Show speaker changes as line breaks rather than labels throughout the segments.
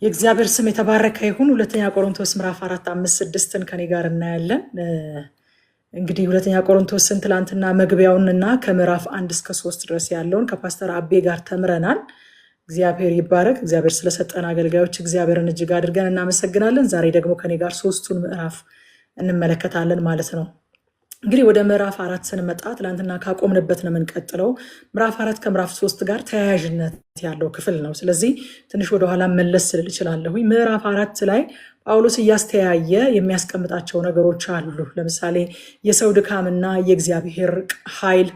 የእግዚአብሔር ስም የተባረከ ይሁን። ሁለተኛ ቆሮንቶስ ምዕራፍ 4 5 6ን ከኔ ጋር እናያለን። እንግዲህ ሁለተኛ ቆሮንቶስን ትላንትና መግቢያውንና ከምዕራፍ 1 እስከ 3 ድረስ ያለውን ከፓስተር አቤ ጋር ተምረናል። እግዚአብሔር ይባረክ። እግዚአብሔር ስለሰጠን አገልጋዮች እግዚአብሔርን እጅግ አድርገን እናመሰግናለን። ዛሬ ደግሞ ከኔ ጋር 3ቱን ምዕራፍ እንመለከታለን ማለት ነው። እንግዲህ ወደ ምዕራፍ 4 ስንመጣ ትላንትና ካቆምንበት ነው የምንቀጥለው። ምዕራፍ 4 ከምዕራፍ 3 ጋር ተያያዥነት ያለው ክፍል ነው። ስለዚህ ትንሽ ወደ ኋላ መለስ ልል እችላለሁ። ምዕራፍ 4 ላይ ጳውሎስ እያስተያየ የሚያስቀምጣቸው ነገሮች አሉ። ለምሳሌ የሰው ድካምና የእግዚአብሔር ኃይል፣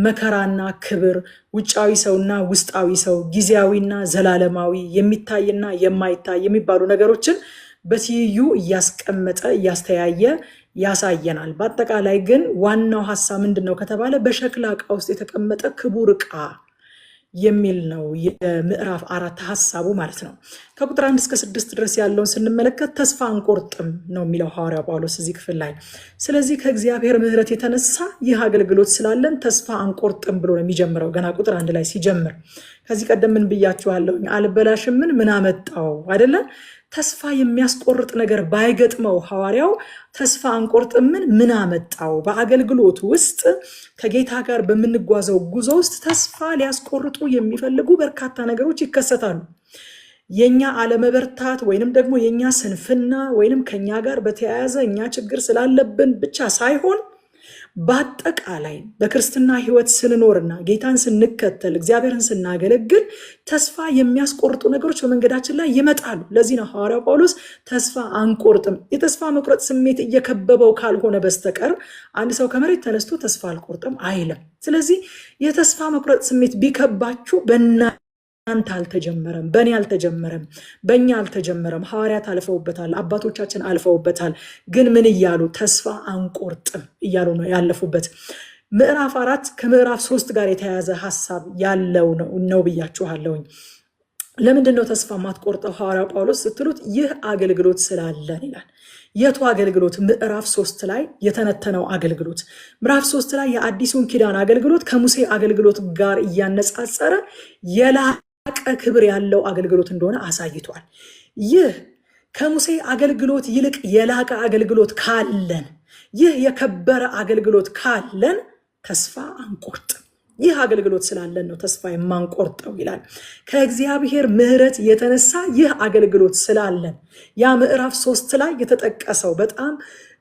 መከራና ክብር፣ ውጫዊ ሰውና ውስጣዊ ሰው፣ ጊዜያዊና ዘላለማዊ፣ የሚታይና የማይታይ የሚባሉ ነገሮችን በትይዩ እያስቀመጠ እያስተያየ ያሳየናል። በአጠቃላይ ግን ዋናው ሐሳብ ምንድነው ከተባለ በሸክላ ዕቃ ውስጥ የተቀመጠ ክቡር ዕቃ የሚል ነው የምዕራፍ 4 ሐሳቡ ማለት ነው። ከቁጥር 1 እስከ 6 ድረስ ያለውን ስንመለከት ተስፋ አንቆርጥም ነው የሚለው ሐዋርያው ጳውሎስ እዚህ ክፍል ላይ። ስለዚህ ከእግዚአብሔር ምሕረት የተነሳ ይህ አገልግሎት ስላለን ተስፋ አንቆርጥም ብሎ ነው የሚጀምረው። ገና ቁጥር 1 ላይ ሲጀምር ከዚህ ቀደም ምን ብያችኋለሁ? አልበላሽም ምን አመጣው አይደለ? ተስፋ የሚያስቆርጥ ነገር ባይገጥመው ሐዋርያው ተስፋ አንቆርጥም ምን አመጣው? በአገልግሎት ውስጥ ከጌታ ጋር በምንጓዘው ጉዞ ውስጥ ተስፋ ሊያስቆርጡ የሚፈልጉ በርካታ ነገሮች ይከሰታሉ። የኛ አለመበርታት ወይንም ደግሞ የኛ ስንፍና ወይንም ከኛ ጋር በተያያዘ እኛ ችግር ስላለብን ብቻ ሳይሆን በአጠቃላይ በክርስትና ሕይወት ስንኖርና ጌታን ስንከተል እግዚአብሔርን ስናገለግል ተስፋ የሚያስቆርጡ ነገሮች በመንገዳችን ላይ ይመጣሉ። ለዚህ ነው ሐዋርያው ጳውሎስ ተስፋ አንቆርጥም። የተስፋ መቁረጥ ስሜት እየከበበው ካልሆነ በስተቀር አንድ ሰው ከመሬት ተነስቶ ተስፋ አልቆርጥም አይልም። ስለዚህ የተስፋ መቁረጥ ስሜት ቢከባችሁ በእናንተ አልተጀመረም፣ በእኔ አልተጀመረም፣ በእኛ አልተጀመረም። ሐዋርያት አልፈውበታል፣ አባቶቻችን አልፈውበታል። ግን ምን እያሉ? ተስፋ አንቆርጥም እያሉ ነው ያለፉበት። ምዕራፍ 4 ከምዕራፍ 3 ጋር የተያያዘ ሐሳብ ያለው ነው ብያችኋለሁኝ። ለምንድን ነው ተስፋ ማትቆርጠው ሐዋርያው ጳውሎስ ስትሉት፣ ይህ አገልግሎት ስላለን ይላል። የቱ አገልግሎት? ምዕራፍ 3 ላይ የተነተነው አገልግሎት። ምዕራፍ 3 ላይ የአዲሱን ኪዳን አገልግሎት ከሙሴ አገልግሎት ጋር እያነጻጸረ የላቀ ክብር ያለው አገልግሎት እንደሆነ አሳይቷል። ይህ ከሙሴ አገልግሎት ይልቅ የላቀ አገልግሎት ካለን፣ ይህ የከበረ አገልግሎት ካለን ተስፋ አንቆርጥም። ይህ አገልግሎት ስላለን ነው ተስፋ የማንቆርጠው ይላል። ከእግዚአብሔር ምሕረት የተነሳ ይህ አገልግሎት ስላለን፣ ያ ምዕራፍ 3 ላይ የተጠቀሰው በጣም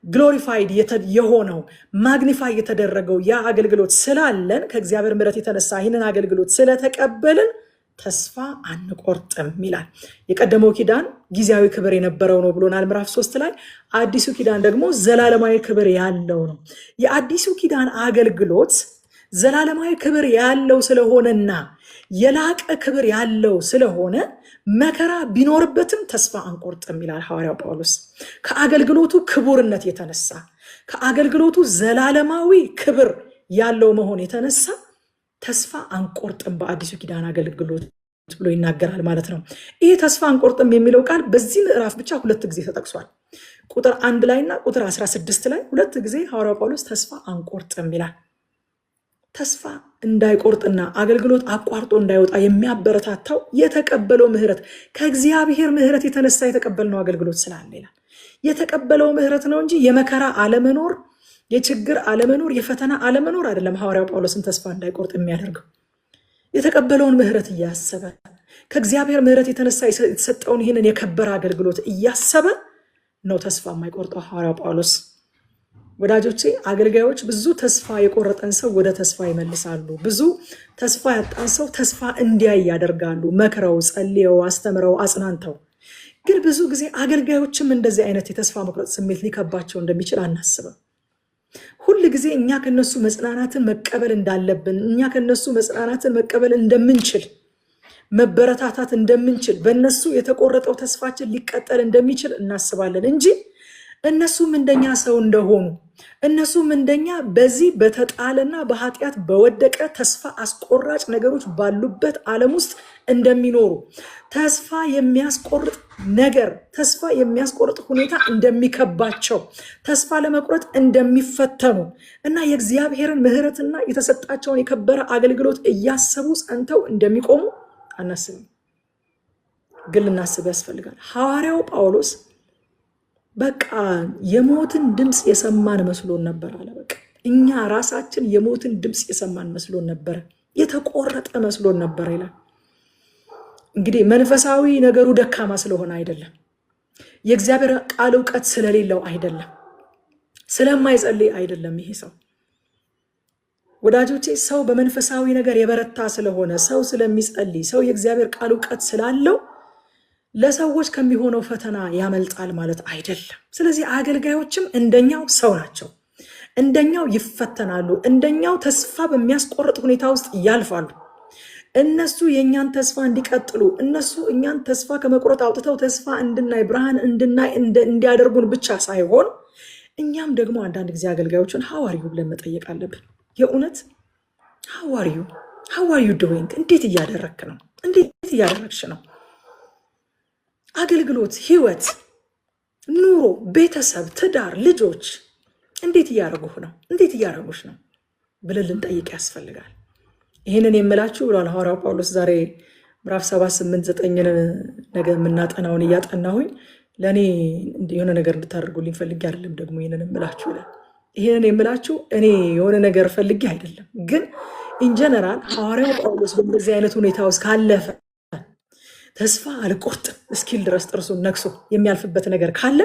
ግሎሪፋይድ የሆነው ማግኒፋይ የተደረገው ያ አገልግሎት ስላለን፣ ከእግዚአብሔር ምሕረት የተነሳ ይህንን አገልግሎት ስለተቀበልን ተስፋ አንቆርጥም ይላል። የቀደመው ኪዳን ጊዜያዊ ክብር የነበረው ነው ብሎናል ምዕራፍ 3 ላይ። አዲሱ ኪዳን ደግሞ ዘላለማዊ ክብር ያለው ነው። የአዲሱ ኪዳን አገልግሎት ዘላለማዊ ክብር ያለው ስለሆነና የላቀ ክብር ያለው ስለሆነ መከራ ቢኖርበትም ተስፋ አንቆርጥም ይላል ሐዋርያው ጳውሎስ። ከአገልግሎቱ ክቡርነት የተነሳ ከአገልግሎቱ ዘላለማዊ ክብር ያለው መሆን የተነሳ ተስፋ አንቆርጥም በአዲሱ ኪዳን አገልግሎት ብሎ ይናገራል ማለት ነው። ይህ ተስፋ አንቆርጥም የሚለው ቃል በዚህ ምዕራፍ ብቻ 2 ጊዜ ተጠቅሷል። ቁጥር 1 ላይ እና ቁጥር 16 ላይ 2 ጊዜ ሐዋርያው ጳውሎስ ተስፋ አንቆርጥም ይላል። ተስፋ እንዳይቆርጥና አገልግሎት አቋርጦ እንዳይወጣ የሚያበረታታው የተቀበለው ምሕረት፣ ከእግዚአብሔር ምሕረት የተነሳ የተቀበልነው አገልግሎት ስላለ ይላል። የተቀበለው ምሕረት ነው እንጂ የመከራ አለመኖር፣ የችግር አለመኖር፣ የፈተና አለመኖር አይደለም ሐዋርያው ጳውሎስን ተስፋ እንዳይቆርጥ የሚያደርገው። የተቀበለውን ምሕረት እያሰበ ከእግዚአብሔር ምሕረት የተነሳ የተሰጠውን ይህንን የከበረ አገልግሎት እያሰበ ነው ተስፋ የማይቆርጠው ሐዋርያው ጳውሎስ። ወዳጆቼ፣ አገልጋዮች ብዙ ተስፋ የቆረጠን ሰው ወደ ተስፋ ይመልሳሉ። ብዙ ተስፋ ያጣን ሰው ተስፋ እንዲያይ ያደርጋሉ። መክረው፣ ጸልየው፣ አስተምረው፣ አጽናንተው። ግን ብዙ ጊዜ አገልጋዮችም እንደዚህ አይነት የተስፋ መቁረጥ ስሜት ሊከባቸው እንደሚችል አናስብም። ሁል ጊዜ እኛ ከነሱ መጽናናትን መቀበል እንዳለብን፣ እኛ ከነሱ መጽናናትን መቀበል እንደምንችል፣ መበረታታት እንደምንችል፣ በእነሱ የተቆረጠው ተስፋችን ሊቀጠል እንደሚችል እናስባለን እንጂ እነሱም እንደኛ ሰው እንደሆኑ፣ እነሱም እንደኛ በዚህ በተጣለና በኃጢአት በወደቀ ተስፋ አስቆራጭ ነገሮች ባሉበት ዓለም ውስጥ እንደሚኖሩ፣ ተስፋ የሚያስቆርጥ ነገር፣ ተስፋ የሚያስቆርጥ ሁኔታ እንደሚከባቸው፣ ተስፋ ለመቁረጥ እንደሚፈተኑ እና የእግዚአብሔርን ምሕረትና የተሰጣቸውን የከበረ አገልግሎት እያሰቡ ጸንተው እንደሚቆሙ አናስብም። ግን ልናስብ ያስፈልጋል። ሐዋርያው ጳውሎስ በቃ የሞትን ድምፅ የሰማን መስሎን ነበር አለ። በቃ እኛ ራሳችን የሞትን ድምፅ የሰማን መስሎን ነበር፣ የተቆረጠ መስሎን ነበር ይላል። እንግዲህ መንፈሳዊ ነገሩ ደካማ ስለሆነ አይደለም፣ የእግዚአብሔር ቃል እውቀት ስለሌለው አይደለም፣ ስለማይጸልይ አይደለም። ይሄ ሰው ወዳጆቼ፣ ሰው በመንፈሳዊ ነገር የበረታ ስለሆነ፣ ሰው ስለሚጸልይ፣ ሰው የእግዚአብሔር ቃል እውቀት ስላለው ለሰዎች ከሚሆነው ፈተና ያመልጣል ማለት አይደለም። ስለዚህ አገልጋዮችም እንደኛው ሰው ናቸው፣ እንደኛው ይፈተናሉ፣ እንደኛው ተስፋ በሚያስቆርጥ ሁኔታ ውስጥ ያልፋሉ። እነሱ የእኛን ተስፋ እንዲቀጥሉ፣ እነሱ እኛን ተስፋ ከመቁረጥ አውጥተው ተስፋ እንድናይ፣ ብርሃን እንድናይ እንዲያደርጉን ብቻ ሳይሆን እኛም ደግሞ አንዳንድ ጊዜ አገልጋዮችን ሐዋርዩ ብለን መጠየቅ አለብን። የእውነት ሐዋርዩ ዶይንግ እንዴት እያደረክ ነው? እንዴት እያደረግሽ ነው? አገልግሎት፣ ህይወት፣ ኑሮ፣ ቤተሰብ፣ ትዳር፣ ልጆች እንዴት እያደረጉህ ነው? እንዴት እያደረጉሽ ነው ብለን ልንጠይቅ ያስፈልጋል። ይህንን የምላችሁ ብሏል ሐዋርያው ጳውሎስ። ዛሬ ምዕራፍ 7፣ 8፣ 9 ነገ የምናጠናውን እያጠናሁኝ ለእኔ የሆነ ነገር እንድታደርጉልኝ ፈልጌ አይደለም ደግሞ ይህንን የምላችሁ ይላል። ይህንን የምላችሁ እኔ የሆነ ነገር ፈልጌ አይደለም፣ ግን ኢንጀነራል ሐዋርያው ጳውሎስ በዚህ አይነት ሁኔታ ውስጥ ካለፈ ተስፋ አልቆርጥም እስኪል ድረስ ጥርሱን ነክሶ የሚያልፍበት ነገር ካለ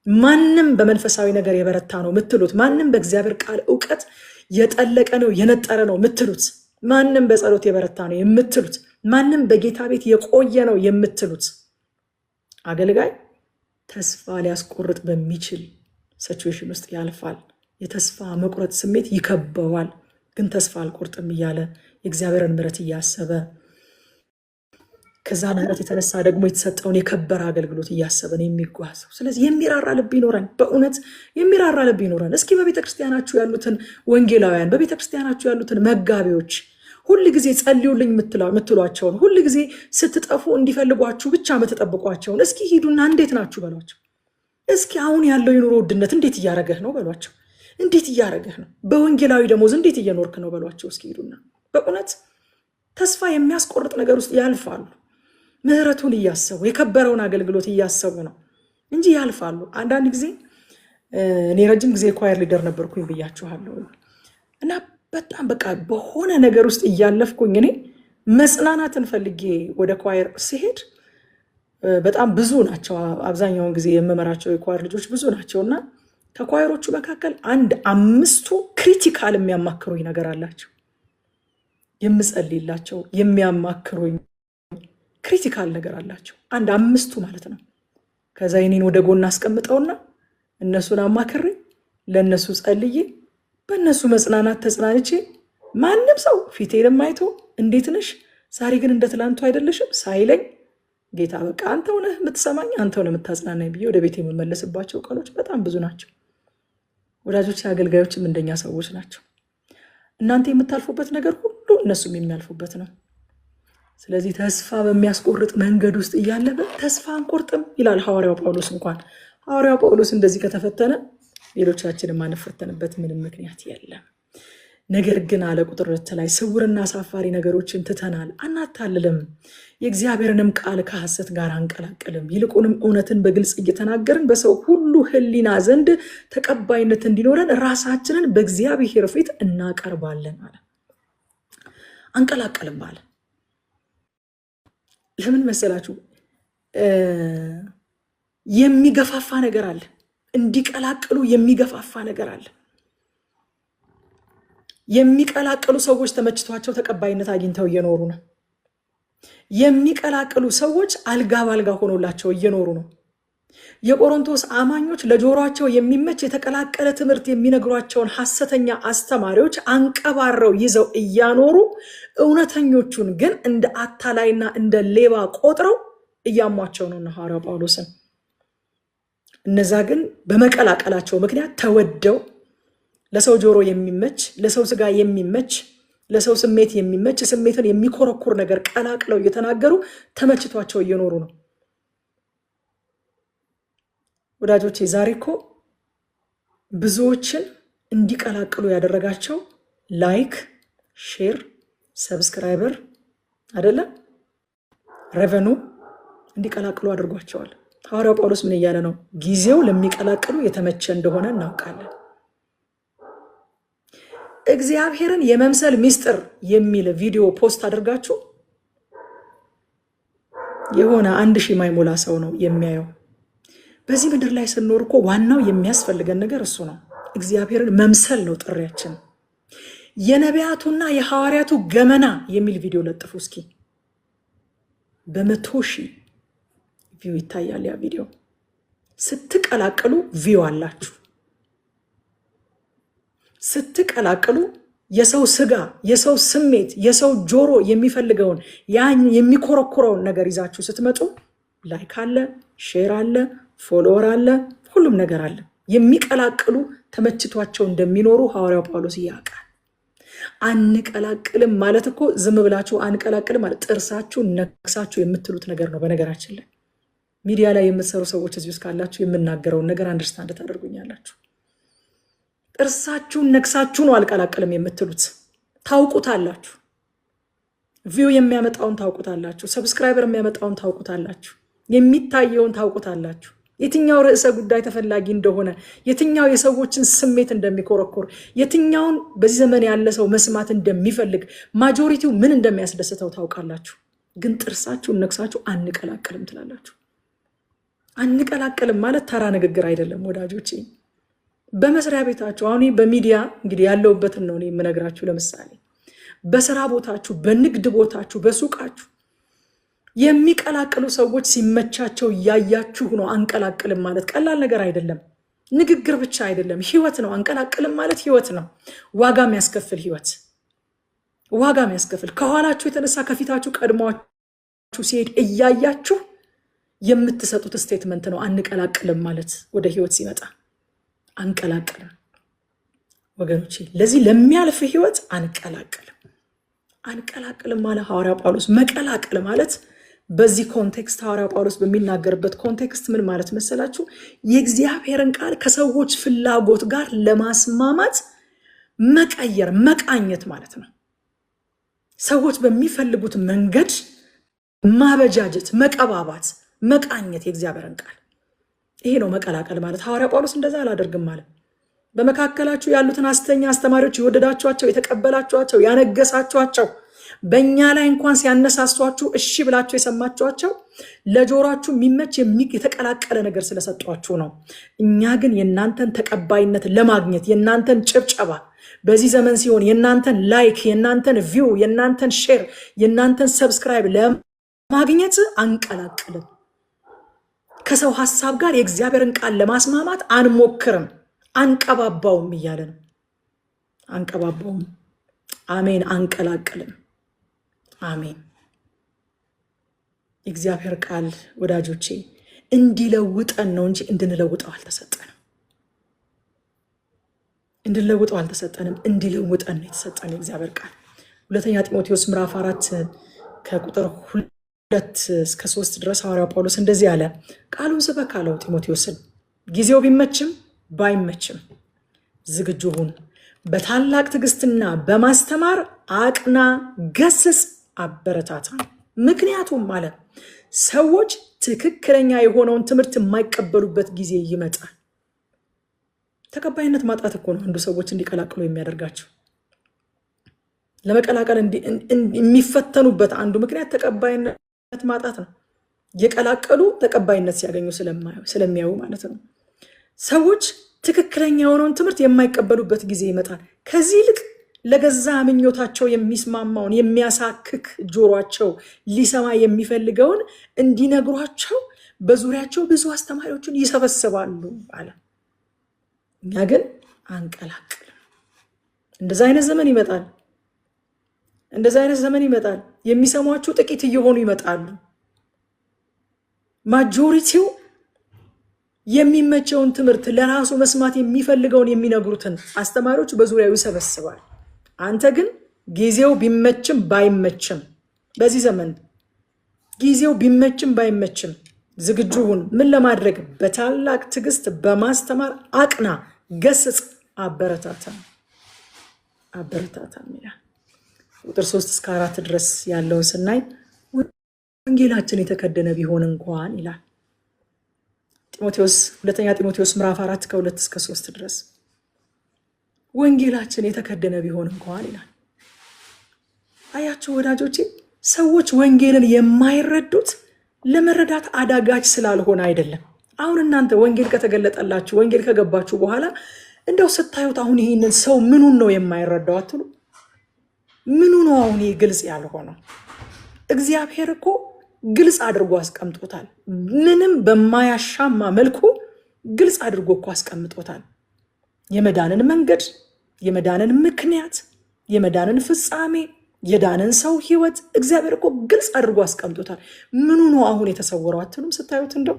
ማንም በመንፈሳዊ ነገር የበረታ ነው ምትሉት፣ ማንም በእግዚአብሔር ቃል እውቀት የጠለቀ ነው የነጠረ ነው ምትሉት፣ ማንም በጸሎት የበረታ ነው የምትሉት፣ ማንም በጌታ ቤት የቆየ ነው የምትሉት አገልጋይ ተስፋ ሊያስቆርጥ በሚችል ሲቹዌሽን ውስጥ ያልፋል። የተስፋ መቁረጥ ስሜት ይከበዋል። ግን ተስፋ አልቆርጥም እያለ የእግዚአብሔርን ምሕረት እያሰበ ከዛ ምሕረት የተነሳ ደግሞ የተሰጠውን የከበረ አገልግሎት እያሰበን የሚጓዘው። ስለዚህ የሚራራ ልብ ይኖረን፣ በእውነት የሚራራ ልብ ይኖረን። እስኪ በቤተክርስቲያናችሁ ያሉትን ወንጌላውያን፣ በቤተክርስቲያናችሁ ያሉትን መጋቢዎች ሁል ጊዜ ጸልዩልኝ የምትሏቸውን፣ ሁል ጊዜ ስትጠፉ እንዲፈልጓችሁ ብቻ የምትጠብቋቸውን እስኪ ሂዱና እንዴት ናችሁ በሏቸው። እስኪ አሁን ያለው የኑሮ ውድነት እንዴት እያረገህ ነው በሏቸው። እንዴት እያረገህ ነው? በወንጌላዊ ደሞዝ እንዴት እየኖርክ ነው በሏቸው። እስኪ ሂዱና በእውነት ተስፋ የሚያስቆርጥ ነገር ውስጥ ያልፋሉ። ምህረቱን እያሰቡ የከበረውን አገልግሎት እያሰቡ ነው እንጂ ያልፋሉ። አንዳንድ ጊዜ እኔ ረጅም ጊዜ ኳየር ሊደር ነበርኩኝ ብያችኋለሁ እና በጣም በቃ በሆነ ነገር ውስጥ እያለፍኩኝ እኔ መጽናናትን ፈልጌ ወደ ኳየር ሲሄድ በጣም ብዙ ናቸው። አብዛኛውን ጊዜ የምመራቸው የኳየር ልጆች ብዙ ናቸው እና ከኳየሮቹ መካከል 5ቱ ክሪቲካል የሚያማክሩኝ ነገር አላቸው። የምጸልይላቸው የሚያማክሩኝ ክሪቲካል ነገር አላቸው። 5ቱ ማለት ነው። ከዛ የኔን ወደ ጎን አስቀምጠውና እነሱን አማክሬ ለእነሱ ጸልዬ በእነሱ መጽናናት ተጽናንቼ ማንም ሰው ፊቴንም አይቶ እንዴት ነሽ ዛሬ ግን እንደ ትላንቱ አይደለሽም ሳይለኝ ጌታ በቃ አንተ ሆነህ የምትሰማኝ፣ አንተ ሆነህ የምታጽናናኝ ብዬ ወደ ቤት የምመለስባቸው ቀኖች በጣም ብዙ ናቸው። ወዳጆች አገልጋዮችም እንደኛ ሰዎች ናቸው። እናንተ የምታልፉበት ነገር ሁሉ እነሱም የሚያልፉበት ነው። ስለዚህ ተስፋ በሚያስቆርጥ መንገድ ውስጥ እያለብን ተስፋ አንቆርጥም ይላል ሐዋርያው ጳውሎስ። እንኳን ሐዋርያው ጳውሎስ እንደዚህ ከተፈተነ ሌሎቻችንም አንፈተንበት ምንም ምክንያት የለም። ነገር ግን አለ ቁጥር 2 ላይ ስውርና አሳፋሪ ነገሮችን ትተናል፣ አናታልልም፣ የእግዚአብሔርንም ቃል ከሐሰት ጋር አንቀላቅልም፣ ይልቁንም እውነትን በግልጽ እየተናገርን በሰው ሁሉ ሕሊና ዘንድ ተቀባይነት እንዲኖረን ራሳችንን በእግዚአብሔር ፊት እናቀርባለን አለ። አንቀላቅልም አለ። ለምን መሰላችሁ? የሚገፋፋ ነገር አለ። እንዲቀላቅሉ የሚገፋፋ ነገር አለ። የሚቀላቅሉ ሰዎች ተመችቷቸው ተቀባይነት አግኝተው እየኖሩ ነው። የሚቀላቅሉ ሰዎች አልጋ ባልጋ ሆኖላቸው እየኖሩ ነው። የቆሮንቶስ አማኞች ለጆሮአቸው የሚመች የተቀላቀለ ትምህርት የሚነግሯቸውን ሐሰተኛ አስተማሪዎች አንቀባረው ይዘው እያኖሩ እውነተኞቹን ግን እንደ አታላይና እንደ ሌባ ቆጥረው እያሟቸው ነው ሐዋርያው ጳውሎስን። እነዛ ግን በመቀላቀላቸው ምክንያት ተወደው ለሰው ጆሮ የሚመች፣ ለሰው ስጋ የሚመች፣ ለሰው ስሜት የሚመች፣ ስሜትን የሚኮረኩር ነገር ቀላቅለው እየተናገሩ ተመችቷቸው እየኖሩ ነው። ወዳጆቼ ዛሬ እኮ ብዙዎችን እንዲቀላቅሉ ያደረጋቸው ላይክ፣ ሼር፣ ሰብስክራይበር አይደለም፣ ሬቨኑ እንዲቀላቅሉ አድርጓቸዋል። ሐዋርያው ጳውሎስ ምን እያለ ነው? ጊዜው ለሚቀላቅሉ የተመቸ እንደሆነ እናውቃለን። እግዚአብሔርን የመምሰል ሚስጥር የሚል ቪዲዮ ፖስት አድርጋችሁ የሆነ 1000 ማይሞላ ሰው ነው የሚያየው። በዚህ ምድር ላይ ስንኖር እኮ ዋናው የሚያስፈልገን ነገር እሱ ነው። እግዚአብሔርን መምሰል ነው ጥሪያችን። የነቢያቱና የሐዋርያቱ ገመና የሚል ቪዲዮ ለጥፉ እስኪ። በ100,000 ቪው ይታያል ያ ቪዲዮ። ስትቀላቅሉ ቪው አላችሁ። ስትቀላቅሉ የሰው ስጋ፣ የሰው ስሜት፣ የሰው ጆሮ የሚፈልገውን ያን የሚኮረኩረውን ነገር ይዛችሁ ስትመጡ ላይክ አለ፣ ሼር አለ፣ ፎሎወር አለ፣ ሁሉም ነገር አለ። የሚቀላቅሉ ተመችቷቸው እንደሚኖሩ ሐዋርያው ጳውሎስ ያውቃል። አንቀላቅልም ማለት እኮ ዝም ብላችሁ አንቀላቅልም ማለት ጥርሳችሁ ነክሳችሁ የምትሉት ነገር ነው። በነገራችን ላይ ሚዲያ ላይ የምትሰሩ ሰዎች እዚህ ውስጥ ካላችሁ የምናገረውን ነገር አንደርስታንድ ታደርጉኛላችሁ። ጥርሳችሁን ነክሳችሁ ነው አልቀላቅልም የምትሉት። ታውቁታላችሁ። ቪው የሚያመጣውን ታውቁታላችሁ። ሰብስክራይበር የሚያመጣውን ታውቁታላችሁ። የሚታየውን ታውቁታላችሁ። የትኛው ርዕሰ ጉዳይ ተፈላጊ እንደሆነ፣ የትኛው የሰዎችን ስሜት እንደሚኮረኮር፣ የትኛውን በዚህ ዘመን ያለ ሰው መስማት እንደሚፈልግ፣ ማጆሪቲው ምን እንደሚያስደስተው ታውቃላችሁ። ግን ጥርሳችሁን ነክሳችሁ አንቀላቅልም ትላላችሁ። አንቀላቅልም ማለት ተራ ንግግር አይደለም ወዳጆቼ። በመስሪያ ቤታችሁ አሁን በሚዲያ እንግዲህ ያለውበትን ነው የምነግራችሁ። ለምሳሌ በስራ ቦታችሁ፣ በንግድ ቦታችሁ፣ በሱቃችሁ የሚቀላቅሉ ሰዎች ሲመቻቸው እያያችሁ ነው። አንቀላቅልም ማለት ቀላል ነገር አይደለም። ንግግር ብቻ አይደለም፣ ህይወት ነው። አንቀላቅልም ማለት ህይወት ነው። ዋጋ የሚያስከፍል ህይወት፣ ዋጋ የሚያስከፍል ከኋላችሁ የተነሳ ከፊታችሁ ቀድሟችሁ ሲሄድ እያያችሁ የምትሰጡት ስቴትመንት ነው። አንቀላቅልም ማለት ወደ ህይወት ሲመጣ አንቀላቅልም ወገኖቼ። ለዚህ ለሚያልፍ ህይወት አንቀላቅልም። አንቀላቅልም ማለት ሐዋርያ ጳውሎስ መቀላቀል ማለት በዚህ ኮንቴክስት ሐዋርያ ጳውሎስ በሚናገርበት ኮንቴክስት ምን ማለት መሰላችሁ? የእግዚአብሔርን ቃል ከሰዎች ፍላጎት ጋር ለማስማማት መቀየር፣ መቃኘት ማለት ነው። ሰዎች በሚፈልጉት መንገድ ማበጃጀት፣ መቀባባት፣ መቃኘት የእግዚአብሔርን ቃል። ይሄ ነው መቀላቀል ማለት። ሐዋርያ ጳውሎስ እንደዛ አላደርግም ማለት በመካከላችሁ ያሉትን ሐሰተኛ አስተማሪዎች የወደዳችኋቸው፣ የተቀበላችኋቸው፣ ያነገሳችኋቸው፣ በእኛ ላይ እንኳን ሲያነሳሷችሁ እሺ ብላችሁ የሰማችኋቸው ለጆሯችሁ የሚመች የተቀላቀለ ነገር ስለሰጧችሁ ነው። እኛ ግን የእናንተን ተቀባይነት ለማግኘት የእናንተን ጭብጨባ በዚህ ዘመን ሲሆን የእናንተን ላይክ፣ የእናንተን ቪው፣ የእናንተን ሼር፣ የእናንተን ሰብስክራይብ ለማግኘት አንቀላቅልም። ከሰው ሐሳብ ጋር የእግዚአብሔርን ቃል ለማስማማት አንሞክርም። አንቀባባውም እያለ ነው። አንቀባባውም። አሜን። አንቀላቅልም። አሜን። የእግዚአብሔር ቃል ወዳጆቼ እንዲለውጠን ነው እንጂ እንድንለውጠው አልተሰጠንም። እንድንለውጠው አልተሰጠንም። እንዲለውጠን ነው የተሰጠን የእግዚአብሔር ቃል። 2 ጢሞቴዎስ ምዕራፍ 4 ከቁጥር 2-3 ድረስ ሐዋርያው ጳውሎስ እንደዚህ አለ። ቃሉን ስበክ አለው ጢሞቴዎስን። ጊዜው ቢመችም ባይመችም ዝግጁ ሁን፣ በታላቅ ትዕግስትና በማስተማር አቅና፣ ገስጽ፣ አበረታታ። ምክንያቱም ማለት ሰዎች ትክክለኛ የሆነውን ትምህርት የማይቀበሉበት ጊዜ ይመጣል። ተቀባይነት ማጣት እኮ ነው አንዱ ሰዎች እንዲቀላቅሉ የሚያደርጋቸው። ለመቀላቀል የሚፈተኑበት አንዱ ምክንያት ተቀባይነት ማጣት ነው። የቀላቀሉ ተቀባይነት ሲያገኙ ስለሚያዩ ማለት ነው። ሰዎች ትክክለኛ የሆነውን ትምህርት የማይቀበሉበት ጊዜ ይመጣል። ከዚህ ይልቅ ለገዛ ምኞታቸው የሚስማማውን የሚያሳክክ ጆሯቸው ሊሰማ የሚፈልገውን እንዲነግሯቸው በዙሪያቸው ብዙ አስተማሪዎችን ይሰበስባሉ አለ። እኛ ግን አንቀላቅልም። እንደዛ አይነት ዘመን ይመጣል። እንደዛ አይነት ዘመን ይመጣል። የሚሰሟችሁ ጥቂት እየሆኑ ይመጣሉ። ማጆሪቲው የሚመቸውን ትምህርት ለራሱ መስማት የሚፈልገውን የሚነግሩትን አስተማሪዎች በዙሪያው ይሰበስባል። አንተ ግን ጊዜው ቢመችም ባይመችም በዚህ ዘመን ጊዜው ቢመችም ባይመችም ዝግጁ ሁን። ምን ለማድረግ? በታላቅ ትዕግስት በማስተማር አቅና፣ ገስጽ፣ አበረታታ ይላል። ቁጥር 3-4 ድረስ ያለውን ስናይ ወንጌላችን የተከደነ ቢሆን እንኳን ይላል ሁለተኛ ጢሞቴዎስ ምዕራፍ 4 ከ2 እስከ 3 ድረስ ወንጌላችን የተከደነ ቢሆን እንኳን ይላል። አያችሁ ወዳጆቼ፣ ሰዎች ወንጌልን የማይረዱት ለመረዳት አዳጋች ስላልሆነ አይደለም። አሁን እናንተ ወንጌል ከተገለጠላችሁ ወንጌል ከገባችሁ በኋላ እንደው ስታዩት አሁን ይሄንን ሰው ምኑን ነው የማይረዳው አትሉ? ምኑ ነው አሁን ይሄ ግልጽ ያልሆነው? እግዚአብሔር እኮ ግልጽ አድርጎ አስቀምጦታል። ምንም በማያሻማ መልኩ ግልጽ አድርጎ እኮ አስቀምጦታል። የመዳንን መንገድ፣ የመዳንን ምክንያት፣ የመዳንን ፍጻሜ፣ የዳንን ሰው ህይወት እግዚአብሔር እኮ ግልጽ አድርጎ አስቀምጦታል። ምኑ ነው አሁን የተሰወረው አትሉም? ስታዩት እንደው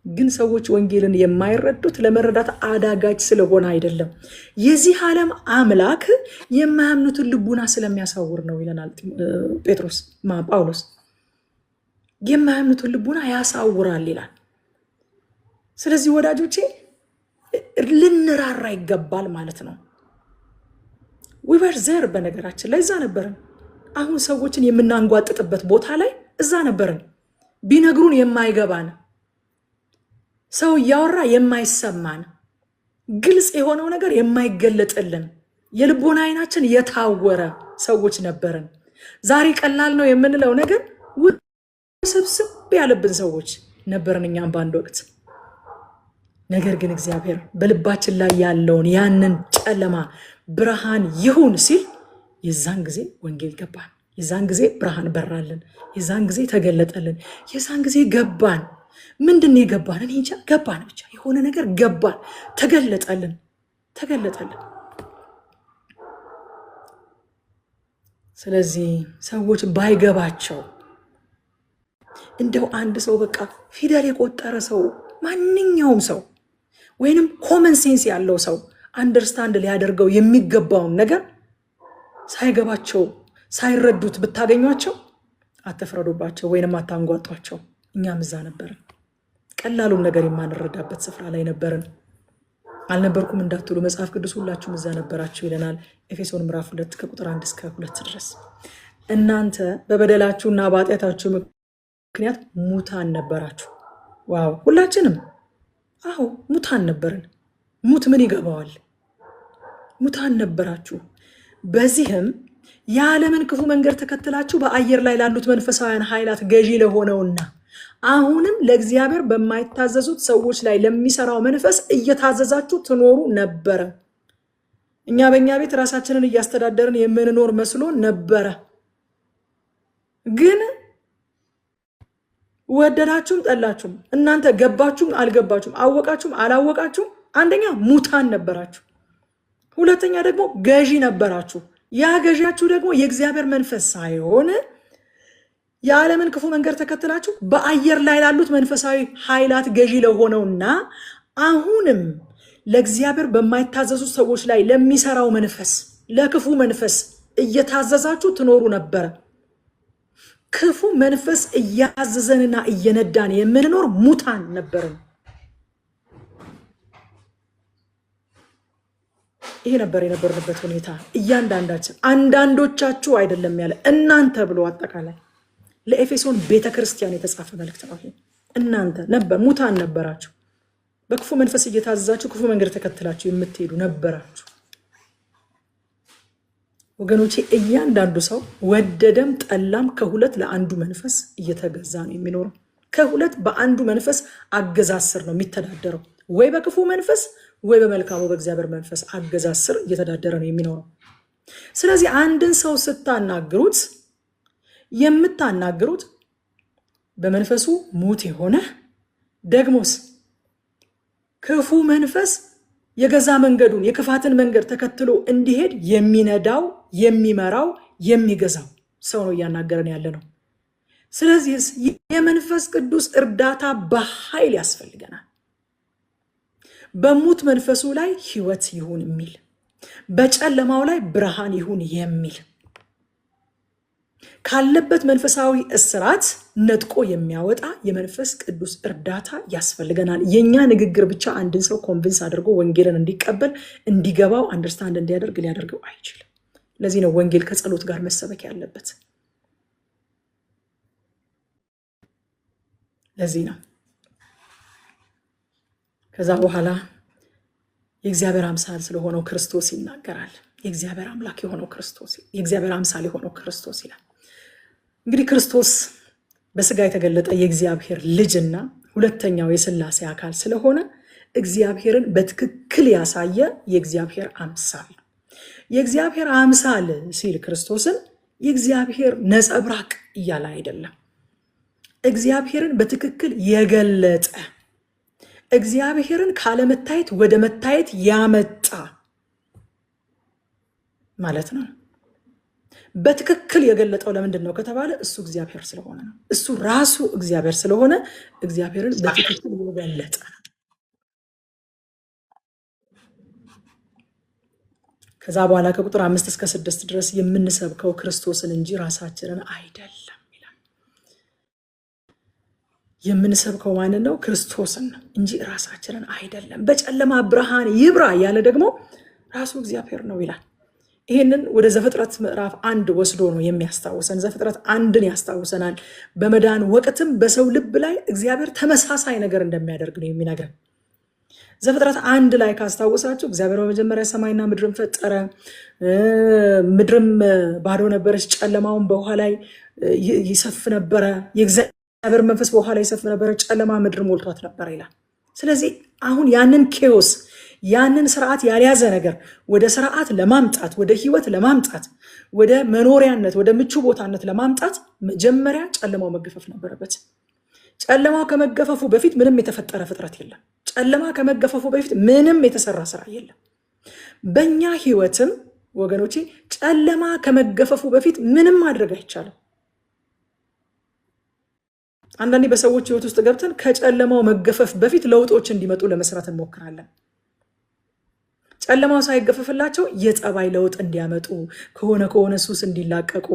ግን ሰዎች ወንጌልን የማይረዱት ለመረዳት አዳጋች ስለሆነ አይደለም። የዚህ ዓለም አምላክ የማያምኑትን ልቡና ስለሚያሳውር ነው ይለናል ጳውሎስ። የማያምኑትን ልቡና ያሳውራል ይላል። ስለዚህ ወዳጆቼ ልንራራ ይገባል ማለት ነው። ዊበር ዘር በነገራችን ላይ እዛ ነበርን። አሁን ሰዎችን የምናንጓጥጥበት ቦታ ላይ እዛ ነበርን። ቢነግሩን የማይገባን ሰው እያወራ የማይሰማን ግልጽ የሆነው ነገር የማይገለጥልን የልቦና አይናችን የታወረ ሰዎች ነበርን። ዛሬ ቀላል ነው የምንለው ነገር ውስብስብ ያለብን ሰዎች ነበርን እኛም በአንድ ወቅት። ነገር ግን እግዚአብሔር በልባችን ላይ ያለውን ያንን ጨለማ ብርሃን ይሁን ሲል የዛን ጊዜ ወንጌል ገባን። የዛን ጊዜ ብርሃን በራልን። የዛን ጊዜ ተገለጠልን። የዛን ጊዜ ገባን። ምንድን ነው የገባን? እኔ እንጃ። ገባን፣ ብቻ የሆነ ነገር ገባን፣ ተገለጠልን። ስለዚህ ሰዎች ባይገባቸው እንደው አንድ ሰው በቃ ፊደል የቆጠረ ሰው ማንኛውም ሰው ወይንም ኮመን ሴንስ ያለው ሰው አንደርስታንድ ሊያደርገው የሚገባውን ነገር ሳይገባቸው ሳይረዱት ብታገኟቸው አትፍረዱባቸው ወይንም አታንጓጧቸው። እኛም እዛ ነበርን። ቀላሉም ነገር የማንረዳበት ስፍራ ላይ ነበርን። አልነበርኩም እንዳትሉ መጽሐፍ ቅዱስ ሁላችሁም እዛ ነበራችሁ ይለናል ኤፌሶን ምዕራፍ 2 ከቁጥር 1 እስከ 2 ድረስ። እናንተ በበደላችሁና በኃጢአታችሁ ምክንያት ሙታን ነበራችሁ። ዋው! ሁላችንም አዎ ሙታን ነበርን። ሙት ምን ይገባዋል? ሙታን ነበራችሁ። በዚህም የዓለምን ክፉ መንገድ ተከትላችሁ በአየር ላይ ላሉት መንፈሳውያን ኃይላት ገዢ ለሆነውና አሁንም ለእግዚአብሔር በማይታዘዙት ሰዎች ላይ ለሚሰራው መንፈስ እየታዘዛችሁ ትኖሩ ነበረ። እኛ በእኛ ቤት ራሳችንን እያስተዳደርን የምንኖር መስሎን ነበረ። ግን ወደዳችሁም ጠላችሁም፣ እናንተ ገባችሁም አልገባችሁም፣ አወቃችሁም አላወቃችሁም፣ አንደኛ ሙታን ነበራችሁ፣ ሁለተኛ ደግሞ ገዢ ነበራችሁ። ያ ገዢያችሁ ደግሞ የእግዚአብሔር መንፈስ ሳይሆን የዓለምን ክፉ መንገድ ተከትላችሁ በአየር ላይ ላሉት መንፈሳዊ ኃይላት ገዢ ለሆነውና አሁንም ለእግዚአብሔር በማይታዘዙ ሰዎች ላይ ለሚሰራው መንፈስ፣ ለክፉ መንፈስ እየታዘዛችሁ ትኖሩ ነበረ። ክፉ መንፈስ እያዘዘንና እየነዳን የምንኖር ሙታን ነበርን። ይሄ ነበር የነበርንበት ሁኔታ እያንዳንዳችን። አንዳንዶቻችሁ አይደለም ያለ እናንተ ብሎ አጠቃላይ ለኤፌሶን ቤተክርስቲያን የተጻፈ መልእክት ነው። እናንተ ነበር ሙታን ነበራችሁ፣ በክፉ መንፈስ እየታዘዛችሁ ክፉ መንገድ ተከትላችሁ የምትሄዱ ነበራችሁ። ወገኖቼ እያንዳንዱ ሰው ወደደም ጠላም ከሁለት ለአንዱ መንፈስ እየተገዛ ነው የሚኖረው። ከሁለት በአንዱ መንፈስ አገዛዝ ስር ነው የሚተዳደረው። ወይ በክፉ መንፈስ ወይ በመልካሙ በእግዚአብሔር መንፈስ አገዛዝ ስር እየተዳደረ ነው የሚኖረው። ስለዚህ አንድን ሰው ስታናግሩት የምታናግሩት በመንፈሱ ሙት የሆነ ደግሞስ ክፉ መንፈስ የገዛ መንገዱን የክፋትን መንገድ ተከትሎ እንዲሄድ የሚነዳው የሚመራው የሚገዛው ሰው ነው እያናገረን ያለ ነው። ስለዚህ የመንፈስ ቅዱስ እርዳታ በኃይል ያስፈልገናል። በሙት መንፈሱ ላይ ሕይወት ይሁን የሚል፣ በጨለማው ላይ ብርሃን ይሁን የሚል፣ ካለበት መንፈሳዊ እስራት ነጥቆ የሚያወጣ የመንፈስ ቅዱስ እርዳታ ያስፈልገናል። የኛ ንግግር ብቻ አንድን ሰው ኮንቪንስ አድርጎ ወንጌልን እንዲቀበል እንዲገባው አንደርስታንድ እንዲያደርግ ሊያደርገው አይችልም። ለዚህ ነው ወንጌል ከጸሎት ጋር መሰበክ ያለበት። ለዚህ ነው ከዛ በኋላ የእግዚአብሔር አምሳል ስለሆነው ክርስቶስ ይናገራል። የእግዚአብሔር አምላክ የሆነው ክርስቶስ፣ የእግዚአብሔር አምሳል የሆነው ክርስቶስ ይላል። እንግዲህ ክርስቶስ በስጋ የተገለጠ የእግዚአብሔር ልጅና ሁለተኛው የሥላሴ አካል ስለሆነ እግዚአብሔርን በትክክል ያሳየ የእግዚአብሔር አምሳል ነው። የእግዚአብሔር አምሳል ሲል ክርስቶስን የእግዚአብሔር ነጸብራቅ እያለ አይደለም። እግዚአብሔርን በትክክል የገለጠ እግዚአብሔርን ካለመታየት ወደ መታየት ያመጣ ማለት ነው። በትክክል የገለጠው ለምንድን ነው ከተባለ እሱ እግዚአብሔር ስለሆነ ነው። እሱ ራሱ እግዚአብሔር ስለሆነ እግዚአብሔርን በትክክል የገለጠ ነው። ከዛ በኋላ ከቁጥር 5 እስከ 6 ድረስ የምንሰብከው ክርስቶስን እንጂ ራሳችንን አይደለም ይላል። የምንሰብከው ማንን ነው? ክርስቶስን እንጂ ራሳችንን አይደለም። በጨለማ ብርሃን ይብራ ያለ ደግሞ ራሱ እግዚአብሔር ነው ይላል። ይህንን ወደ ዘፍጥረት ምዕራፍ 1 ወስዶ ነው የሚያስታውሰን። ዘፍጥረት 1ን ያስታውሰናል። በመዳን ወቅትም በሰው ልብ ላይ እግዚአብሔር ተመሳሳይ ነገር እንደሚያደርግ ነው የሚነግረን። ዘፍጥረት 1 ላይ ካስታወሳችሁ እግዚአብሔር በመጀመሪያ ሰማይና ምድርን ፈጠረ። ምድርም ባዶ ነበረች፣ ጨለማውን በውሃ ላይ ይሰፍ ነበረ። የእግዚአብሔር መንፈስ በውሃ ላይ ይሰፍ ነበረ፣ ጨለማ ምድር ሞልቷት ነበር ይላል። ስለዚህ አሁን ያንን ኬዎስ ያንን ስርዓት ያልያዘ ነገር ወደ ስርዓት ለማምጣት ወደ ህይወት ለማምጣት ወደ መኖሪያነት ወደ ምቹ ቦታነት ለማምጣት መጀመሪያ ጨለማው መገፈፍ ነበረበት። ጨለማው ከመገፈፉ በፊት ምንም የተፈጠረ ፍጥረት የለም። ጨለማ ከመገፈፉ በፊት ምንም የተሰራ ስራ የለም። በእኛ ህይወትም ወገኖቼ ጨለማ ከመገፈፉ በፊት ምንም ማድረግ አይቻልም። አንዳንዴ በሰዎች ህይወት ውስጥ ገብተን ከጨለማው መገፈፍ በፊት ለውጦች እንዲመጡ ለመስራት እንሞክራለን። ጨለማው ሳይገፈፍላቸው የጸባይ ለውጥ እንዲያመጡ ከሆነ ሱስ እንዲላቀቁ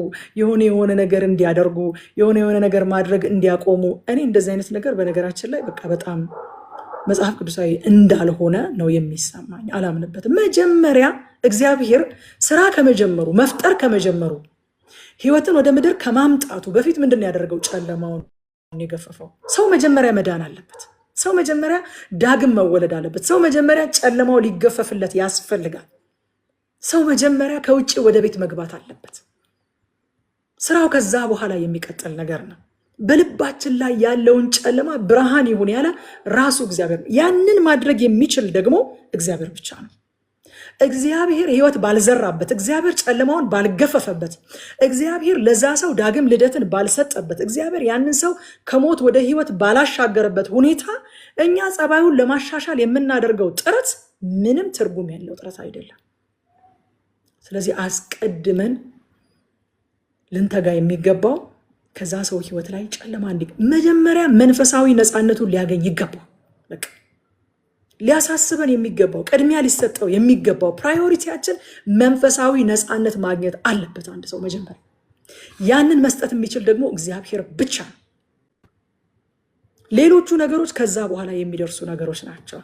የሆነ ነገር እንዲያደርጉ የሆነ ነገር ማድረግ እንዲያቆሙ። እኔ እንደዚህ አይነት ነገር በነገራችን ላይ በጣም መጽሐፍ ቅዱሳዊ እንዳልሆነ ነው የሚሰማኝ። አላምንበትም። መጀመሪያ እግዚአብሔር ስራ ከመጀመሩ መፍጠር ከመጀመሩ ህይወትን ወደ ምድር ከማምጣቱ በፊት ምንድን ነው ያደረገው? ጨለማውን የገፈፈው። ሰው መጀመሪያ መዳን አለበት። ሰው መጀመሪያ ዳግም መወለድ አለበት። ሰው መጀመሪያ ጨለማው ሊገፈፍለት ያስፈልጋል። ሰው መጀመሪያ ከውጭ ወደ ቤት መግባት አለበት። ስራው ከዛ በኋላ የሚቀጥል ነገር ነው። በልባችን ላይ ያለውን ጨለማ ብርሃን ይሁን ያለ ራሱ እግዚአብሔር ነው። ያንን ማድረግ የሚችል ደግሞ እግዚአብሔር ብቻ ነው። እግዚአብሔር ህይወት ባልዘራበት፣ እግዚአብሔር ጨለማውን ባልገፈፈበት፣ እግዚአብሔር ለዛ ሰው ዳግም ልደትን ባልሰጠበት፣ እግዚአብሔር ያንን ሰው ከሞት ወደ ህይወት ባላሻገረበት ሁኔታ እኛ ጸባዩን ለማሻሻል የምናደርገው ጥረት ምንም ትርጉም ያለው ጥረት አይደለም። ስለዚህ አስቀድመን ልንተጋ የሚገባው ከዛ ሰው ህይወት ላይ ጨለማ መጀመሪያ መንፈሳዊ ነፃነቱን ሊያገኝ ይገባው። በቃ ሊያሳስበን የሚገባው ቅድሚያ ሊሰጠው የሚገባው ፕራዮሪቲያችን መንፈሳዊ ነፃነት ማግኘት አለበት አንድ ሰው መጀመሪያ። ያንን መስጠት የሚችል ደግሞ እግዚአብሔር ብቻ ነው። ሌሎቹ ነገሮች ከዛ በኋላ የሚደርሱ ነገሮች ናቸው።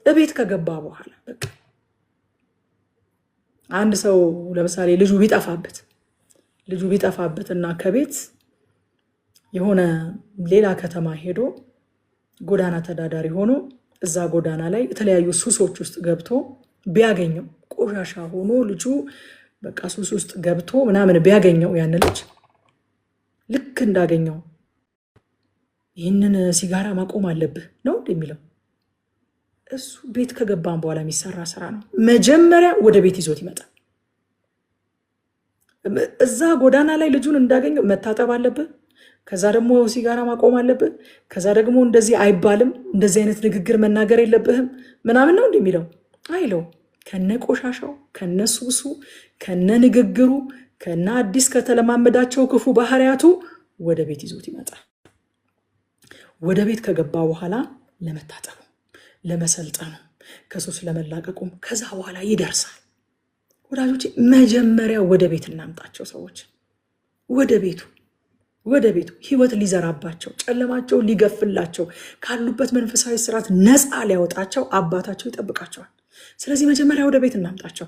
እቤት ከገባ በኋላ በቃ አንድ ሰው ለምሳሌ ልጁ ቢጠፋበት እና ከቤት የሆነ ሌላ ከተማ ሄዶ ጎዳና ተዳዳሪ ሆኖ እዛ ጎዳና ላይ የተለያዩ ሱሶች ውስጥ ገብቶ ቢያገኘው፣ ቆሻሻ ሆኖ ልጁ በቃ ሱስ ውስጥ ገብቶ ምናምን ቢያገኘው ያን ልጅ ልክ እንዳገኘው ይህንን ሲጋራ ማቆም አለብህ ነው የሚለው። እሱ ቤት ከገባን በኋላ የሚሰራ ስራ ነው። መጀመሪያ ወደ ቤት ይዞት ይመጣል። እዛ ጎዳና ላይ ልጁን እንዳገኘው መታጠብ አለብህ፣ ከዛ ደግሞ ሲጋራ ማቆም አለብህ፣ ከዛ ደግሞ እንደዚህ አይባልም፣ እንደዚህ አይነት ንግግር መናገር የለብህም ምናምን ነው እንደሚለው አይለው። ከነ ቆሻሻው፣ ከነ ሱሱ፣ ከነ ንግግሩ፣ ከነ አዲስ ከተለማመዳቸው ክፉ ባህሪያቱ ወደ ቤት ይዞት ይመጣል። ወደ ቤት ከገባ በኋላ ለመታጠቡ፣ ለመሰልጠኑ፣ ከሱስ ለመላቀቁም ከዛ በኋላ ይደርሳል። ወዳጆቼ መጀመሪያ ወደ ቤት እናምጣቸው። ሰዎች ወደ ቤቱ ህይወት ሊዘራባቸው፣ ጨለማቸው ሊገፍላቸው፣ ካሉበት መንፈሳዊ ስርዓት ነፃ ሊያወጣቸው አባታቸው ይጠብቃቸዋል። ስለዚህ መጀመሪያ ወደ ቤት እናምጣቸው።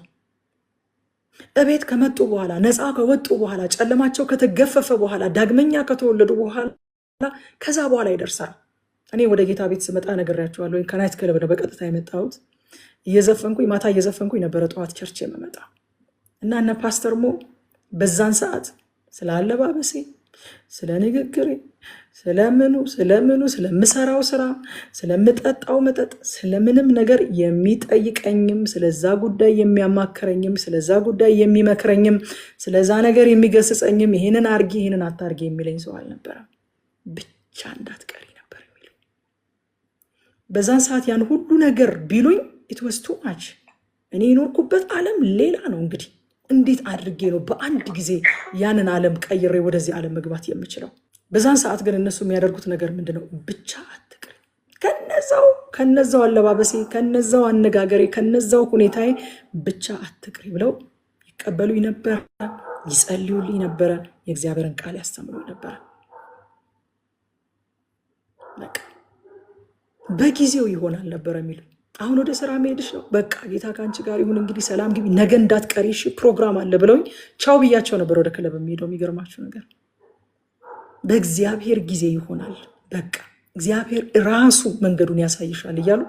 እቤት ከመጡ በኋላ፣ ነፃ ከወጡ በኋላ፣ ጨለማቸው ከተገፈፈ በኋላ፣ ዳግመኛ ከተወለዱ በኋላ ከዛ በኋላ ይደርሳል። እኔ ወደ ጌታ ቤት ስመጣ ነግሬያቸዋለሁ። ከናይት ክለብ ነው በቀጥታ የመጣሁት። እየዘፈንኩኝ ማታ እየዘፈንኩኝ ነበረ ጠዋት ቸርች የምመጣ እና እነ ፓስተር ሞ በዛን ሰዓት ስለ አለባበሴ፣ ስለ ንግግሬ፣ ስለምኑ ስለምሰራው ስራ፣ ስለምጠጣው መጠጥ፣ ስለምንም ነገር የሚጠይቀኝም ስለዛ ጉዳይ የሚያማክረኝም ስለዛ ጉዳይ የሚመክረኝም ስለዛ ነገር የሚገስጸኝም ይሄንን አርጊ ይሄንን አታርጊ የሚለኝ ሰው አልነበረም። ብቻ እንዳትቀሪ ነበር የሚለው። በዛን ሰዓት ያን ሁሉ ነገር ቢሉኝ it was too much። እኔ የኖርኩበት ዓለም ሌላ ነው። እንግዲህ እንዴት አድርጌ ነው በአንድ ጊዜ ያንን ዓለም ቀይሬ ወደዚህ ዓለም መግባት የምችለው? በዛን ሰዓት ግን እነሱ የሚያደርጉት ነገር ምንድነው? ብቻ አትቅሪ፣ ከነዛው አለባበሴ፣ ከነዛው አነጋገሬ፣ ከነዛው ሁኔታዬ ብቻ አትቅሪ ብለው ይቀበሉኝ ነበረ፣ ይጸልዩልኝ ነበረ፣ የእግዚአብሔርን ቃል ያስተምሩኝ ነበረ። በጊዜው ይሆናል ነበረ የሚሉ አሁን ወደ ስራ መሄድሽ ነው፣ በቃ ጌታ ከአንቺ ጋር ይሁን፣ እንግዲህ ሰላም ግቢ፣ ነገ እንዳትቀሪ እሺ፣ ፕሮግራም አለ ብለውኝ ቻው ብያቸው ነበር ወደ ክለብ የሚሄደው። የሚገርማችሁ ነገር በእግዚአብሔር ጊዜ ይሆናል፣ በቃ እግዚአብሔር ራሱ መንገዱን ያሳይሻል እያሉ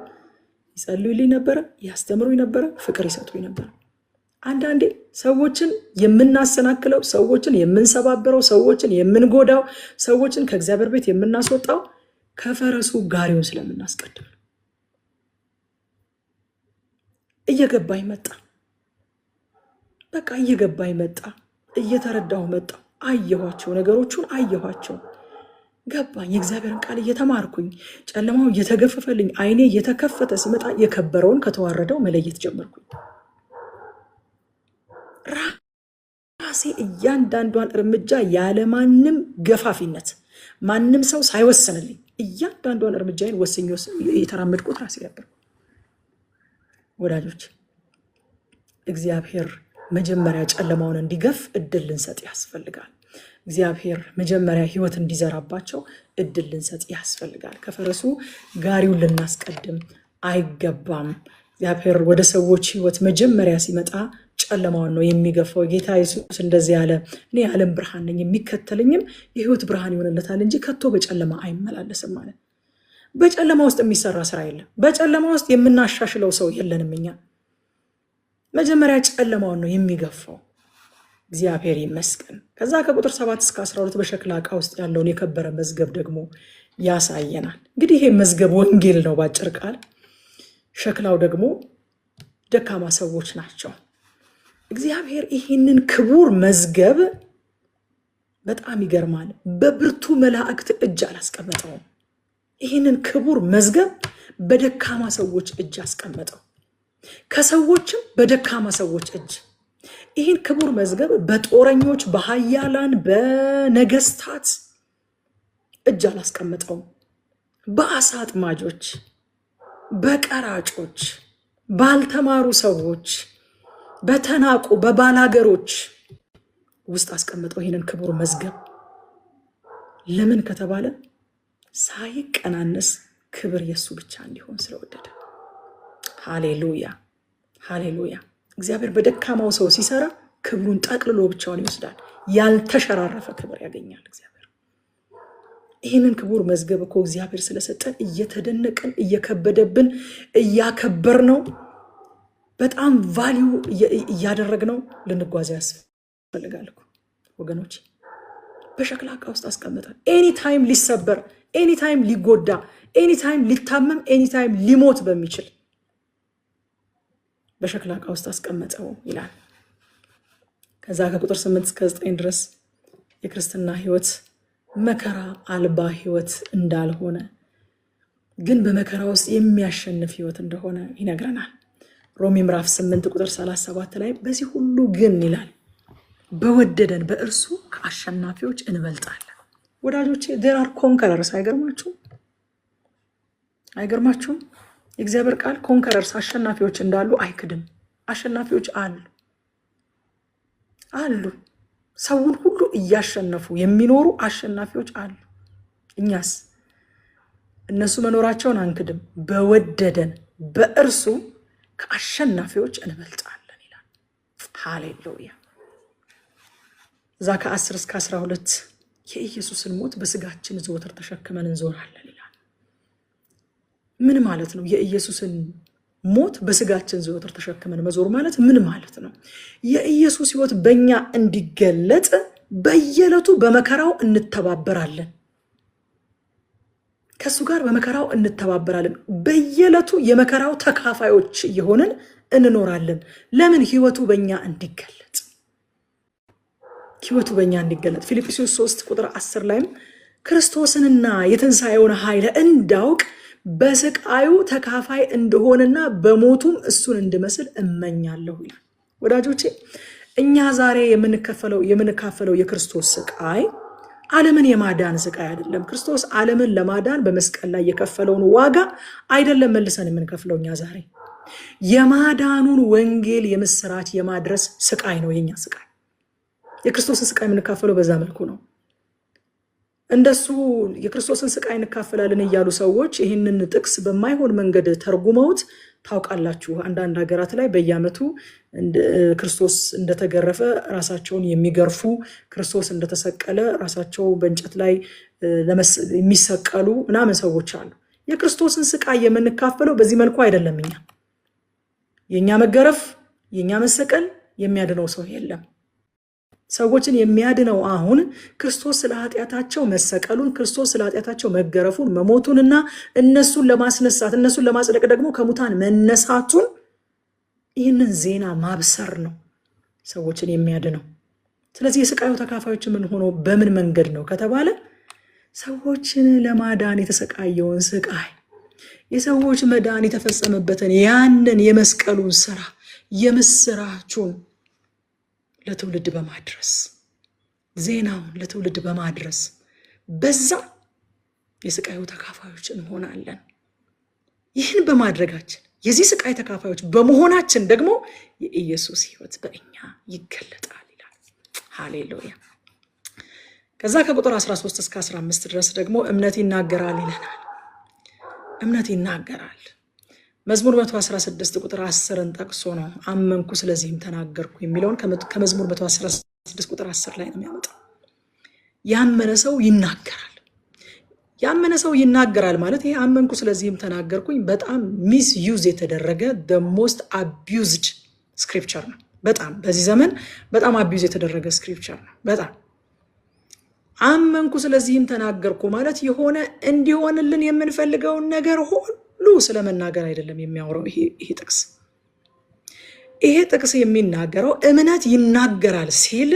ይጸልዩልኝ ነበረ፣ ያስተምሩኝ ነበረ፣ ፍቅር ይሰጡኝ ነበረ። አንዳንዴ ሰዎችን የምናሰናክለው፣ ሰዎችን የምንሰባብረው፣ ሰዎችን የምንጎዳው፣ ሰዎችን ከእግዚአብሔር ቤት የምናስወጣው ከፈረሱ ጋሪውን ስለምናስቀድም እየገባኝ መጣ። በቃ እየገባኝ መጣ፣ እየተረዳሁ መጣ። አየኋቸው፣ ነገሮቹን አየኋቸው፣ ገባኝ። የእግዚአብሔርን ቃል እየተማርኩኝ ጨለማው እየተገፈፈልኝ አይኔ እየተከፈተ ሲመጣ የከበረውን ከተዋረደው መለየት ጀመርኩኝ። ራሴ እያንዳንዷን እርምጃ ያለማንም ገፋፊነት ማንም ሰው ሳይወስንልኝ እያንዳንዷን እርምጃዬን ወስኜ የተራመድኩት ራሴ ነበር። ወዳጆች እግዚአብሔር መጀመሪያ ጨለማውን እንዲገፍ እድል ልንሰጥ ያስፈልጋል። እግዚአብሔር መጀመሪያ ህይወት እንዲዘራባቸው እድል ልንሰጥ ያስፈልጋል። ከፈረሱ ጋሪውን ልናስቀድም አይገባም። እግዚአብሔር ወደ ሰዎች ህይወት መጀመሪያ ሲመጣ ጨለማውን ነው የሚገፋው። ጌታ ኢየሱስ እንደዚህ ያለ እኔ የዓለም ብርሃን ነኝ፣ የሚከተለኝም የህይወት ብርሃን ይሆንለታል እንጂ ከቶ በጨለማ አይመላለስም ማለት። በጨለማ ውስጥ የሚሰራ ስራ የለም። በጨለማ ውስጥ የምናሻሽለው ሰው የለንም እኛ። መጀመሪያ ጨለማውን ነው የሚገፋው። እግዚአብሔር ይመስገን። ከዛ ከቁጥር 7 እስከ 12 በሸክላ ዕቃ ውስጥ ያለውን የከበረ መዝገብ ደግሞ ያሳየናል። እንግዲህ ይሄ መዝገብ ወንጌል ነው ባጭር ቃል። ሸክላው ደግሞ ደካማ ሰዎች ናቸው። እግዚአብሔር ይህንን ክቡር መዝገብ በጣም ይገርማል፣ በብርቱ መላእክት እጅ አላስቀመጠውም። ይህንን ክቡር መዝገብ በደካማ ሰዎች እጅ አስቀመጠው፣ ከሰዎችም በደካማ ሰዎች እጅ። ይህን ክቡር መዝገብ በጦረኞች፣ በኃያላን፣ በነገስታት እጅ አላስቀመጠውም። በአሳ አጥማጆች፣ በቀራጮች፣ ባልተማሩ ሰዎች፣ በተናቁ በባላገሮች ውስጥ አስቀመጠው ይህንን ክቡር መዝገብ። ለምን ከተባለ ሳይቀናነስ ክብር የሱ ብቻ እንዲሆን ስለወደደ። ሃሌሉያ ሃሌሉያ። እግዚአብሔር በደካማው ሰው ሲሰራ ክብሩን ጠቅልሎ ብቻውን ይወስዳል። ያልተሸራረፈ ክብር ያገኛል እግዚአብሔር። ይህንን ክቡር መዝገብ እኮ እግዚአብሔር ስለሰጠን እየተደነቅን እየከበደብን እያከበር ነው፣ በጣም ቫልዩ እያደረግነው ልንጓዝ ያስፈልጋል ወገኖች። በሸክላ ዕቃ ውስጥ አስቀምጠን ኤኒታይም ሊሰበር፣ ኤኒታይም ሊጎዳ፣ ኤኒታይም ሊታመም፣ ኤኒታይም ሊሞት በሚችል በሸክላ ዕቃ ውስጥ አስቀመጠው ይላል። ከዛ ከቁጥር 8 እስከ 9 ድረስ የክርስትና ህይወት መከራ አልባ ህይወት እንዳልሆነ ግን በመከራ ውስጥ የሚያሸንፍ ህይወት እንደሆነ ይነግረናል። ሮሜ ምዕራፍ 8 ቁጥር 37 ላይ በዚህ ሁሉ ግን ይላል በወደደን በእርሱ ከአሸናፊዎች እንበልጣለን። ወዳጆቼ there are conquerors። አይገርማችሁም? የእግዚአብሔር ቃል ኮንከረርስ አሸናፊዎች እንዳሉ አይክድም። አሸናፊዎች አሉ። ሰውን ሁሉ እያሸነፉ የሚኖሩ አሸናፊዎች አሉ። እኛስ እነሱ መኖራቸውን አንክድም። በወደደን በእርሱ ከአሸናፊዎች እንበልጣለን ይላል። ሃሌሉያ። እዛ ከ10 እስከ 12 የኢየሱስን ሞት በስጋችን ዘወትር ተሸክመን እንዞራለን ይላል። ምን ማለት ነው? የኢየሱስን ሞት በስጋችን ዘወትር ተሸክመን መዞር ማለት ምን ማለት ነው? የኢየሱስ ሕይወት በእኛ እንዲገለጥ በየዕለቱ በመከራው እንተባበራለን። ከሱ ጋር በመከራው እንተባበራለን። በየዕለቱ የመከራው ተካፋዮች የሆንን እንኖራለን። ለምን? ሕይወቱ በእኛ እንዲገለጥ ሕይወቱ በእኛ እንዲገለጥ። ፊልጵስዩስ 3 ቁጥር 10 ላይም ክርስቶስንና የትንሣኤውን ኃይል እንዳውቅ በስቃዩ ተካፋይ እንደሆነና በሞቱም እሱን እንድመስል እመኛለሁ ይላል። ወዳጆቼ እኛ ዛሬ የምንካፈለው የክርስቶስ ስቃይ ዓለምን የማዳን ስቃይ አይደለም። ክርስቶስ ዓለምን ለማዳን በመስቀል ላይ የከፈለውን ዋጋ አይደለም መልሰን የምንከፍለው። እኛ ዛሬ የማዳኑን ወንጌል የምስራች የማድረስ ስቃይ ነው የኛ ስቃይ። የክርስቶስን ስቃይ የምንካፈለው በዛ መልኩ ነው። እንደሱ የክርስቶስን ስቃይ እንካፈላለን እያሉ ሰዎች ይህንን ጥቅስ በማይሆን መንገድ ተርጉመውት ታውቃላችሁ። አንዳንድ ሀገራት ላይ በየዓመቱ ክርስቶስ እንደተገረፈ ራሳቸውን የሚገርፉ፣ ክርስቶስ እንደተሰቀለ ራሳቸው በእንጨት ላይ የሚሰቀሉ ምናምን ሰዎች አሉ። የክርስቶስን ስቃይ የምንካፈለው በዚህ መልኩ አይደለም። የኛ መገረፍ የኛ መሰቀል የሚያድነው ሰው የለም። ሰዎችን የሚያድነው አሁን ክርስቶስ ስለ ኃጢአታቸው መሰቀሉን፣ ክርስቶስ ስለ ኃጢአታቸው መገረፉን፣ መሞቱንና እነሱን ለማስነሳት እነሱን ለማጽደቅ ደግሞ ከሙታን መነሳቱን ይህንን ዜና ማብሰር ነው ሰዎችን የሚያድነው። ስለዚህ የስቃዩ ተካፋዮች ምን ሆኖ በምን መንገድ ነው ከተባለ ሰዎችን ለማዳን የተሰቃየውን ስቃይ፣ የሰዎች መዳን የተፈጸመበትን ያንን የመስቀሉን ስራ የምስራቹን ለትውልድ በማድረስ ዜናውን ለትውልድ በማድረስ በዛ የስቃዩ ተካፋዮች እንሆናለን። ይህን በማድረጋችን የዚህ ስቃይ ተካፋዮች በመሆናችን ደግሞ የኢየሱስ ሕይወት በእኛ ይገለጣል ይላል። ሃሌሉያ። ከዛ ከቁጥር 13 እስከ 15 ድረስ ደግሞ እምነት ይናገራል ይለናል። እምነት ይናገራል። መዝሙር 116 ቁጥር 10ን ጠቅሶ ነው አመንኩ ስለዚህም ተናገርኩ የሚለውን ከመዝሙር 116 ቁጥር 10 ላይ ነው የሚያመጣው። ያመነ ሰው ይናገራል። ያመነ ሰው ይናገራል ማለት ይሄ አመንኩ ስለዚህም ተናገርኩኝ በጣም ሚስ ዩዝ የተደረገ the most abused scripture ነው። በጣም በዚህ ዘመን በጣም አቢዩዝ የተደረገ ስክሪፕቸር ነው። በጣም አመንኩ ስለዚህም ተናገርኩ ማለት የሆነ እንዲሆንልን የምንፈልገውን ነገር ሁሉ ስለመናገር አይደለም የሚያወራው ይሄ ጥቅስ። ይሄ ጥቅስ የሚናገረው እምነት ይናገራል ሲል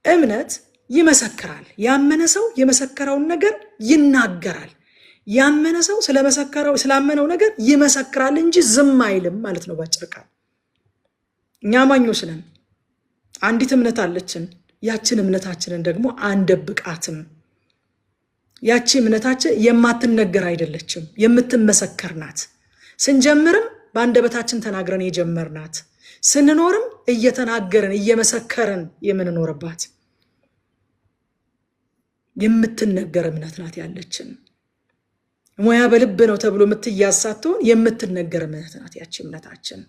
እምነት ይመሰክራል። ያመነ ሰው የመሰከረውን ነገር ይናገራል። ያመነ ሰው ስላመነው ነገር ይመሰክራል እንጂ ዝም አይልም ማለት ነው ባጭር ቃል። እኛ አማኞች ነን። አንዲት እምነት አለችን። ያችን እምነታችንን ደግሞ አንደብቃትም። ያቺ እምነታችን የማትነገር አይደለችም፣ የምትመሰከር ናት። ስንጀምርም በአንደበታችን ተናግረን የጀመርናት፣ ስንኖርም እየተናገርን እየመሰከርን የምንኖርባት የምትነገር እምነት ናት ያለችን። ሙያ በልብ ነው ተብሎ የምትያዝ ሳትሆን የምትነገር እምነት ናት ያቺ እምነታችን።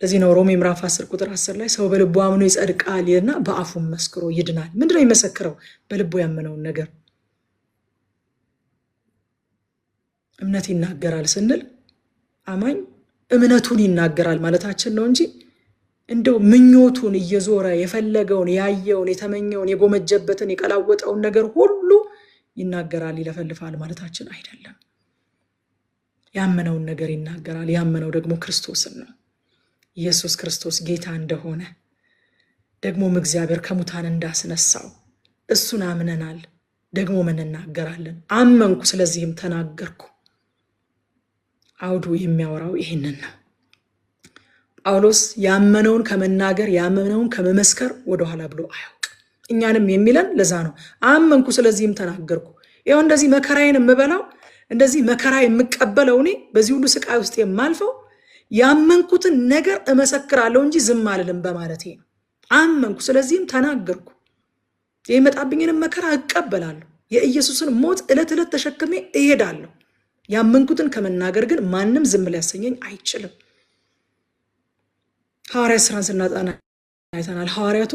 ለዚህ ነው ሮሜ ምዕራፍ 10 ቁጥር 10 ላይ ሰው በልቡ አምኖ ይጸድቃል እና በአፉም መስክሮ ይድናል። ምንድነው የሚመሰክረው? በልቡ ያመነውን ነገር። እምነት ይናገራል ስንል አማኝ እምነቱን ይናገራል ማለታችን ነው እንጂ እንደው ምኞቱን እየዞረ የፈለገውን ያየውን የተመኘውን የጎመጀበትን የቀላወጠውን ነገር ሁሉ ይናገራል ይለፈልፋል ማለታችን አይደለም። ያመነውን ነገር ይናገራል። ያመነው ደግሞ ክርስቶስን ነው። ኢየሱስ ክርስቶስ ጌታ እንደሆነ ደግሞም እግዚአብሔር ከሙታን እንዳስነሳው እሱን አምነናል። ደግሞ ምን እናገራለን? አመንኩ ስለዚህም ተናገርኩ። አውዱ የሚያወራው ይሄንን ነው። ጳውሎስ ያመነውን ከመናገር ያመነውን ከመመስከር ወደኋላ ብሎ አያውቅ። እኛንም የሚለን ለዛ ነው። አመንኩ ስለዚህም ተናገርኩ። ይኸው እንደዚህ መከራዬን የምበላው እንደዚህ መከራ የምቀበለው እኔ በዚህ ሁሉ ስቃይ ውስጥ የማልፈው ያመንኩትን ነገር እመሰክራለሁ እንጂ ዝም አልልም በማለቴ ነው። አመንኩ ስለዚህም ተናገርኩ። የመጣብኝንም መከራ እቀበላለሁ። የኢየሱስን ሞት ዕለት ዕለት ተሸክሜ እሄዳለሁ። ያመንኩትን ከመናገር ግን ማንም ዝም ሊያሰኘኝ አይችልም። ሐዋርያት ሥራን ስናጠና አይተናል። ሐዋርያቱ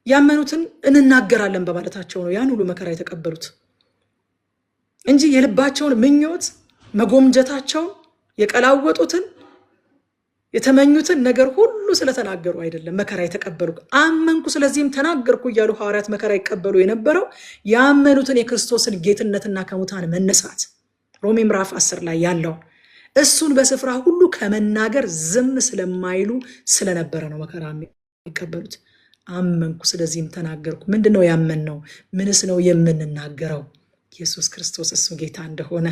ያመኑትን እንናገራለን በማለታቸው ነው ያን ሁሉ መከራ የተቀበሉት እንጂ የልባቸውን ምኞት መጎምጀታቸው የቀላወጡትን የተመኙትን ነገር ሁሉ ስለተናገሩ አይደለም መከራ የተቀበሉ። አመንኩ ስለዚህም ተናገርኩ እያሉ ሐዋርያት መከራ ይቀበሉ የነበረው ያመኑትን የክርስቶስን ጌትነትና ከሙታን መነሳት ሮሜ ምዕራፍ 10 ላይ ያለው እሱን በስፍራ ሁሉ ከመናገር ዝም ስለማይሉ ስለነበረ ነው መከራ የሚቀበሉት። አመንኩ ስለዚህም ተናገርኩ። ምንድነው ያመንነው? ምንስ ነው የምንናገረው? ኢየሱስ ክርስቶስ እሱ ጌታ እንደሆነ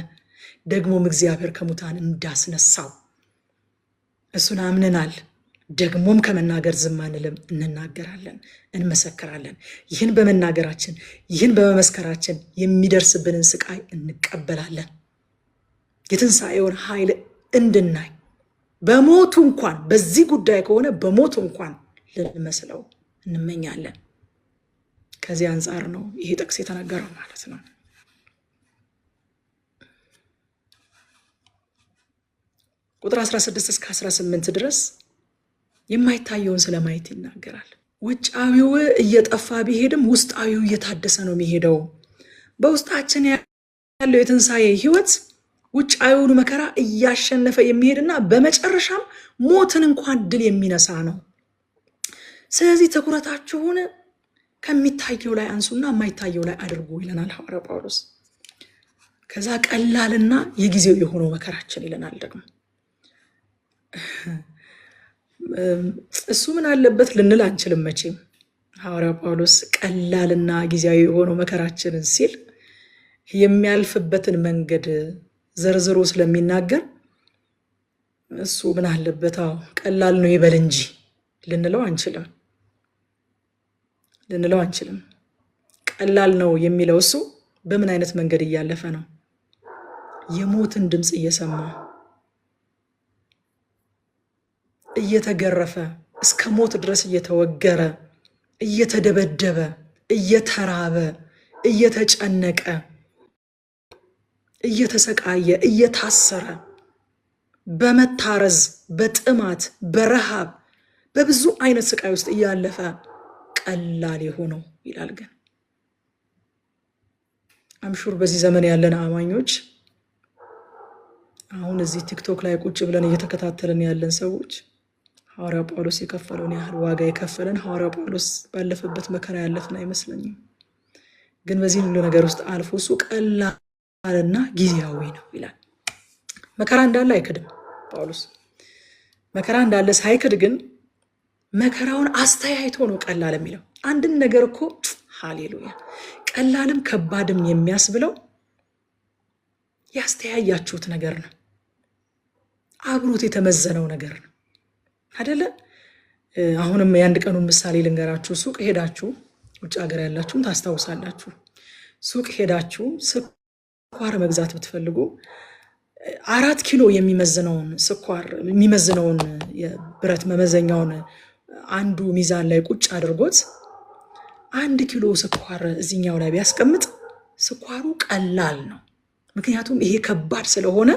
ደግሞም እግዚአብሔር ከሙታን እንዳስነሳው እሱን አምነናል። ደግሞም ከመናገር ዝም አንልም፣ እንናገራለን፣ እንመሰክራለን። ይህን በመናገራችን ይህን በመመስከራችን የሚደርስብንን ስቃይ እንቀበላለን። የትንሣኤውን ኃይል እንድናይ በሞቱ እንኳን በዚህ ጉዳይ ከሆነ በሞቱ እንኳን ልንመስለው እንመኛለን። ከዚህ አንጻር ነው ይሄ ጥቅስ የተነገረው ማለት ነው። ቁጥር 16 እስከ 18 ድረስ የማይታየውን ስለማየት ይናገራል። ውጫዊው እየጠፋ ቢሄድም ውስጣዊው እየታደሰ ነው የሚሄደው። በውስጣችን ያለው የትንሣኤ ህይወት ውጫዊውን መከራ እያሸነፈ የሚሄድና በመጨረሻም ሞትን እንኳን ድል የሚነሳ ነው። ስለዚህ ትኩረታችሁን ከሚታየው ላይ አንሱና የማይታየው ላይ አድርጉ ይለናል ሐዋርያው ጳውሎስ። ከዛ ቀላልና የጊዜው የሆነው መከራችን ይለናል ደግሞ እሱ ምን አለበት ልንል አንችልም መቼም። ሐዋርያው ጳውሎስ ቀላልና ጊዜያዊ የሆነው መከራችንን ሲል የሚያልፍበትን መንገድ ዘርዝሮ ስለሚናገር እሱ ምን አለበት ቀላል ነው ይበል እንጂ ልንለው አንችልም። ቀላል ነው የሚለው እሱ በምን አይነት መንገድ እያለፈ ነው? የሞትን ድምፅ እየሰማ እየተገረፈ እስከ ሞት ድረስ እየተወገረ እየተደበደበ እየተራበ እየተጨነቀ እየተሰቃየ እየታሰረ በመታረዝ በጥማት በረሃብ በብዙ አይነት ስቃይ ውስጥ እያለፈ ቀላል የሆነው ይላል። ግን አምሹር በዚህ ዘመን ያለን አማኞች አሁን እዚህ ቲክቶክ ላይ ቁጭ ብለን እየተከታተልን ያለን ሰዎች ሐዋርያው ጳውሎስ የከፈለውን ያህል ዋጋ የከፈለን ሐዋርያው ጳውሎስ ባለፈበት መከራ ያለፍን አይመስለኝም። ግን በዚህ ሁሉ ነገር ውስጥ አልፎ እሱ ቀላልና ጊዜያዊ ነው ይላል። መከራ እንዳለ አይክድም ጳውሎስ። መከራ እንዳለ ሳይክድ ግን መከራውን አስተያይቶ ነው ቀላል የሚለው። አንድን ነገር እኮ ሃሌሉያ ቀላልም ከባድም የሚያስብለው ያስተያያችሁት ነገር ነው፣ አብሮት የተመዘነው ነገር ነው አይደለ? አሁንም የአንድ ቀኑን ምሳሌ ልንገራችሁ። ሱቅ ሄዳችሁ ውጭ ሀገር ያላችሁም ታስታውሳላችሁ። ሱቅ ሄዳችሁ ስኳር መግዛት ብትፈልጉ 4 ኪሎ የሚመዝነውን ስኳር የሚመዝነውን የብረት መመዘኛውን አንዱ ሚዛን ላይ ቁጭ አድርጎት 1 ኪሎ ስኳር እዚህኛው ላይ ቢያስቀምጥ ስኳሩ ቀላል ነው። ምክንያቱም ይሄ ከባድ ስለሆነ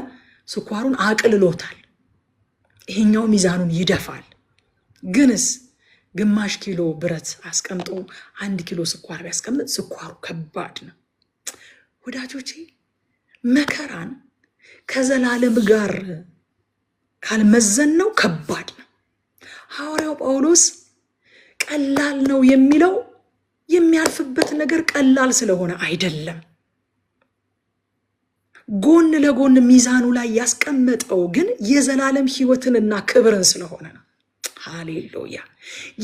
ስኳሩን አቅልሎታል። ይሄኛው ሚዛኑን ይደፋል። ግንስ ግማሽ ኪሎ ብረት አስቀምጦ 1 ኪሎ ስኳር ቢያስቀምጥ ስኳሩ ከባድ ነው። ወዳጆቼ መከራን ከዘላለም ጋር ካልመዘን ነው ከባድ ነው። ሐዋርያው ጳውሎስ ቀላል ነው የሚለው የሚያልፍበት ነገር ቀላል ስለሆነ አይደለም። ጎን ለጎን ሚዛኑ ላይ ያስቀመጠው ግን የዘላለም ሕይወትንና ክብርን ስለሆነ ነው። ሃሌሉያ!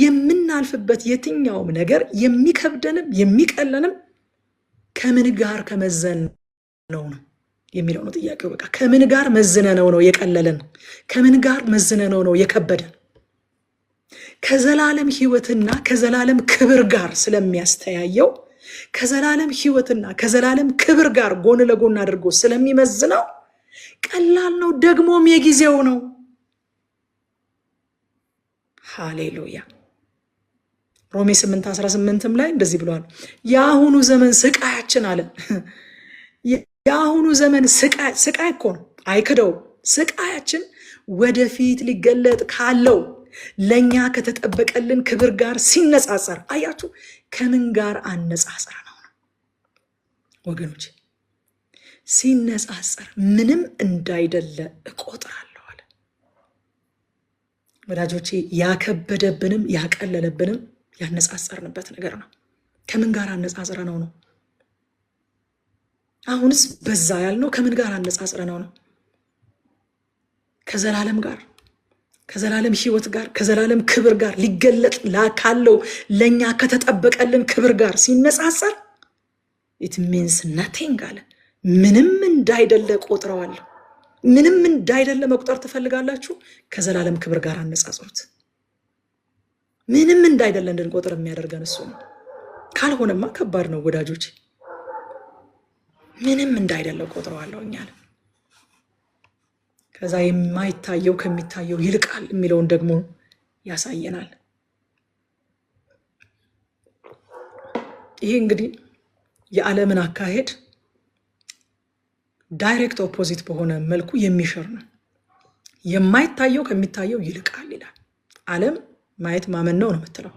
የምናልፍበት የትኛውም ነገር የሚከብደንም የሚቀለንም ከምን ጋር ከመዘን ነው የሚለው ነው ጥያቄው። በቃ ከምን ጋር መዝነነው ነው የቀለለን? ከምን ጋር መዝነነው ነው የከበደን? ከዘላለም ሕይወትና ከዘላለም ክብር ጋር ስለሚያስተያየው ከዘላለም ሕይወትና ከዘላለም ክብር ጋር ጎን ለጎን አድርጎ ስለሚመዝነው ቀላል ነው፣ ደግሞም የጊዜው ነው። ሃሌሉያ! ሮሜ 8:18 ላይ እንደዚህ ብሏል። የአሁኑ ዘመን ስቃያችን አለ። የአሁኑ ዘመን ስቃይ እኮ ነው፣ አይክደው። ስቃያችን ወደፊት ሊገለጥ ካለው ለኛ ከተጠበቀልን ክብር ጋር ሲነጻጸር አያችሁ ከምን ጋር አነጻጽረ ነው ወገኖች ሲነጻጸር ምንም እንዳይደለ እቆጥራለሁ አለ። ወዳጆቼ ያከበደብንም ያቀለለብንም ያነጻጸርንበት ነገር ነው። ከምን ጋር አነጻጽረ ነው? አሁንስ በዛ ያልነው ከምን ጋር አነጻጽረ ነው? ከዘላለም ጋር ከዘላለም ሕይወት ጋር ከዘላለም ክብር ጋር ሊገለጥ ካለው ለኛ ከተጠበቀልን ክብር ጋር ሲነጻጸር it means nothing አለ። ምንም እንዳይደለ ቆጥረዋለሁ። ምንም እንዳይደለ መቁጠር ትፈልጋላችሁ? ከዘላለም ክብር ጋር አነጻጽሩት። ምንም እንዳይደለ እንድንቆጥር የሚያደርገን እሱ ነው። ካልሆነማ ከባድ ነው ወዳጆች። ምንም እንዳይደለ ቆጥረዋለሁ እኛን። ከዛ የማይታየው ከሚታየው ይልቃል የሚለውን ደግሞ ያሳየናል። ይሄ እንግዲህ የዓለምን አካሄድ ዳይሬክት ኦፖዚት በሆነ መልኩ የሚሽር ነው። የማይታየው ከሚታየው ይልቃል ይላል። ዓለም ማየት ማመን ነው የምትለው።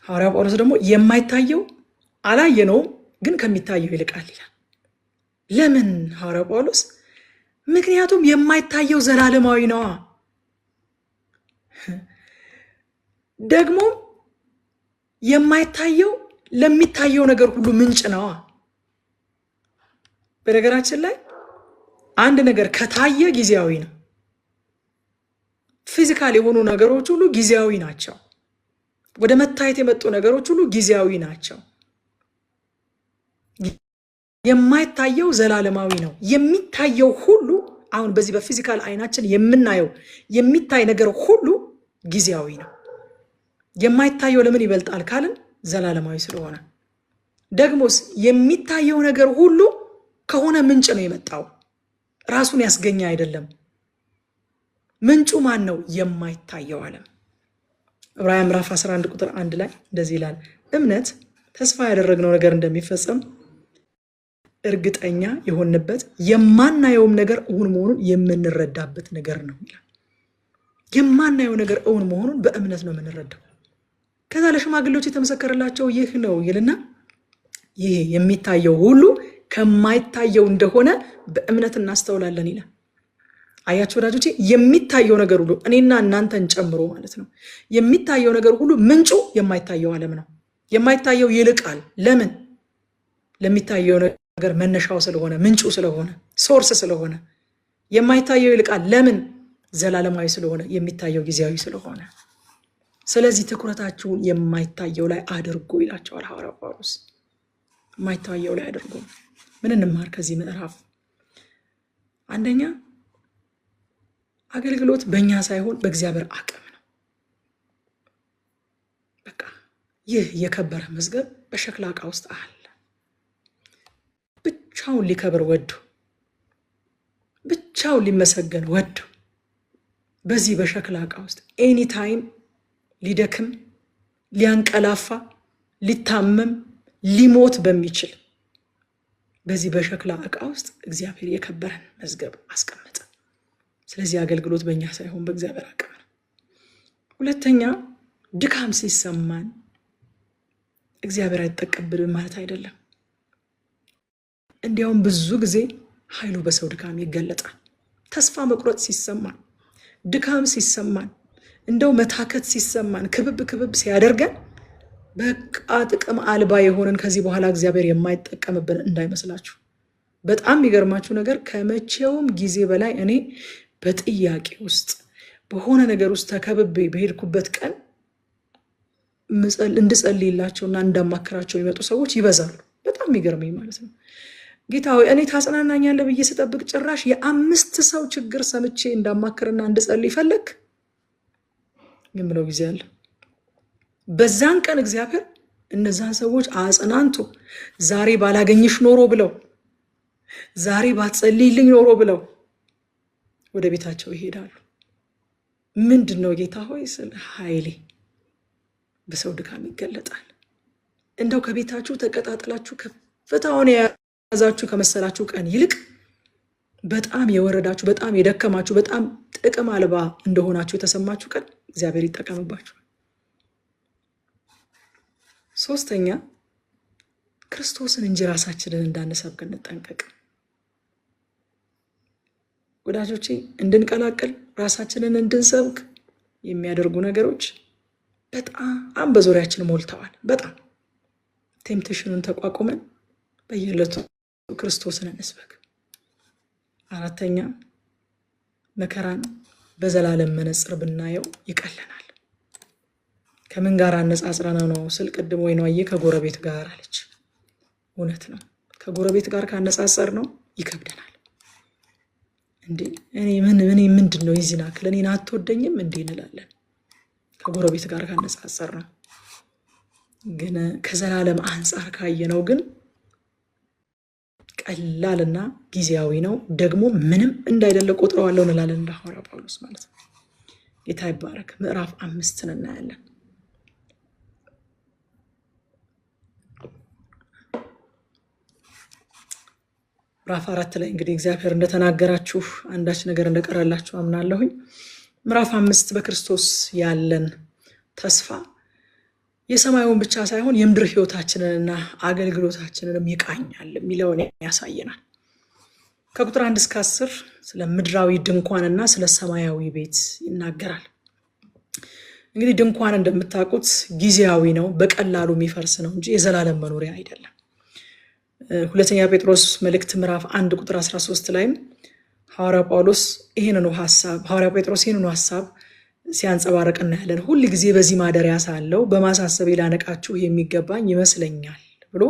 ሐዋርያው ጳውሎስ ደግሞ የማይታየው አላየነውም ግን ከሚታየው ይልቃል ይላል። ለምን ሐዋርያው ጳውሎስ? ምክንያቱም የማይታየው ዘላለማዊ ነው። ደግሞ የማይታየው ለሚታየው ነገር ሁሉ ምንጭ ነው። በነገራችን ላይ አንድ ነገር ከታየ ጊዜያዊ ነው። ፊዚካል የሆኑ ነገሮች ሁሉ ጊዜያዊ ናቸው። ወደ መታየት የመጡ ነገሮች ሁሉ ጊዜያዊ ናቸው። የማይታየው ዘላለማዊ ነው። የሚታየው ሁሉ አሁን በዚህ በፊዚካል አይናችን የምናየው የሚታይ ነገር ሁሉ ጊዜያዊ ነው። የማይታየው ለምን ይበልጣል ካልን ዘላለማዊ ስለሆነ። ደግሞስ የሚታየው ነገር ሁሉ ከሆነ ምንጭ ነው የመጣው፣ ራሱን ያስገኘ አይደለም። ምንጩ ማን ነው? የማይታየው ዓለም። ዕብራውያን ምዕራፍ 11 ቁጥር 1 ላይ እንደዚህ ይላል፣ እምነት ተስፋ ያደረግነው ነገር እንደሚፈጸም እርግጠኛ የሆንበት የማናየውም ነገር እውን መሆኑን የምንረዳበት ነገር ነው ይላል። የማናየው ነገር እውን መሆኑን በእምነት ነው የምንረዳው። ከዛ ለሽማግሌዎች የተመሰከረላቸው ይህ ነው ይልና ይሄ የሚታየው ሁሉ ከማይታየው እንደሆነ በእምነት እናስተውላለን ይላል። አያችሁ ወዳጆቼ፣ የሚታየው ነገር ሁሉ እኔና እናንተን ጨምሮ ማለት ነው፣ የሚታየው ነገር ሁሉ ምንጩ የማይታየው ዓለም ነው። የማይታየው ይልቃል። ለምን? ለሚታየው ነገር መነሻው ስለሆነ፣ ምንጩ ስለሆነ፣ ሶርስ ስለሆነ። የማይታየው ይልቃል። ለምን? ዘላለማዊ ስለሆነ፣ የሚታየው ጊዜያዊ ስለሆነ። ስለዚህ ትኩረታችሁን የማይታየው ላይ አድርጉ ይላቸዋል ሐዋርያው ጳውሎስ። የማይታየው ላይ አድርጉ። ምን እንማር ከዚህ ምዕራፍ? አንደኛ አገልግሎት በእኛ ሳይሆን በእግዚአብሔር አቅም ነው። በቃ ይህ የከበረ መዝገብ በሸክላ ዕቃ ውስጥ አለ። ብቻውን ሊከብር ወዶ፣ ብቻውን ሊመሰገን ወዶ በዚህ በሸክላ ዕቃ ውስጥ ኤኒታይም ሊደክም፣ ሊያንቀላፋ፣ ሊታመም፣ ሊሞት በሚችል በዚህ በሸክላ ዕቃ ውስጥ እግዚአብሔር የከበረን መዝገብ አስቀመጠ። ስለዚህ አገልግሎት በእኛ ሳይሆን በእግዚአብሔር አቅም ነው። ሁለተኛ ድካም ሲሰማን እግዚአብሔር አይጠቀምብንም ማለት አይደለም። እንዲያውም ብዙ ጊዜ ኃይሉ በሰው ድካም ይገለጣል። ተስፋ መቁረጥ ሲሰማን፣ ድካም ሲሰማን፣ እንደው መታከት ሲሰማን፣ ክብብ ሲያደርገን በቃ ጥቅም አልባ የሆነን ከዚህ በኋላ እግዚአብሔር የማይጠቀምብን እንዳይመስላችሁ። በጣም የሚገርማችሁ ነገር ከመቼውም ጊዜ በላይ እኔ በጥያቄ ውስጥ በሆነ ነገር ውስጥ ተከብቤ በሄድኩበት ቀን እንድጸልይላቸውና እንዳማክራቸው የሚመጡ ሰዎች ይበዛሉ። በጣም የሚገርመኝ ማለት ነው። ጌታ ሆይ እኔ ታጽናናኛለህ ብዬ ስጠብቅ ጭራሽ የ5 ሰው ችግር ሰምቼ እንዳማክርና እንድጸልይ ፈለግ የምለው ጊዜ አለ። በዛን ቀን እግዚአብሔር እነዛን ሰዎች አጽናንቶ ዛሬ ባላገኝሽ ኖሮ ብለው፣ ዛሬ ባትጸልይልኝ ኖሮ ብለው ወደ ቤታቸው ይሄዳሉ። ምንድን ነው ጌታ ሆይ ስለ ኃይሌ በሰው ድካም ይገለጣል። እንደው ከቤታችሁ ተቀጣጥላችሁ ከፍታውን የያዛችሁ ከመሰላችሁ ቀን ይልቅ በጣም የወረዳችሁ፣ በጣም የደከማችሁ፣ በጣም ጥቅም አልባ እንደሆናችሁ የተሰማችሁ ቀን እግዚአብሔር ይጠቀምባችሁ። ሶስተኛ ክርስቶስን እንጂ ራሳችንን እንዳንሰብክ እንጠንቀቅ። ወዳጆቼ እንድንቀላቅል ራሳችንን እንድንሰብክ የሚያደርጉ ነገሮች በጣም በዙሪያችን ሞልተዋል። በጣም ቴምፕቴሽኑን ተቋቁመን በየዕለቱ ክርስቶስን እንስበክ። አራተኛ መከራን በዘላለም መነጽር ብናየው ይቀለናል። ከምን ጋር አነጻጽረን ነው ስል ቅድም ወይ ነው ከጎረቤት ጋር አለች። እውነት ነው። ከጎረቤት ጋር ካነጻጸር ነው ይከብደናል። እንዴ እኔ ምንድን ነው ይዚና ክለኔን አትወደኝም እንዴ እንላለን። ከጎረቤት ጋር ካነጻጸር ነው። ግን ከዘላለም አንጻር ካየነው ግን ቀላልና ጊዜያዊ ነው። ደግሞ ምንም እንዳይደለ ቆጥረዋለሁ እንላለን እንደ ሐዋርያው ጳውሎስ ማለት ነው። ጌታ ይባረክ። ምዕራፍ 5 እናያለን። ምዕራፍ 4 ላይ እንግዲህ እግዚአብሔር እንደተናገራችሁ አንዳች ነገር እንደቀረላችሁ አምናለሁኝ። ምዕራፍ 5 በክርስቶስ ያለን ተስፋ የሰማዩን ብቻ ሳይሆን የምድር ህይወታችንንና አገልግሎታችንንም ይቃኛል የሚለውን ያሳየናል። ከቁጥር 1 እስከ 10 ስለ ምድራዊ ድንኳንና ስለ ሰማያዊ ቤት ይናገራል። እንግዲህ ድንኳን እንደምታውቁት ጊዜያዊ ነው፣ በቀላሉ የሚፈርስ ነው እንጂ የዘላለም መኖሪያ አይደለም። ሁለተኛ ጴጥሮስ መልእክት ምዕራፍ 1 ቁጥር 13 ላይም ሐዋርያው ጴጥሮስ ይሄንኑ ሐሳብ ሲያንጸባርቅ እናያለን። ሁል ጊዜ በዚህ ማደሪያ ሳለው በማሳሰብ ላነቃችሁ የሚገባኝ ይመስለኛል ብሎ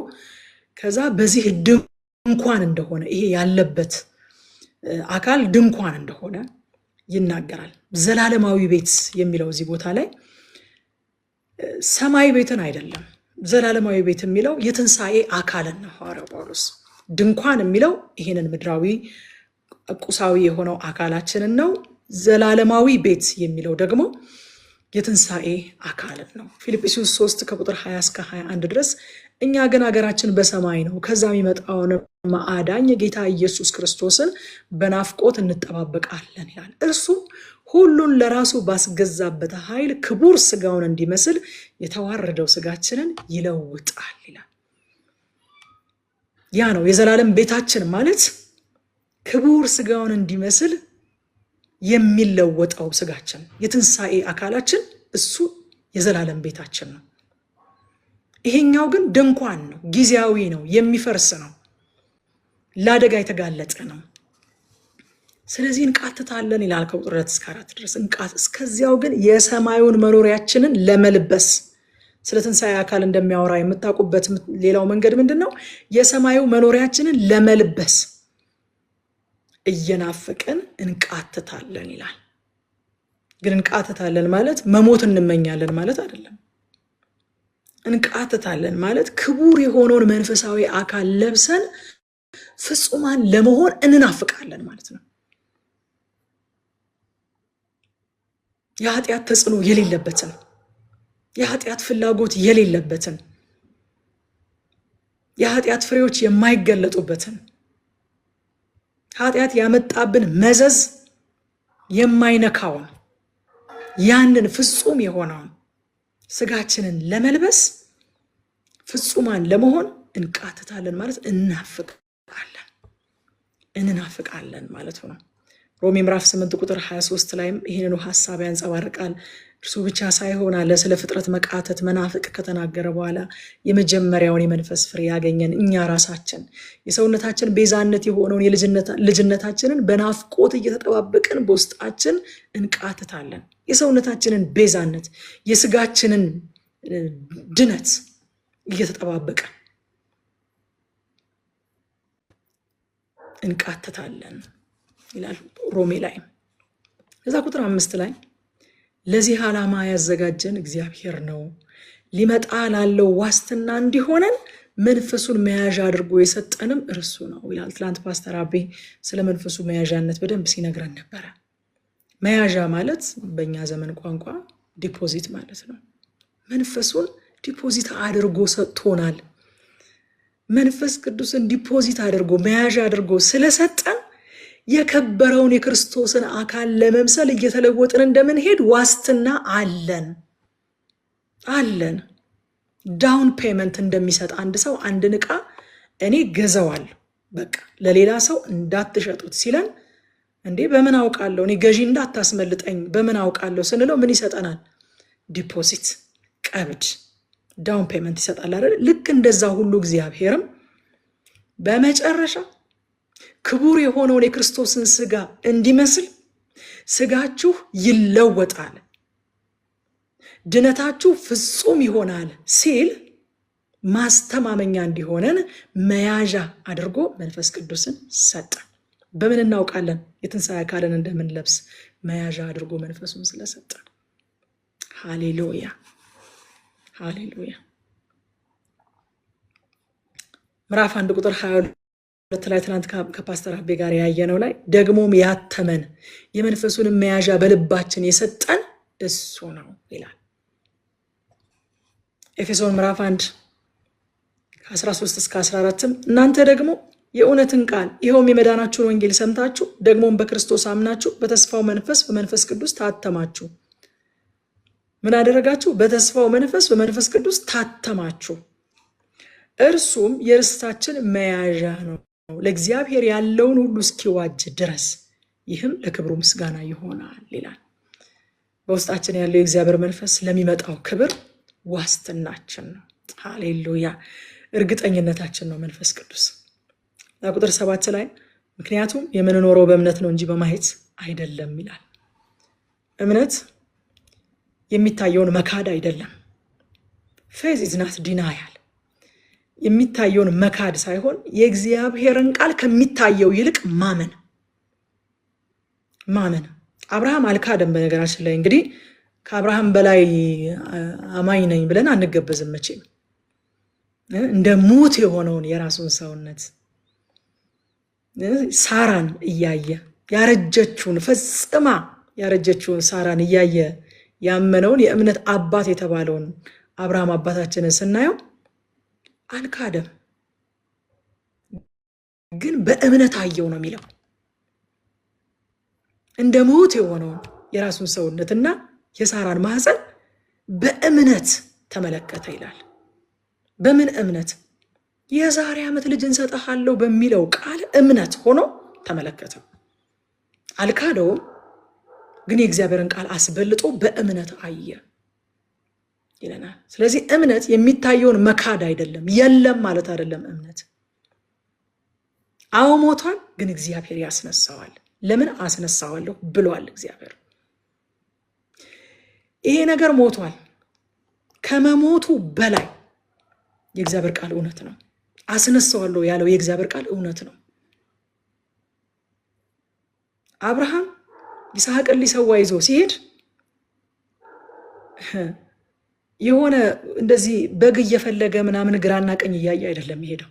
ከዛ በዚህ ድንኳን እንደሆነ ይሄ ያለበት አካል ድንኳን እንደሆነ ይናገራል። ዘላለማዊ ቤት የሚለው እዚህ ቦታ ላይ ሰማይ ቤትን አይደለም። ዘላለማዊ ቤት የሚለው የትንሣኤ አካልን ነው። ሐዋርያው ጳውሎስ ድንኳን የሚለው ይሄንን ምድራዊ ቁሳዊ የሆነው አካላችንን ነው። ዘላለማዊ ቤት የሚለው ደግሞ የትንሣኤ አካልን ነው። ፊልጵስዩስ 3 ከቁጥር 20 እስከ 21 ድረስ እኛ ግን ሀገራችን በሰማይ ነው፣ ከዛ የሚመጣውን ማዕዳኝ ጌታ ኢየሱስ ክርስቶስን በናፍቆት እንጠባበቃለን ይላል። እርሱ ሁሉን ለራሱ ባስገዛበት ኃይል ክቡር ስጋውን እንዲመስል የተዋረደው ስጋችንን ይለውጣል ይላል። ያ ነው የዘላለም ቤታችን ማለት፣ ክቡር ስጋውን እንዲመስል የሚለወጠው ስጋችን፣ የትንሣኤ አካላችን እሱ የዘላለም ቤታችን ነው። ይሄኛው ግን ድንኳን ነው፣ ጊዜያዊ ነው፣ የሚፈርስ ነው፣ ለአደጋ የተጋለጠ ነው። ስለዚህ እንቃትታለን ይላል ከቁጥር 2 እስከ 4 ድረስ እስከዚያው ግን የሰማዩን መኖሪያችንን ለመልበስ። ስለ ትንሣኤ አካል እንደሚያወራ የምታውቁበት ሌላው መንገድ ምንድን ነው? የሰማዩ መኖሪያችንን ለመልበስ እየናፈቅን እንቃትታለን ይላል። ግን እንቃትታለን ማለት መሞት እንመኛለን ማለት አይደለም። እንቃትታለን ማለት ክቡር የሆነውን መንፈሳዊ አካል ለብሰን ፍጹማን ለመሆን እንናፍቃለን ማለት ነው። የኃጢአት ተጽዕኖ የሌለበትን፣ የኃጢአት ፍላጎት የሌለበትን፣ የኃጢአት ፍሬዎች የማይገለጡበትን፣ ኃጢአት ያመጣብን መዘዝ የማይነካውን ያንን ፍጹም የሆነውን ስጋችንን ለመልበስ ፍጹማን ለመሆን እንቃትታለን ማለት እንናፍቃለን ማለት ነው። ሮሜ ምዕራፍ 8 ቁጥር 23 ላይም ይህንኑ ሐሳብ ያንጸባርቃል። እርሱ ብቻ ሳይሆን አለ ስለ ፍጥረት መቃተት መናፍቅ ከተናገረ በኋላ የመጀመሪያውን የመንፈስ ፍሬ ያገኘን እኛ ራሳችን የሰውነታችን ቤዛነት የሆነውን ልጅነታችንን በናፍቆት እየተጠባበቅን በውስጣችን እንቃትታለን። የሰውነታችንን ቤዛነት የስጋችንን ድነት እየተጠባበቅን እንቃትታለን ይላል ሮሜ ላይ። እዛ ቁጥር 5 ላይ ለዚህ ዓላማ ያዘጋጀን እግዚአብሔር ነው፣ ሊመጣ ላለው ዋስትና እንዲሆነን መንፈሱን መያዣ አድርጎ የሰጠንም እርሱ ነው ይላል። ትላንት ፓስተር አቤ ስለ መንፈሱ መያዣነት በደንብ ሲነግረን ነበረ። መያዣ ማለት በእኛ ዘመን ቋንቋ ዲፖዚት ማለት ነው። መንፈሱን ዲፖዚት አድርጎ ሰጥቶናል። መንፈስ ቅዱስን ዲፖዚት አድርጎ መያዣ አድርጎ ስለሰጠን የከበረውን የክርስቶስን አካል ለመምሰል እየተለወጥን እንደምንሄድ ዋስትና አለን። ዳውን ፔመንት እንደሚሰጥ አንድ ሰው አንድን ዕቃ እኔ ገዛዋለሁ በቃ ለሌላ ሰው እንዳትሸጡት ሲለን እንዴ በምን አውቃለሁ እኔ ገዢ እንዳታስመልጠኝ በምን አውቃለሁ ስንለው ምን ይሰጠናል? ዲፖዚት ቀብድ ዳውን ፔመንት ይሰጣል አይደል? ልክ እንደዛ ሁሉ እግዚአብሔርም በመጨረሻ ክቡር የሆነውን የክርስቶስን ስጋ እንዲመስል ስጋችሁ ይለወጣል፣ ድነታችሁ ፍጹም ይሆናል ሲል ማስተማመኛ እንዲሆነን መያዣ አድርጎ መንፈስ ቅዱስን ሰጠ። በምን እናውቃለን የትንሣኤ አካልን እንደምንለብስ? መያዣ አድርጎ መንፈሱን ስለሰጠ። ሃሌሉያ ሃሌሉያ። ምዕራፍ 1 ቁጥር 22 ላይ ትናንት ከፓስተር አቤ ጋር ያየነው ላይ ደግሞም ያተመን የመንፈሱን መያዣ በልባችን የሰጠን እሱ ነው ይላል። ኤፌሶን ምዕራፍ 1 ከ13 እስከ 14 እናንተ ደግሞ የእውነትን ቃል ይኸውም የመዳናችሁን ወንጌል ሰምታችሁ ደግሞም በክርስቶስ አምናችሁ በተስፋው መንፈስ በመንፈስ ቅዱስ ታተማችሁ። ምን አደረጋችሁ? በተስፋው መንፈስ በመንፈስ ቅዱስ ታተማችሁ። እርሱም የርስታችን መያዣ ነው ለእግዚአብሔር ያለውን ሁሉ እስኪዋጅ ድረስ፣ ይህም ለክብሩ ምስጋና ይሆናል ይላል። በውስጣችን ያለው የእግዚአብሔር መንፈስ ለሚመጣው ክብር ዋስትናችን ነው። ሃሌሉያ እርግጠኝነታችን ነው መንፈስ ቅዱስ። ቁጥር 7 ላይ ምክንያቱም የምንኖረው በእምነት ነው እንጂ በማየት አይደለም ይላል። እምነት የሚታየውን መካድ አይደለም። ፌዝ ኢዝ ናት ዲናያል። የሚታየውን መካድ ሳይሆን የእግዚአብሔርን ቃል ከሚታየው ይልቅ ማመን። አብርሃም አልካደም። በነገራችን ላይ እንግዲህ ከአብርሃም በላይ አማኝ ነኝ ብለን አንገበዝም መቼም። እንደ ሙት የሆነውን የራሱን ሰውነት ሳራን እያየ ያረጀችውን ፈጽማ ያረጀችውን ሳራን እያየ ያመነውን የእምነት አባት የተባለውን አብርሃም አባታችንን ስናየው አልካደም፣ ግን በእምነት አየው ነው የሚለው። እንደ ሙት የሆነውን የራሱን ሰውነትና የሳራን ማህፀን በእምነት ተመለከተ ይላል። በምን እምነት? የዛሬ ዓመት ልጅ እንሰጥሃለሁ በሚለው ቃል እምነት ሆኖ ተመለከተው። አልካደውም፣ ግን የእግዚአብሔርን ቃል አስበልጦ በእምነት አየ ይለናል። ስለዚህ እምነት የሚታየውን መካድ አይደለም፣ የለም ማለት አይደለም። እምነት አዎ ሞቷል፣ ግን እግዚአብሔር ያስነሳዋል። ለምን አስነሳዋለሁ ብሏል እግዚአብሔር። ይሄ ነገር ሞቷል። ከመሞቱ በላይ የእግዚአብሔር ቃል እውነት ነው። አስነሳዋለሁ ያለው የእግዚአብሔር ቃል እውነት ነው። አብርሃም ይስሐቅን ሊሰዋ ይዞ ሲሄድ የሆነ እንደዚህ በግ እየፈለገ ምናምን ግራና ቀኝ እያየ አይደለም የሄደው።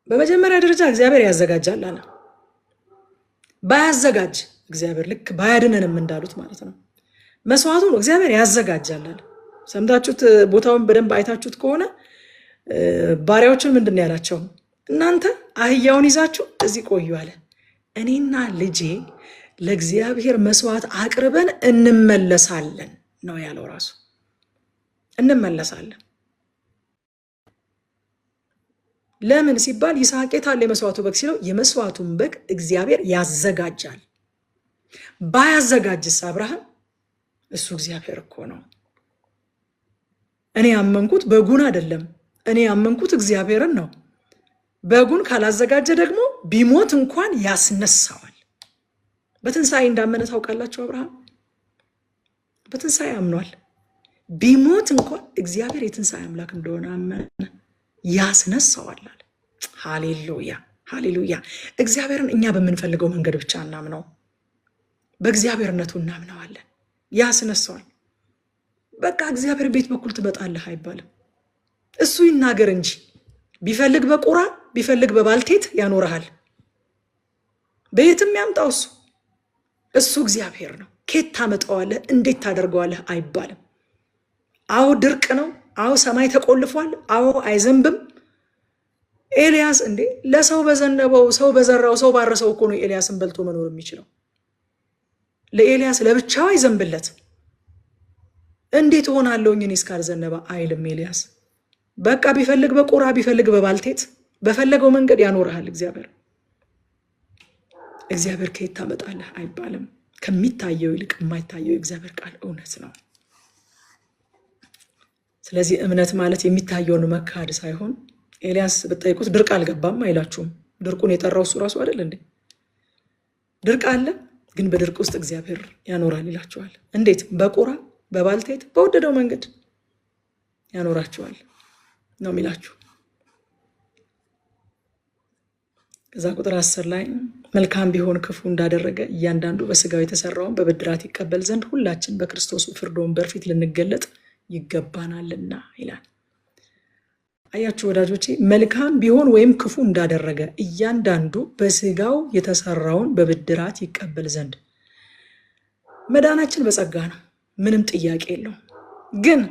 በመጀመሪያ ደረጃ እግዚአብሔር ያዘጋጃል አለ። ባያዘጋጅ እግዚአብሔር ልክ ባያድነንም እንዳሉት ማለት ነው። መስዋዕቱን እግዚአብሔር ያዘጋጃል አለ። ሰምታችሁት ቦታውን በደንብ አይታችሁት ከሆነ ባሪያዎችን ምንድን ነው ያላቸው? እናንተ አህያውን ይዛችሁ እዚህ ቆዩ አለ። እኔና ልጄ ለእግዚአብሔር መስዋዕት አቅርበን እንመለሳለን ነው ያለው። ራሱ እንመለሳለን። ለምን ሲባል ይስሐቅ የት አለ የመስዋዕቱ በግ ሲለው የመስዋዕቱን በግ እግዚአብሔር ያዘጋጃል። ባያዘጋጅስ አብርሃም? እሱ እግዚአብሔር እኮ ነው። እኔ ያመንኩት በጉን አይደለም፣ እኔ ያመንኩት እግዚአብሔርን ነው። በጉን ካላዘጋጀ ደግሞ ቢሞት እንኳን ያስነሳዋል። በትንሣኤ እንዳመነ ታውቃላችሁ። አብርሃም በትንሣኤ አምኗል። ቢሞት እንኳን እግዚአብሔር የትንሣኤ አምላክ እንደሆነ አመነ፣ ያስነሳዋል አለ። ሃሌሉያ ሃሌሉያ። እግዚአብሔርን እኛ በምንፈልገው መንገድ ብቻ እናምነው፣ በእግዚአብሔርነቱ እናምነዋለን። ያስነሳዋል። በቃ እግዚአብሔር ቤት በኩል ትመጣለህ አይባልም። እሱ ይናገር እንጂ ቢፈልግ በቁራ ቢፈልግ በባልቴት ያኖርሃል። በየትም ያምጣው እሱ እግዚአብሔር ነው። ኬት ታመጣዋለህ እንዴት ታደርገዋለህ አይባልም። አዎ ድርቅ ነው፣ አዎ ሰማይ ተቆልፏል፣ አዎ አይዘንብም፣ ኤልያስ እንዴ ለሰው በዘነበው ሰው በዘራው ሰው ባረሰው እኮ ነው ኤልያስን በልቶ መኖር የሚችለው። ለኤልያስ ለብቻው አይዘንብለት። እንዴት ሆናለሁኝ እኔ እስካልዘነበ አይልም ኤልያስ። በቃ ቢፈልግ በቁራ ቢፈልግ በባልቴት በፈለገው መንገድ ያኖርሃል እግዚአብሔር። እግዚአብሔር ከየት ታመጣለህ አይባልም። ከሚታየው ይልቅ የማይታየው የእግዚአብሔር ቃል እውነት ነው። ስለዚህ እምነት ማለት የሚታየውን መካድ ሳይሆን ኤልያስ ብትጠይቁት ድርቅ አልገባም አይላችሁም። ድርቁን የጠራው እሱ ራሱ አይደል እንዴ? ድርቅ አለ፣ ግን በድርቅ ውስጥ እግዚአብሔር ያኖራል ይላችኋል። እንዴት? በቁራ በባልቴት በወደደው መንገድ ያኖራችኋል ነው የሚላችሁ። ከዛ ቁጥር 10 ላይ መልካም ቢሆን ክፉ እንዳደረገ እያንዳንዱ በስጋው የተሰራውን በብድራት ይቀበል ዘንድ ሁላችን በክርስቶስ ፍርድ ወንበር ፊት ልንገለጥ ይገባናልና ይላል። አያችሁ ወዳጆቼ፣ መልካም ቢሆን ወይም ክፉ እንዳደረገ እያንዳንዱ በስጋው የተሰራውን በብድራት ይቀበል ዘንድ። መዳናችን በጸጋ ነው፣ ምንም ጥያቄ የለው። ግን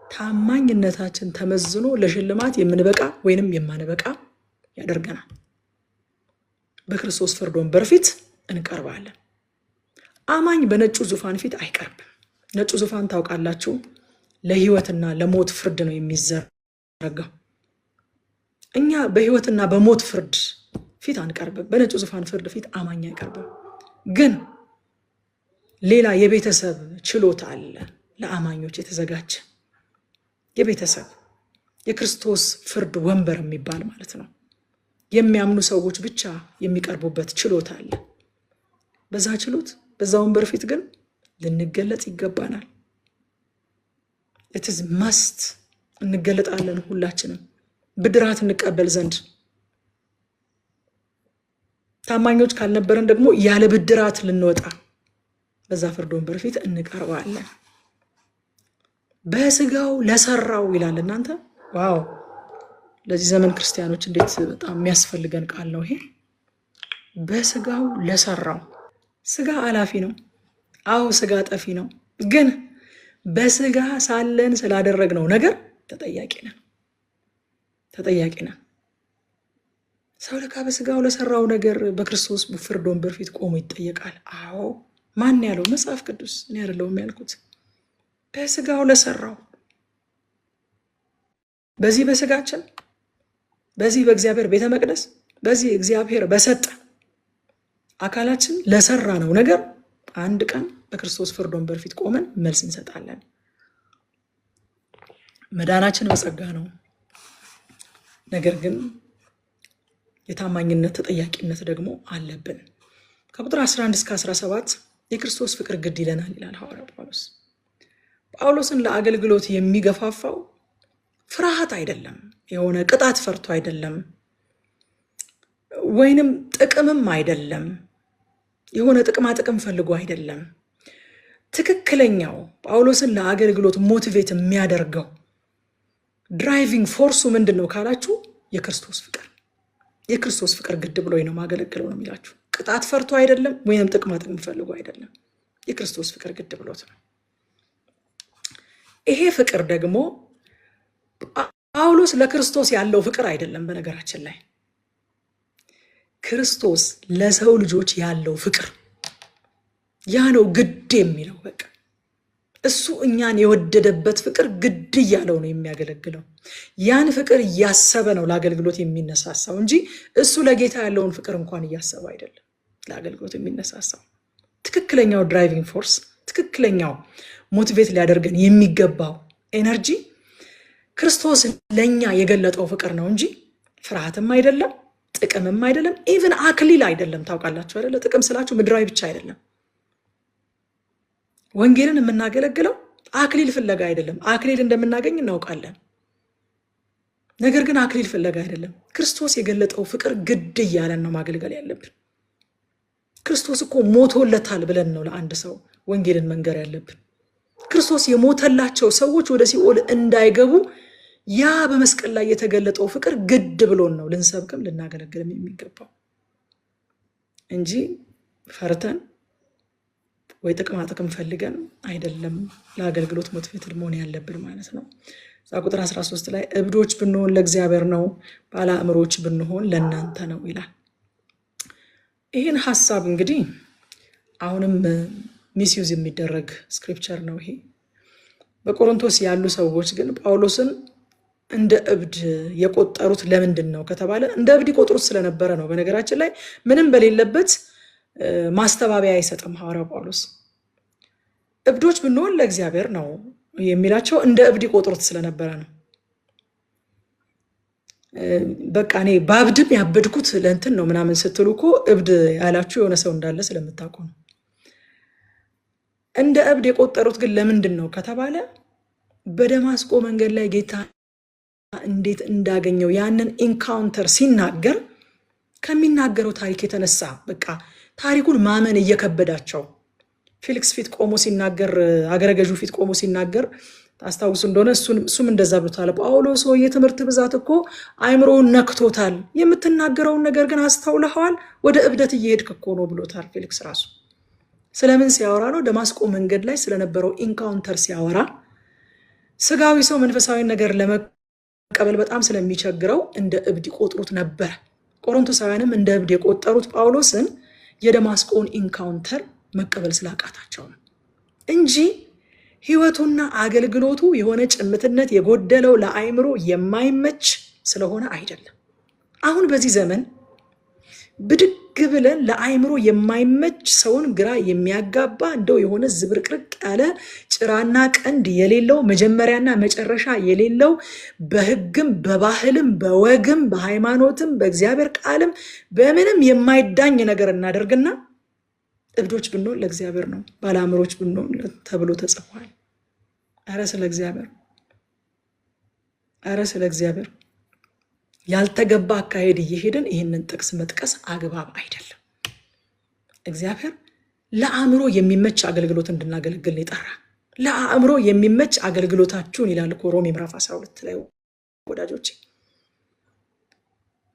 ታማኝነታችን ተመዝኖ ለሽልማት የምንበቃ ወይንም የማንበቃ ያደርገናል። በክርስቶስ ፍርድ ወንበር ፊት እንቀርባለን። አማኝ በነጩ ዙፋን ፊት አይቀርብም። ነጩ ዙፋን ታውቃላችሁ፣ ለህይወትና ለሞት ፍርድ ነው የሚዘረጋው። እኛ በህይወትና በሞት ፍርድ ፊት አንቀርብም። በነጩ ዙፋን ፍርድ ፊት አማኝ አይቀርብም። ግን ሌላ የቤተሰብ ችሎታ አለ ለአማኞች የተዘጋጀ የቤተሰብ የክርስቶስ ፍርድ ወንበር የሚባል ማለት ነው። የሚያምኑ ሰዎች ብቻ የሚቀርቡበት ችሎታ አለ። በዛ ችሎት በዛ ወንበር ፊት ግን ልንገለጥ ይገባናል። ኢትዝ መስት እንገለጣለን። ሁላችንም ብድራት እንቀበል ዘንድ ታማኞች ካልነበረን ደግሞ ያለ ብድራት ልንወጣ በዛ ፍርድ ወንበር ፊት እንቀርባለን። በስጋው ለሰራው ይላል። እናንተ ዋው! ለዚህ ዘመን ክርስቲያኖች እንዴት በጣም የሚያስፈልገን ቃል ነው ይሄ። በስጋው ለሰራው። ስጋ አላፊ ነው። አዎ ስጋ ጠፊ ነው። ግን በስጋ ሳለን ስላደረግነው ነገር ተጠያቂ ነን። ሰው ለካ በስጋው ለሰራው ነገር በክርስቶስ ፍርድ ወንበር ፊት ቆሞ ይጠየቃል። አዎ ማን ያለው? መጽሐፍ ቅዱስ። እኔ አይደለሁም ያልኩት። በስጋው ለሰራው በዚህ በስጋችን በዚህ በእግዚአብሔር ቤተ መቅደስ በዚህ እግዚአብሔር በሰጠ አካላችን ለሰራ ነው ነገር አንድ ቀን በክርስቶስ ፍርድ ወንበር ፊት ቆመን መልስ እንሰጣለን። መዳናችን በጸጋ ነው። ነገር ግን የታማኝነት ተጠያቂነት ደግሞ አለብን። ከቁጥር 11 እስከ 17 የክርስቶስ ፍቅር ግድ ይለናል ይላል ሐዋርያው ጳውሎስ። ጳውሎስን ለአገልግሎት የሚገፋፋው ፍርሃት አይደለም፣ የሆነ ቅጣት ፈርቶ አይደለም፣ ወይንም ጥቅምም አይደለም፣ የሆነ ጥቅማ ጥቅም ፈልጎ አይደለም። ትክክለኛው ጳውሎስን ለአገልግሎት ሞቲቬት የሚያደርገው ድራይቪንግ ፎርሱ ምንድን ነው ካላችሁ፣ የክርስቶስ ፍቅር ግድ ብሎኝ ነው ማገለግለው ነው የሚላችሁ። ቅጣት ፈርቶ አይደለም፣ ወይንም ጥቅማ ጥቅም ፈልጎ አይደለም። የክርስቶስ ፍቅር ግድ ብሎት ነው። ይሄ ፍቅር ደግሞ ጳውሎስ ለክርስቶስ ያለው ፍቅር አይደለም። በነገራችን ላይ ክርስቶስ ለሰው ልጆች ያለው ፍቅር ያ ነው ግድ የሚለው። በቃ እሱ እኛን የወደደበት ፍቅር ግድ እያለው ነው የሚያገለግለው። ያን ፍቅር እያሰበ ነው ለአገልግሎት የሚነሳሳው እንጂ እሱ ለጌታ ያለውን ፍቅር እንኳን እያሰበ አይደለም ለአገልግሎት የሚነሳሳው። ትክክለኛው ድራይቪንግ ፎርስ፣ ትክክለኛው ሞቲቬት ሊያደርገን የሚገባው ኤነርጂ ክርስቶስ ለኛ የገለጠው ፍቅር ነው እንጂ ፍርሃትም አይደለም፣ ጥቅምም አይደለም፣ ኢቭን አክሊል አይደለም። ታውቃላችሁ አይደለ? ጥቅም ስላችሁ ምድራዊ ብቻ አይደለም። ወንጌልን የምናገለግለው አክሊል ፍለጋ አይደለም። አክሊል እንደምናገኝ እናውቃለን። ነገር ግን አክሊል ፍለጋ አይደለም። ክርስቶስ የገለጠው ፍቅር ግድ እያለን ነው ማገልገል ያለብን። ክርስቶስ እኮ ሞቶለታል ብለን ነው ለአንድ ሰው ወንጌልን መንገር ያለብን። ክርስቶስ የሞተላቸው ሰዎች ወደ ሲኦል እንዳይገቡ ያ በመስቀል ላይ የተገለጠው ፍቅር ግድ ብሎን ነው ልንሰብክም ልናገለግልም የሚገባው እንጂ ፈርተን ወይ ጥቅማ ጥቅም ፈልገን አይደለም ለአገልግሎት ሞቲቬትድ መሆን ያለብን ማለት ነው። ቁጥር 13 ላይ እብዶች ብንሆን ለእግዚአብሔር ነው፣ ባለ አእምሮች ብንሆን ለእናንተ ነው ይላል። ይህን ሐሳብ እንግዲህ አሁንም ሚስዩዝ የሚደረግ ስክሪፕቸር ነው ይሄ። በቆሮንቶስ ያሉ ሰዎች ግን ጳውሎስን እንደ እብድ የቆጠሩት ለምንድን ነው ከተባለ እንደ እብድ ይቆጥሩት ስለነበረ ነው። በነገራችን ላይ ምንም በሌለበት ማስተባበያ አይሰጥም ሐዋርያው ጳውሎስ። እብዶች ብንሆን ለእግዚአብሔር ነው የሚላቸው እንደ እብድ ይቆጥሩት ስለነበረ ነው። በቃ እኔ ባብድም ያበድኩት ለእንትን ነው ምናምን ስትሉ እኮ እብድ ያላችሁ የሆነ ሰው እንዳለ ስለምታውቁ ነው። እንደ እብድ የቆጠሩት ግን ለምንድን ነው ከተባለ በደማስቆ መንገድ ላይ ጌታ እንዴት እንዳገኘው ያንን ኢንካውንተር ሲናገር ከሚናገረው ታሪክ የተነሳ በቃ ታሪኩን ማመን እየከበዳቸው ፊሊክስ ፊት ቆሞ ሲናገር፣ አገረገዡ ፊት ቆሞ ሲናገር ታስታውሱ እንደሆነ እሱም እንደዛ ብሎታል። ጳውሎስ ሆይ የትምህርት ብዛት እኮ አእምሮውን ነክቶታል፣ የምትናገረውን ነገር ግን አስተውለኸዋል፣ ወደ እብደት እየሄድክ እኮ ነው ብሎታል ፊሊክስ ራሱ። ስለምን ሲያወራ ነው? ደማስቆ መንገድ ላይ ስለነበረው ኢንካውንተር ሲያወራ ስጋዊ ሰው መንፈሳዊ ነገር ለመቀበል በጣም ስለሚቸግረው እንደ እብድ ይቆጥሩት ነበር። ቆሮንቶሳውያንም እንደ እብድ የቆጠሩት ጳውሎስን የደማስቆን ኢንካውንተር መቀበል ስላቃታቸው ነው እንጂ ሕይወቱና አገልግሎቱ የሆነ ጭምትነት የጎደለው ለአእምሮ የማይመች ስለሆነ አይደለም። አሁን በዚህ ዘመን ብድግ ብለን ለአእምሮ የማይመች ሰውን ግራ የሚያጋባ እንደው የሆነ ዝብርቅርቅ ያለ ጭራና ቀንድ የሌለው መጀመሪያና መጨረሻ የሌለው በሕግም በባህልም በወግም በሃይማኖትም በእግዚአብሔር ቃልም በምንም የማይዳኝ ነገር እናደርግና እብዶች ብንሆን ለእግዚአብሔር ነው፣ ባለ አእምሮች ብንሆን ተብሎ ተጽፏል። አረ ስለ እግዚአብሔር፣ አረ ስለ እግዚአብሔር ያልተገባ አካሄድ እየሄድን ይህንን ጥቅስ መጥቀስ አግባብ አይደለም። እግዚአብሔር ለአእምሮ የሚመች አገልግሎት እንድናገለግል ይጠራ። ለአእምሮ የሚመች አገልግሎታችሁን ይላል እኮ ሮሜ ምዕራፍ 12 ላይ ወዳጆቼ።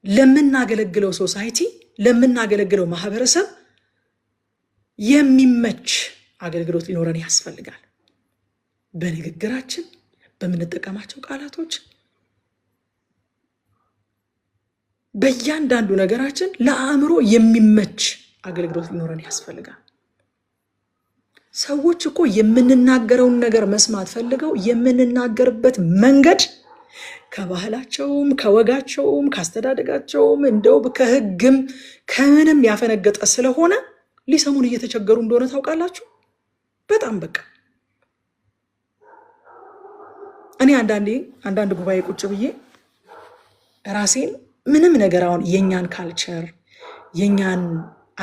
ለምናገለግለው ሶሳይቲ፣ ለምናገለግለው ማህበረሰብ የሚመች አገልግሎት ሊኖረን ያስፈልጋል። በንግግራችን፣ በምንጠቀማቸው ቃላቶች፣ በእያንዳንዱ ነገራችን ለአእምሮ የሚመች አገልግሎት ሊኖረን ያስፈልጋል። ሰዎች እኮ የምንናገረውን ነገር መስማት ፈልገው የምንናገርበት መንገድ ከባህላቸውም ከወጋቸውም ካስተዳደጋቸውም እንደው ከሕግም ከምንም ያፈነገጠ ስለሆነ ሊሰሙን እየተቸገሩ እንደሆነ ታውቃላችሁ። በጣም በቃ እኔ አንዳንድ ጉባኤ ቁጭ ብዬ ራሴን ምንም ነገር አሁን የኛን ካልቸር የኛን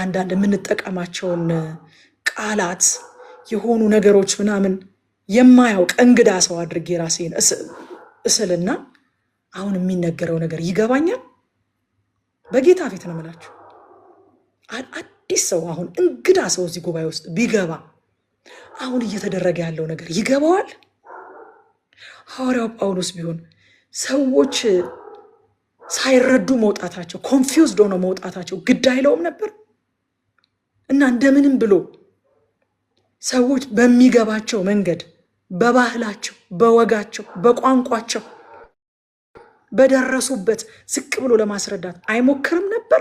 አንዳንድ የምንጠቀማቸውን ቃላት የሆኑ ነገሮች ምናምን የማያውቅ እንግዳ ሰው አድርጌ ራሴን እስልና አሁን የሚነገረው ነገር ይገባኛል። በጌታ ፊት ነው የምላችሁ። አዲስ ሰው አሁን እንግዳ ሰው እዚህ ጉባኤ ውስጥ ቢገባ አሁን እየተደረገ ያለው ነገር ይገባዋል? ሐዋርያው ጳውሎስ ቢሆን ሰዎች ሳይረዱ መውጣታቸው፣ ኮንፊውዝድ ሆነው መውጣታቸው ግድ አይለውም ነበር እና እንደምንም ብሎ ሰዎች በሚገባቸው መንገድ በባህላቸው፣ በወጋቸው፣ በቋንቋቸው በደረሱበት ዝቅ ብሎ ለማስረዳት አይሞክርም ነበር?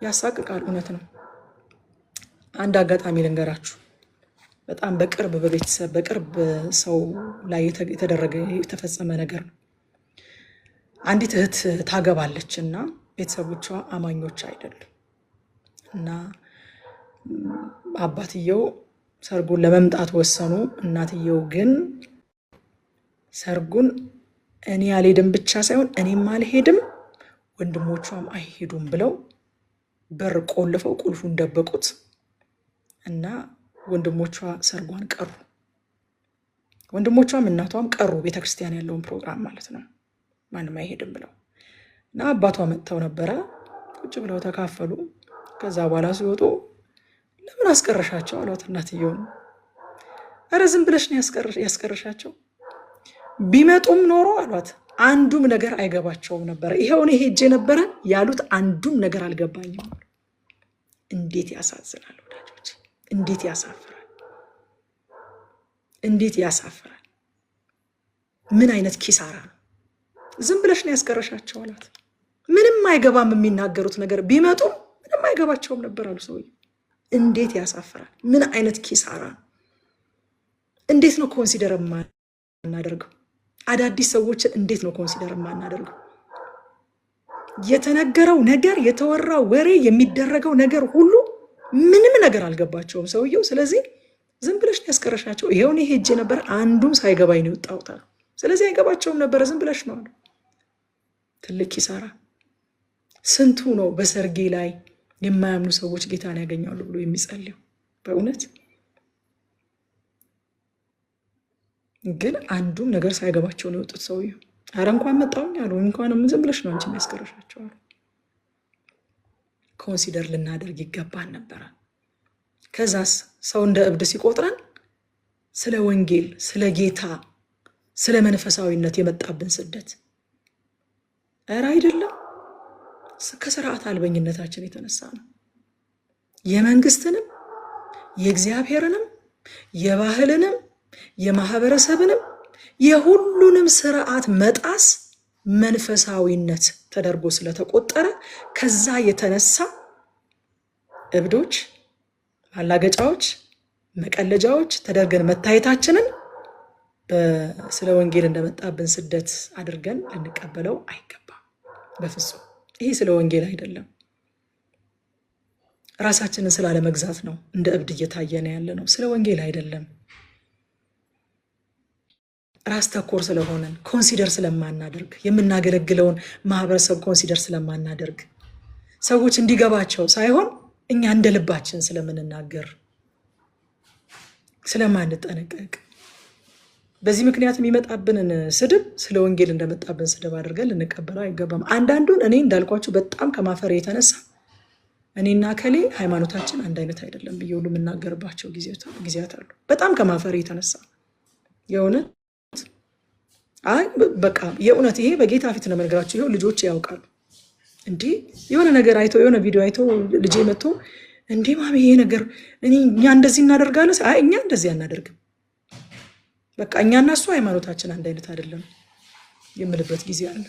ያሳቅቃል። እውነት ነው። አንድ አጋጣሚ ልንገራችሁ። በጣም በቅርብ በቤተሰብ በቅርብ ሰው ላይ የተደረገ የተፈጸመ ነገር ነው። አንዲት እህት ታገባለች እና ቤተሰቦቿ አማኞች አይደሉም እና አባትየው ሰርጉን ለመምጣት ወሰኑ። እናትየው ግን ሰርጉን እኔ አልሄድም ብቻ ሳይሆን እኔም አልሄድም ወንድሞቿም አይሄዱም ብለው በር ቆልፈው ቁልፉን ደበቁት እና ወንድሞቿ ሰርጓን ቀሩ። ወንድሞቿም እናቷም ቀሩ። ቤተክርስቲያን ያለውን ፕሮግራም ማለት ነው፣ ማንም አይሄድም ብለው እና አባቷ መጥተው ነበረ። ቁጭ ብለው ተካፈሉ። ከዛ በኋላ ሲወጡ ለምን አስቀረሻቸው አሏት እናትየው። ኧረ ዝም ብለሽ ነው ያስቀረሻቸው፣ ቢመጡም ኖሮ አሏት አንዱም ነገር አይገባቸውም ነበር። ይሄው እኔ ሄጄ ነበረ ያሉት አንዱም ነገር አልገባኝም። እንዴት ያሳዝናል ወዳጆች፣ እንዴት ያሳፍራል። እንዴት ያሳፍራል! ምን አይነት ኪሳራ ነው! ዝም ብለሽ ነው ያስቀረሻቸው አላት። ምንም አይገባም የሚናገሩት ነገር ቢመጡም ምንም አይገባቸውም ነበር አሉ ሰውዬው። እንዴት ያሳፍራል! ምን አይነት ኪሳራ ነው! እንዴት ነው ኮንሲደር የማናደርገው? አዳዲስ ሰዎችን እንዴት ነው ኮንሲደር የማናደርገው? የተነገረው ነገር፣ የተወራው ወሬ፣ የሚደረገው ነገር ሁሉ ምንም ነገር አልገባቸውም ሰውየው። ስለዚህ ዝም ብለሽ ነው ያስቀረሻቸው። ይሄው እኔ ሄጄ ነበር፣ አንዱም ሳይገባኝ ነው የወጣሁት አሉ። ስለዚህ አይገባቸውም ነበረ፣ ዝም ብለሽ ነው አሉ። ትልቅ ኪሳራ። ስንቱ ነው በሰርጌ ላይ የማያምኑ ሰዎች ጌታን ያገኛሉ ብሎ የሚጸልዩ። በእውነት ግን አንዱም ነገር ሳይገባቸው ነው የወጡት ሰውየው። አረ እንኳን መጣሁኝ አሉ። እንኳንም ዝም ብለሽ ነው አንቺ የሚያስቀረሻቸው አሉ። ኮንሲደር ልናደርግ ይገባን ነበረ። ከዛስ ሰው እንደ እብድ ሲቆጥረን ስለ ወንጌል፣ ስለ ጌታ፣ ስለ መንፈሳዊነት የመጣብን ስደት እረ አይደለም፣ ከስርዓት አልበኝነታችን የተነሳ ነው። የመንግስትንም የእግዚአብሔርንም የባህልንም የማህበረሰብንም የሁሉንም ስርዓት መጣስ መንፈሳዊነት ተደርጎ ስለተቆጠረ ከዛ የተነሳ እብዶች፣ ማላገጫዎች፣ መቀለጃዎች ተደርገን መታየታችንን ስለ ወንጌል እንደመጣብን ስደት አድርገን ልንቀበለው አይገባም በፍጹም። ይሄ ስለ ወንጌል አይደለም። ራሳችንን ስላለመግዛት ነው እንደ እብድ እየታየን ያለ ነው። ስለ ወንጌል አይደለም። ራስ ተኮር ስለሆነን ኮንሲደር ስለማናደርግ የምናገለግለውን ማህበረሰብ ኮንሲደር ስለማናደርግ ሰዎች እንዲገባቸው ሳይሆን እኛ እንደ ልባችን ስለምንናገር ስለማንጠነቀቅ በዚህ ምክንያት የሚመጣብንን ስድብ ስለ ወንጌል እንደመጣብን ስድብ አድርገን ልንቀበለው አይገባም። አንዳንዱን እኔ እንዳልኳችሁ በጣም ከማፈር የተነሳ እኔና ከሌ ሃይማኖታችን አንድ አይነት አይደለም ብዬ ሁሉ የምናገርባቸው ጊዜያት አሉ። በጣም ከማፈር የተነሳ የእውነት በቃ የእውነት ይሄ በጌታ ፊት ነው የምነግራችሁ። ይኸው ልጆች ያውቃሉ። እንዲህ የሆነ ነገር አይቶ የሆነ ቪዲዮ አይቶ ልጄ መጥቶ እንዴ ማሚ ይሄ ነገር እኛ እንደዚህ እናደርጋለን፣ እኛ እንደዚህ አናደርግም፣ በቃ እኛና እሱ ሃይማኖታችን አንድ አይነት አይደለም የምልበት ጊዜ አለ።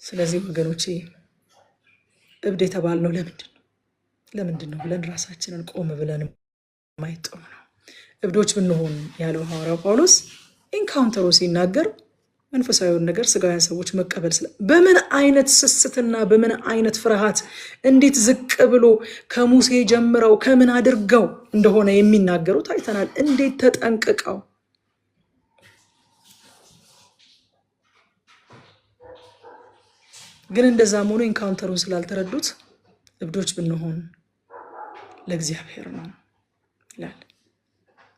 ስለዚህ ወገኖቼ እብድ የተባልነው ለምንድን ነው ብለን ራሳችንን ቆም ብለን ማየት ጥሩ ነው። እብዶች ብንሆን ያለው ሐዋርያው ጳውሎስ ኢንካውንተሩ ሲናገር መንፈሳዊውን ነገር ስጋውያን ሰዎች መቀበል በምን አይነት ስስትና በምን አይነት ፍርሃት እንዴት ዝቅ ብሎ ከሙሴ ጀምረው ከምን አድርገው እንደሆነ የሚናገሩት አይተናል። እንዴት ተጠንቅቀው ግን እንደዛም ሆኖ ኢንካውንተሩን ስላልተረዱት እብዶች ብንሆን ለእግዚአብሔር ነው ይላል።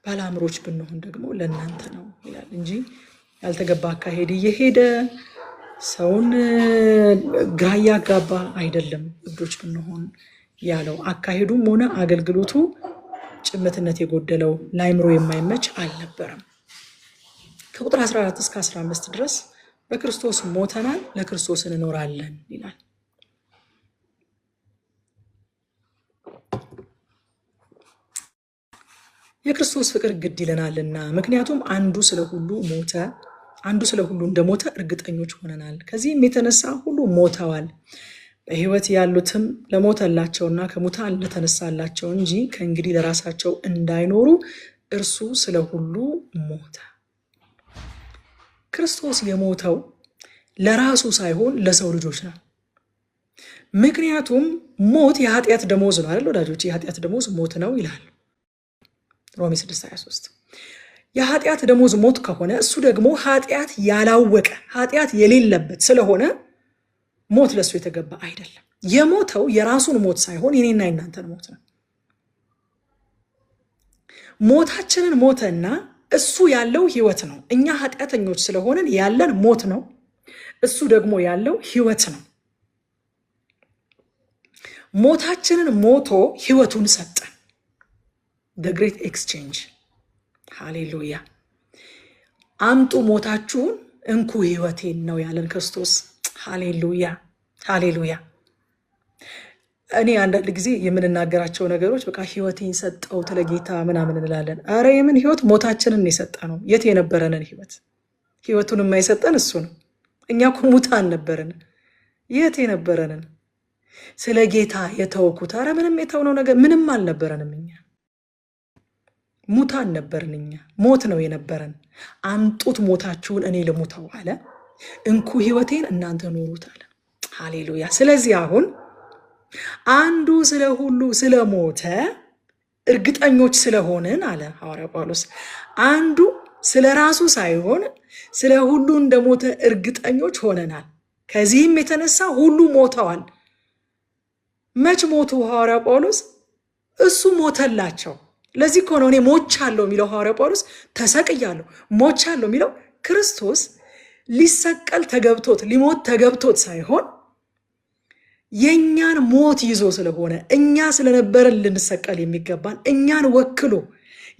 ባለአእምሮች ብንሆን ደግሞ ለእናንተ ነው ይላል እንጂ ያልተገባ አካሄድ እየሄደ ሰውን ግራ እያጋባ አይደለም። እብዶች ብንሆን ያለው አካሄዱም ሆነ አገልግሎቱ ጭምትነት የጎደለው ለአእምሮ የማይመች አልነበረም። ከቁጥር 14 እስከ 15 ድረስ በክርስቶስ ሞተናል፣ ለክርስቶስ እንኖራለን ይላል። የክርስቶስ ፍቅር ግድ ይለናልና፣ ምክንያቱም አንዱ ስለ ሁሉ ሞተ፣ አንዱ ስለ ሁሉ እንደሞተ እርግጠኞች ሆነናል። ከዚህም የተነሳ ሁሉ ሞተዋል፣ በሕይወት ያሉትም ለሞተላቸውና ከሙታን ለተነሳላቸው እንጂ ከእንግዲህ ለራሳቸው እንዳይኖሩ እርሱ ስለ ሁሉ ሞተ። ክርስቶስ የሞተው ለራሱ ሳይሆን ለሰው ልጆች ነው። ምክንያቱም ሞት የኃጢአት ደሞዝ ነው አይደል ወዳጆች? የኃጢአት ደሞዝ ሞት ነው ይላል ሮሜ 6:23። የኃጢአት ደሞዝ ሞት ከሆነ እሱ ደግሞ ኃጢአት ያላወቀ ኃጢአት የሌለበት ስለሆነ ሞት ለሱ የተገባ አይደለም። የሞተው የራሱን ሞት ሳይሆን የኔና የናንተን ሞት ነው። ሞታችንን ሞተና እሱ ያለው ህይወት ነው። እኛ ኃጢአተኞች ስለሆነን ያለን ሞት ነው፣ እሱ ደግሞ ያለው ህይወት ነው። ሞታችንን ሞቶ ህይወቱን ሰጠን። the great exchange ሃሌሉያ። አምጡ ሞታችሁን እንኩ ህይወቴን ነው ያለን ክርስቶስ። ሃሌሉያ ሃሌሉያ። እኔ አንዳንድ ጊዜ የምንናገራቸው ነገሮች በቃ ህይወቴን ሰጠው ለጌታ ምናምን እንላለን። አረ የምን ህይወት? ሞታችንን የሰጠ ነው። የት የነበረንን ህይወት? ህይወቱን የማይሰጠን እሱ ነው። እኛ እኮ ሙታን ነበርን። የት የነበረንን ስለ ጌታ የተወኩት? አረ ምንም የተውነው ነገር ምንም አልነበረንም። እኛ ሙታን ነበርን። እኛ ሞት ነው የነበረን። አምጡት ሞታችሁን እኔ ልሙተው አለ። እንኩ ህይወቴን እናንተ ኖሩት አለ። ሃሌሉያ። ስለዚህ አሁን አንዱ ስለ ሁሉ ስለሞተ እርግጠኞች ስለሆንን አለ ሐዋርያ ጳውሎስ፣ አንዱ ስለ ራሱ ሳይሆን ስለ ሁሉ እንደሞተ እርግጠኞች ሆነናል። ከዚህም የተነሳ ሁሉ ሞተዋል። መች ሞቱ? ሐዋርያ ጳውሎስ እሱ ሞተላቸው። ለዚህ እኮ ነው እኔ ሞቻለሁ የሚለው ሐዋርያ ጳውሎስ። ተሰቅያለሁ ሞቻለሁ የሚለው ክርስቶስ ሊሰቀል ተገብቶት ሊሞት ተገብቶት ሳይሆን የእኛን ሞት ይዞ ስለሆነ እኛ ስለነበረን ልንሰቀል የሚገባን እኛን ወክሎ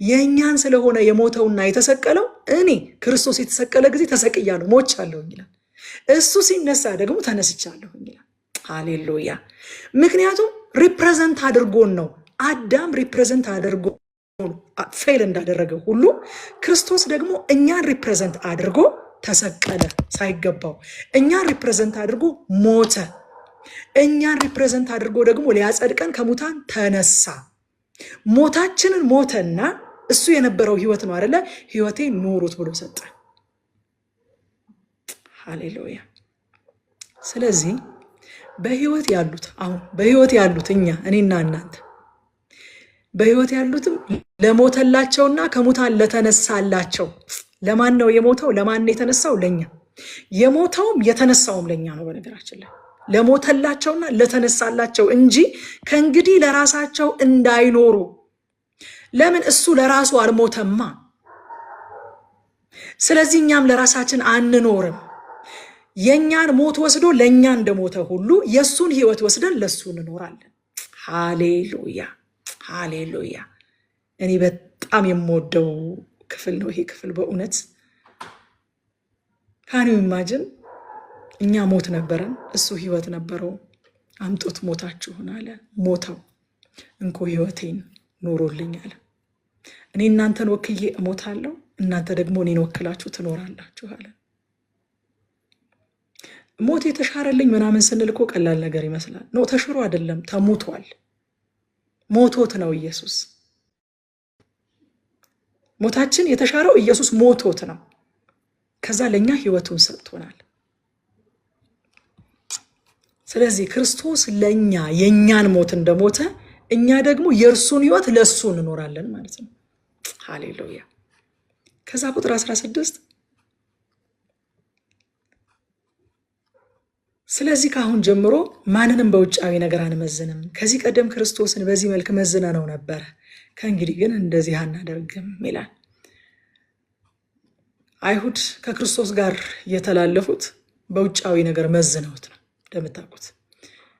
የእኛን ስለሆነ የሞተውና የተሰቀለው እኔ ክርስቶስ የተሰቀለ ጊዜ ተሰቅያለሁ ሞቻለሁ ይላል። እሱ ሲነሳ ደግሞ ተነስቻለሁ ይላል። ሃሌሉያ። ምክንያቱም ሪፕሬዘንት አድርጎን ነው። አዳም ሪፕሬዘንት አድርጎ ፌል እንዳደረገ ሁሉ ክርስቶስ ደግሞ እኛን ሪፕሬዘንት አድርጎ ተሰቀለ ሳይገባው። እኛን ሪፕሬዘንት አድርጎ ሞተ። እኛን ሪፕሬዘንት አድርጎ ደግሞ ሊያጸድቀን ከሙታን ተነሳ። ሞታችንን ሞተና እሱ የነበረው ህይወት ነው አይደለ? ህይወቴ ኑሩት ብሎ ሰጠ። ሃሌሉያ። ስለዚህ በህይወት ያሉት አሁን በህይወት ያሉት እኛ እኔና እናንተ በህይወት ያሉትም ለሞተላቸውና ከሙታን ለተነሳላቸው። ለማን ነው የሞተው? ለማን ነው የተነሳው? ለኛ። የሞተውም የተነሳውም ለኛ ነው። በነገራችን ላይ ለሞተላቸውና ለተነሳላቸው እንጂ ከእንግዲህ ለራሳቸው እንዳይኖሩ። ለምን? እሱ ለራሱ አልሞተማ። ስለዚህ እኛም ለራሳችን አንኖርም። የእኛን ሞት ወስዶ ለእኛ እንደሞተ ሁሉ የእሱን ህይወት ወስደን ለእሱ እንኖራለን። ሃሌሉያ ሃሌሉያ። እኔ በጣም የምወደው ክፍል ነው ይሄ ክፍል በእውነት። ካን ዩ ኢማጂን? እኛ ሞት ነበረን፣ እሱ ህይወት ነበረው። አምጡት ሞታችሁን አለ። ሞተው እንኮ ህይወቴን ኖሮልኝ አለ። እኔ እናንተን ወክዬ እሞታለሁ፣ እናንተ ደግሞ እኔን ወክላችሁ ትኖራላችሁ አለ። ሞት የተሻረልኝ ምናምን ስንል እኮ ቀላል ነገር ይመስላል። ነው ተሽሮ አይደለም፣ ተሙቷል። ሞቶት ነው ኢየሱስ። ሞታችን የተሻረው ኢየሱስ ሞቶት ነው። ከዛ ለኛ ህይወቱን ሰጥቶናል። ስለዚህ ክርስቶስ ለኛ የኛን ሞት እንደሞተ እኛ ደግሞ የእርሱን ህይወት ለሱ እንኖራለን ማለት ነው። ሃሌሉያ። ከዛ ቁጥር 16 ስለዚህ ከአሁን ጀምሮ ማንንም በውጫዊ ነገር አንመዝንም። ከዚህ ቀደም ክርስቶስን በዚህ መልክ መዝነነው ነበረ፣ ከእንግዲህ ግን እንደዚህ አናደርግም ይላል። አይሁድ ከክርስቶስ ጋር የተላለፉት በውጫዊ ነገር መዝነውት ነው። እንደምታውቁት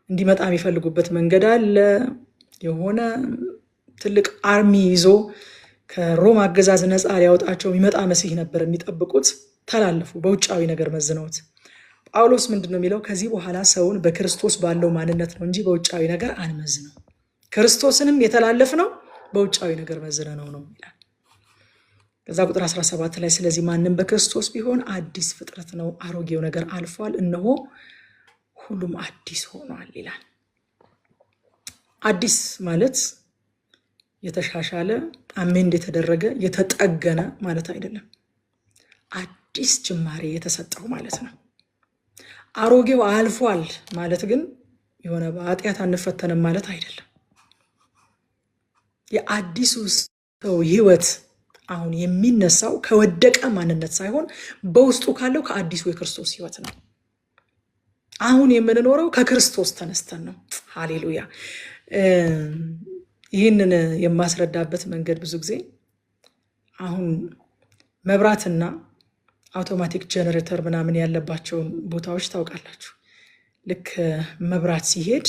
እንዲመጣ የሚፈልጉበት መንገድ አለ። የሆነ ትልቅ አርሚ ይዞ ከሮም አገዛዝ ነፃ ሊያወጣቸው የሚመጣ መሲህ ነበር የሚጠብቁት። ተላለፉ፣ በውጫዊ ነገር መዝነውት። ጳውሎስ ምንድን ነው የሚለው? ከዚህ በኋላ ሰውን በክርስቶስ ባለው ማንነት ነው እንጂ በውጫዊ ነገር አንመዝነው። ክርስቶስንም የተላለፍነው በውጫዊ ነገር መዝነነው ነው ይላል። ከዛ ቁጥር 17 ላይ ስለዚህ ማንም በክርስቶስ ቢሆን አዲስ ፍጥረት ነው፣ አሮጌው ነገር አልፏል፣ እነሆ ሁሉም አዲስ ሆኗል ይላል። አዲስ ማለት የተሻሻለ አሜንድ የተደረገ የተጠገነ ማለት አይደለም። አዲስ ጅማሬ የተሰጠው ማለት ነው። አሮጌው አልፏል ማለት ግን የሆነ በኃጢአት አንፈተንም ማለት አይደለም። የአዲሱ ሰው ህይወት አሁን የሚነሳው ከወደቀ ማንነት ሳይሆን በውስጡ ካለው ከአዲሱ የክርስቶስ ህይወት ነው። አሁን የምንኖረው ከክርስቶስ ተነስተን ነው። ሃሌሉያ። ይህንን የማስረዳበት መንገድ ብዙ ጊዜ አሁን መብራትና አውቶማቲክ ጀነሬተር ምናምን ያለባቸውን ቦታዎች ታውቃላችሁ። ልክ መብራት ሲሄድ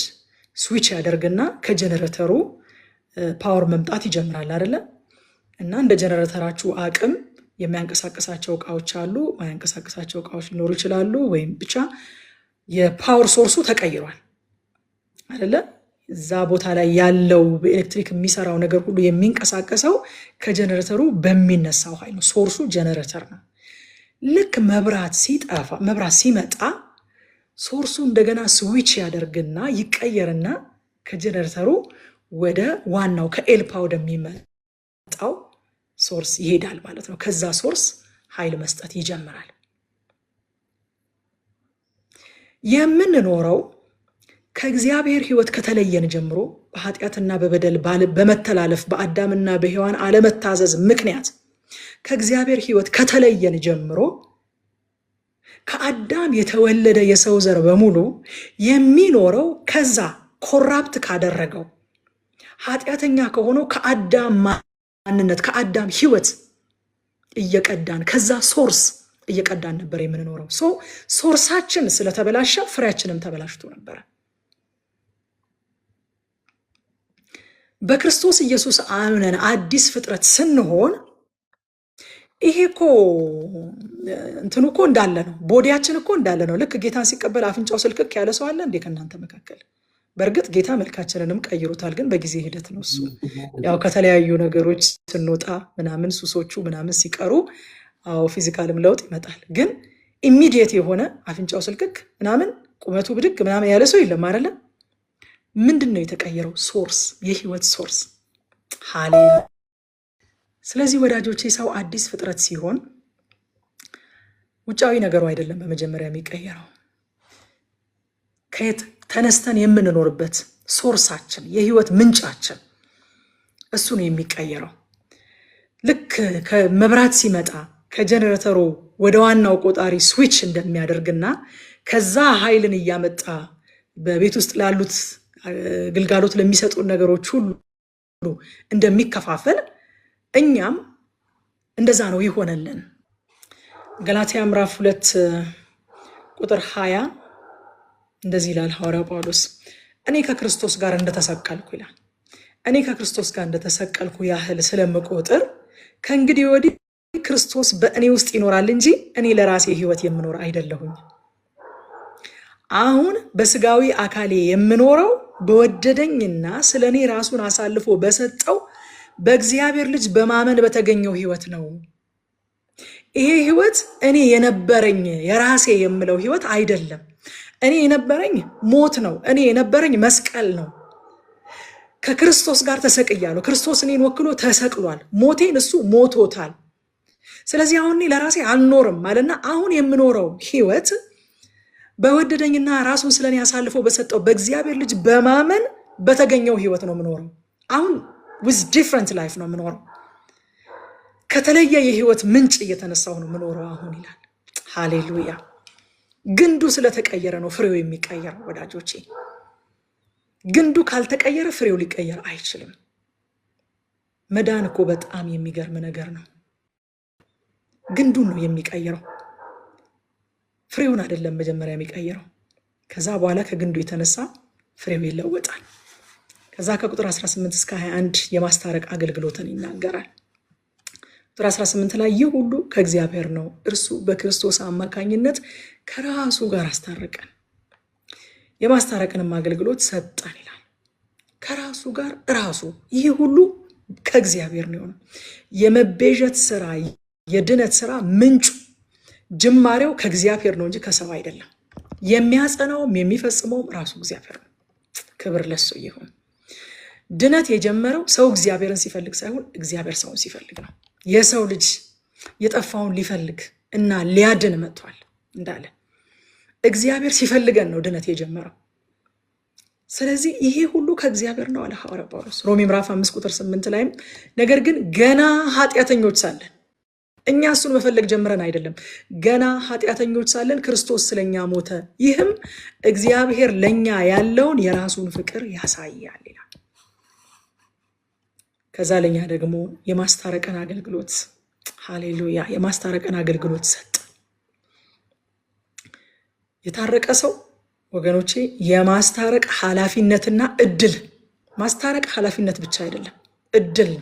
ስዊች ያደርግና ከጀነሬተሩ ፓወር መምጣት ይጀምራል አይደለ? እና እንደ ጀነሬተራችሁ አቅም የሚያንቀሳቀሳቸው እቃዎች አሉ፣ ማያንቀሳቀሳቸው እቃዎች ሊኖሩ ይችላሉ። ወይም ብቻ የፓወር ሶርሱ ተቀይሯል አይደለ? እዛ ቦታ ላይ ያለው በኤሌክትሪክ የሚሰራው ነገር ሁሉ የሚንቀሳቀሰው ከጀነሬተሩ በሚነሳው ኃይል ነው። ሶርሱ ጀነሬተር ነው። ልክ መብራት ሲመጣ ሶርሱ እንደገና ስዊች ያደርግና ይቀየርና ከጀነሬተሩ ወደ ዋናው ከኤልፓ ወደሚመጣው ሶርስ ይሄዳል ማለት ነው። ከዛ ሶርስ ኃይል መስጠት ይጀምራል። የምንኖረው ከእግዚአብሔር ሕይወት ከተለየን ጀምሮ በኃጢአትና በበደል በመተላለፍ በአዳምና በሔዋን አለመታዘዝ ምክንያት ከእግዚአብሔር ሕይወት ከተለየን ጀምሮ ከአዳም የተወለደ የሰው ዘር በሙሉ የሚኖረው ከዛ ኮራፕት ካደረገው ኃጢአተኛ ከሆነው ከአዳም ማንነት ከአዳም ሕይወት እየቀዳን ከዛ ሶርስ እየቀዳን ነበር የምንኖረው። ሶርሳችን ስለተበላሸ ፍሬያችንም ተበላሽቶ ነበር። በክርስቶስ ኢየሱስ አምነን አዲስ ፍጥረት ስንሆን ይሄ እኮ እንትኑ እኮ እንዳለ ነው። ቦዲያችን እኮ እንዳለ ነው። ልክ ጌታን ሲቀበል አፍንጫው ስልክክ ያለ ሰው አለ እንዴ ከእናንተ መካከል? በእርግጥ ጌታ መልካችንንም ቀይሮታል፣ ግን በጊዜ ሂደት ነው እሱ። ያው ከተለያዩ ነገሮች ስንወጣ ምናምን ሱሶቹ ምናምን ሲቀሩ ፊዚካልም ለውጥ ይመጣል። ግን ኢሚዲየት የሆነ አፍንጫው ስልክክ ምናምን ቁመቱ ብድግ ምናምን ያለ ሰው የለም አይደለም። ምንድን ነው የተቀየረው? ሶርስ፣ የህይወት ሶርስ። ሃሌሉያ። ስለዚህ ወዳጆቼ ሰው አዲስ ፍጥረት ሲሆን ውጫዊ ነገሩ አይደለም በመጀመሪያ የሚቀየረው፣ ከየት ተነስተን የምንኖርበት ሶርሳችን፣ የህይወት ምንጫችን እሱ ነው የሚቀየረው። ልክ ከመብራት ሲመጣ ከጀነሬተሩ ወደ ዋናው ቆጣሪ ስዊች እንደሚያደርግና ከዛ ኃይልን እያመጣ በቤት ውስጥ ላሉት ግልጋሎት ለሚሰጡ ነገሮች ሁሉ እንደሚከፋፈል እኛም እንደዛ ነው ይሆነልን። ገላትያ ምዕራፍ 2 ቁጥር 20 እንደዚህ ይላል ሐዋርያው ጳውሎስ፣ እኔ ከክርስቶስ ጋር እንደተሰቀልኩ ይላል። እኔ ከክርስቶስ ጋር እንደተሰቀልኩ ያህል ስለምቆጥር ከእንግዲህ ወዲህ ክርስቶስ በእኔ ውስጥ ይኖራል እንጂ እኔ ለራሴ ህይወት የምኖር አይደለሁም። አሁን በስጋዊ አካሌ የምኖረው በወደደኝና ስለ እኔ ራሱን አሳልፎ በሰጠው በእግዚአብሔር ልጅ በማመን በተገኘው ህይወት ነው። ይሄ ህይወት እኔ የነበረኝ የራሴ የምለው ህይወት አይደለም። እኔ የነበረኝ ሞት ነው። እኔ የነበረኝ መስቀል ነው። ከክርስቶስ ጋር ተሰቅያለሁ። ክርስቶስ እኔን ወክሎ ተሰቅሏል። ሞቴን እሱ ሞቶታል። ስለዚህ አሁን እኔ ለራሴ አልኖርም ማለትና አሁን የምኖረው ህይወት በወደደኝና ራሱን ስለኔ አሳልፎ በሰጠው በእግዚአብሔር ልጅ በማመን በተገኘው ህይወት ነው የምኖረው። አሁን with different life ነው የምኖረው። ከተለየ የህይወት ምንጭ እየተነሳው ነው የምኖረው አሁን ይላል። ሃሌሉያ። ግንዱ ስለተቀየረ ነው ፍሬው የሚቀየር። ወዳጆቼ ግንዱ ካልተቀየረ ፍሬው ሊቀየር አይችልም። መዳን እኮ በጣም የሚገርም ነገር ነው። ግንዱን ነው የሚቀየረው፣ ፍሬውን አይደለም መጀመሪያ የሚቀየረው። ከዛ በኋላ ከግንዱ የተነሳ ፍሬው ይለወጣል። ከዛ ከቁጥር 18 እስከ 21 የማስታረቅ አገልግሎትን ይናገራል። ቁጥር 18 ላይ ይህ ሁሉ ከእግዚአብሔር ነው፣ እርሱ በክርስቶስ አማካኝነት ከራሱ ጋር አስታረቀን፣ የማስታረቅንም አገልግሎት ሰጠን ይላል። ከራሱ ጋር ራሱ፣ ይህ ሁሉ ከእግዚአብሔር ነው የሆነው። የመቤዠት ስራ፣ የድነት ስራ ምንጩ ጅማሬው ከእግዚአብሔር ነው እንጂ ከሰው አይደለም። የሚያጸናውም የሚፈጽመውም ራሱ እግዚአብሔር ነው። ክብር ለሱ ይሁን። ድነት የጀመረው ሰው እግዚአብሔርን ሲፈልግ ሳይሆን እግዚአብሔር ሰውን ሲፈልግ ነው። የሰው ልጅ የጠፋውን ሊፈልግ እና ሊያድን መጥቷል እንዳለ እግዚአብሔር ሲፈልገን ነው ድነት የጀመረው። ስለዚህ ይሄ ሁሉ ከእግዚአብሔር ነው አለ ሐዋርያው ጳውሎስ ሮሜ ምዕራፍ 5 ቁጥር 8 ላይም ነገር ግን ገና ኃጢአተኞች ሳለን፣ እኛ እሱን መፈለግ ጀምረን አይደለም፣ ገና ኃጢአተኞች ሳለን ክርስቶስ ስለኛ ሞተ፣ ይህም እግዚአብሔር ለኛ ያለውን የራሱን ፍቅር ያሳያል ይላል። ከዛ ለኛ ደግሞ የማስታረቅን አገልግሎት፣ ሃሌሉያ፣ የማስታረቅን አገልግሎት ሰጠ። የታረቀ ሰው ወገኖቼ የማስታረቅ ኃላፊነትና እድል፣ ማስታረቅ ኃላፊነት ብቻ አይደለም፣ እድል